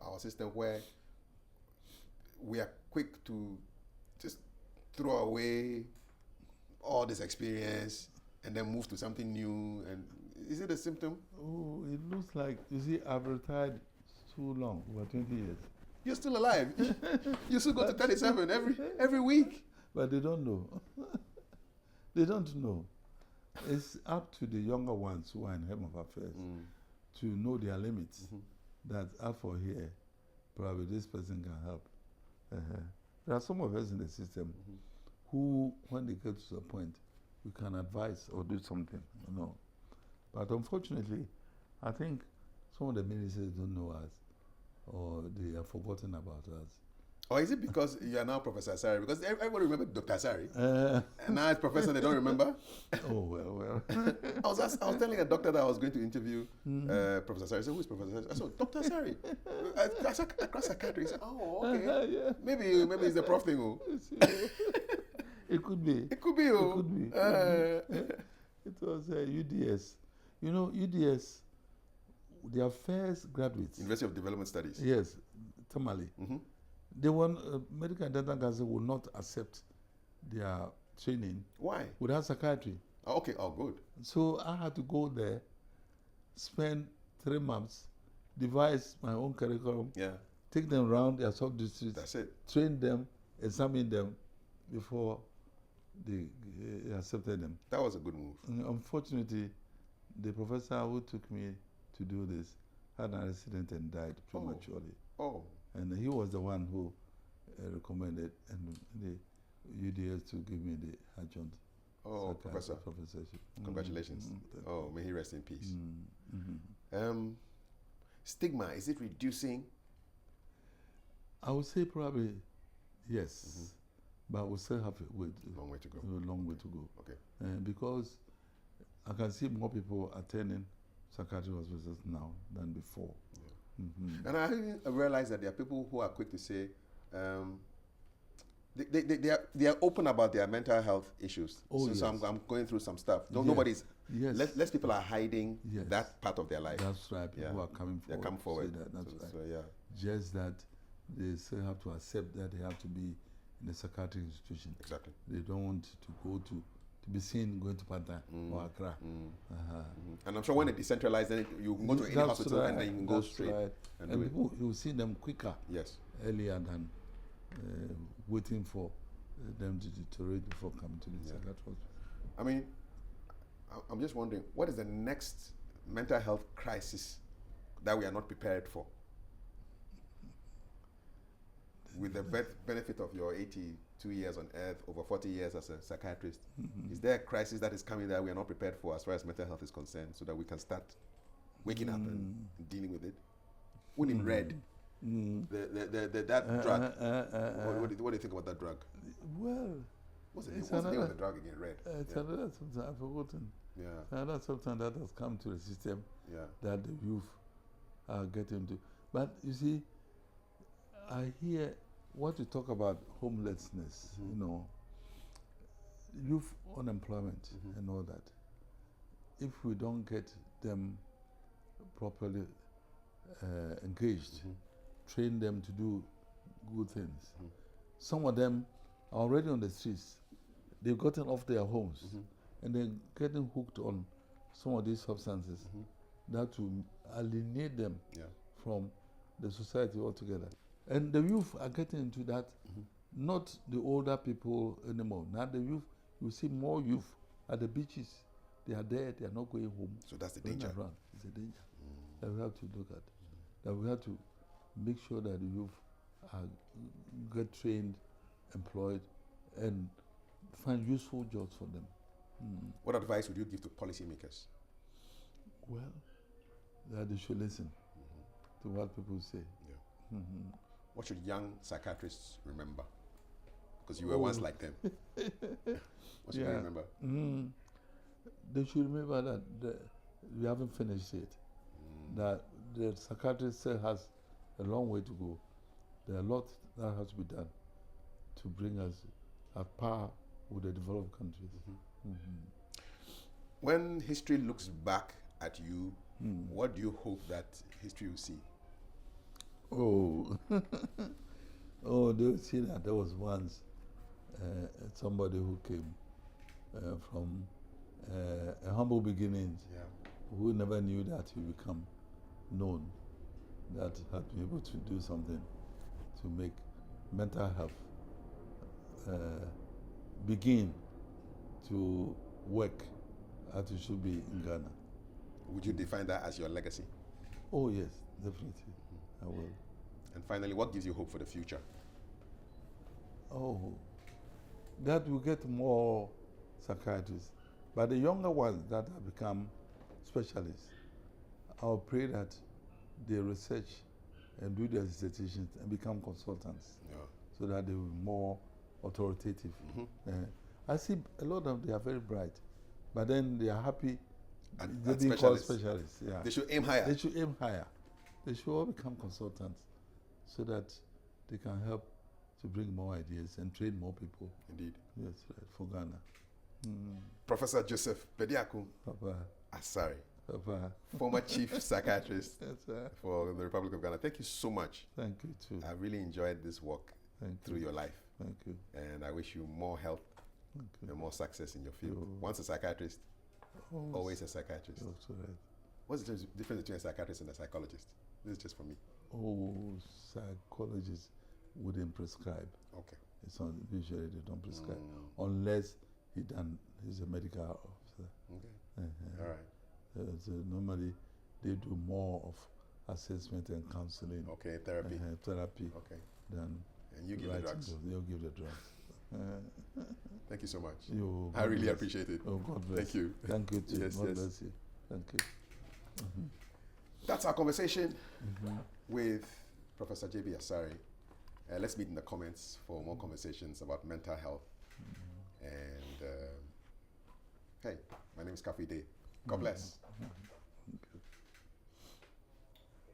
A: our system where we are quick to just throw away all this experience and then move to something new? And is it a symptom?
B: Oh, it looks like, you see, I've retired too long, over 20 years.
A: You're still alive. You still go to 37 every week.
B: But they don't know. They don't know. It's up to the younger ones who are in Heaven of Affairs to know their limits. That for here, probably this person can help. There are some of us in the system who, when they get to a point, we can advise or do something, you know. But unfortunately, I think some of the ministers don't know us, or they have forgotten about us.
A: Or is it because you are now Professor Asare? Because everybody remembered Dr. Asare. And now as professor, they don't remember?
B: Oh, well.
A: I was telling a doctor that I was going to interview Professor Asare. I said, who is Professor Asare? I said, Dr. Asare. Across psychiatry. He said, oh, okay. Yeah. Maybe it's the prof thing. Oh.
B: It could be.
A: It could be. Oh.
B: It could be. It was UDS. You know, UDS, their first graduates.
A: University of Development Studies.
B: Yes, Tamale. They want Medical and Dental Council will not accept their training.
A: Why?
B: Without psychiatry.
A: Oh, okay. Oh, good.
B: So I had to go there, spend 3 months, devise my own curriculum,
A: Yeah.
B: take them around their sub-districts,
A: That's it.
B: train them, examine them before they accepted them.
A: That was a good move.
B: Unfortunately, the professor who took me to do this had an accident and died prematurely.
A: Oh.
B: And he was the one who recommended and the UDS to give me the adjunct professorship.
A: Congratulations. Oh, may he rest in peace.
B: Mm-hmm.
A: Stigma, is it reducing?
B: I would say probably yes, but we still have a
A: long way to go.
B: A long way to go.
A: Okay.
B: Because I can see more people attending psychiatric hospitals now than before.
A: Yeah. And I realize that there are people who are quick to say, they are open about their mental health issues.
B: Oh, yes.
A: So I'm going through some stuff.
B: Yes.
A: Nobody's.
B: Yes.
A: Less people are hiding that part of their life.
B: That's right. People are coming forward.
A: They come forward.
B: That's right.
A: So, yeah.
B: Just that they still have to accept that they have to be in a psychiatric institution.
A: Exactly.
B: They don't want to go to be seen going to Panta or Accra.
A: And I'm sure when they decentralize, then you can go to any hospital and then you can go straight.
B: Right. And people, you see them quicker.
A: Yes.
B: Earlier than waiting for them to deteriorate before coming to the psychiatric hospital.
A: I mean, I'm just wondering, what is the next mental health crisis that we are not prepared for? With the benefit of your 82 years on earth, over 40 years as a psychiatrist, is there a crisis that is coming that we are not prepared for as far as mental health is concerned, so that we can start waking up and dealing with it? When in red, that drug, what do you think about that drug?
B: Well,
A: what's the name of the drug again? Red.
B: It's another something I've forgotten.
A: Yeah.
B: Another something that has come to the system that the youth are getting to. But you see, I hear what you talk about homelessness, you know, youth unemployment and all that. If we don't get them properly engaged, train them to do good things, some of them are already on the streets. They've gotten off their homes and they're getting hooked on some of these substances that will alienate them from the society altogether. And the youth are getting into that, not the older people anymore. Now the youth, you see more youth at the beaches. They are there, they are not going home.
A: So that's the danger.
B: Around. It's a danger that we have to look at. That we have to make sure that the youth get trained, employed, and find useful jobs for them.
A: What advice would you give to policymakers?
B: Well, that they should listen to what people say.
A: Yeah. What should young psychiatrists remember? Because you were once like them. What should they remember?
B: They should remember that we haven't finished it. That the psychiatrist still has a long way to go. There are a lot that has to be done to bring us at par with the developed countries.
A: When history looks back at you, what do you hope that history will see?
B: They'll see that there was once somebody who came from a humble beginnings, who never knew that he would become known, that had been able to do something to make mental health begin to work as it should be in Ghana.
A: Would you define that as your legacy?
B: Oh yes, definitely. I will.
A: And finally, what gives you hope for the future?
B: That we get more psychiatrists. But the younger ones that have become specialists, I'll pray that they research and do their dissertations and become consultants, so that they will be more authoritative. I see a lot of them, they are very bright, but then they are happy they being called specialists. Yeah.
A: They should aim higher.
B: They should aim higher. They should all become consultants so that they can help to bring more ideas and train more people.
A: Indeed.
B: Yes, right, for Ghana.
A: Professor Joseph Bediako Asare, former chief psychiatrist for the Republic of Ghana. Thank you so much.
B: Thank you too.
A: I really enjoyed this walk through your life.
B: Thank you.
A: And I wish you more health
B: Okay.
A: and more success in your field.
B: You-
A: Once a psychiatrist, always a psychiatrist.
B: You're so right.
A: What's the difference between a psychiatrist and a psychologist? This is just for me.
B: Oh, psychologists wouldn't prescribe.
A: Okay.
B: It's not, usually they don't prescribe
A: Mm,
B: unless he's a medical officer.
A: okay.
B: Uh-huh.
A: All right.
B: So normally they do more of assessment and counseling,
A: Okay. Therapy.
B: therapy
A: Okay.
B: than
A: And you give the drugs.
B: They'll give the drugs.
A: Thank you so much.
B: You,
A: I
B: God
A: really
B: bless.
A: appreciate it.
B: Oh, God bless.
A: Thank you.
B: Thank you too.
A: Yes,
B: God
A: yes.
B: bless you. Thank you.
A: That's our conversation with Professor J.B. Asare. Let's meet in the comments for more conversations about mental health. And hey, my name is Kafui Dey. God bless.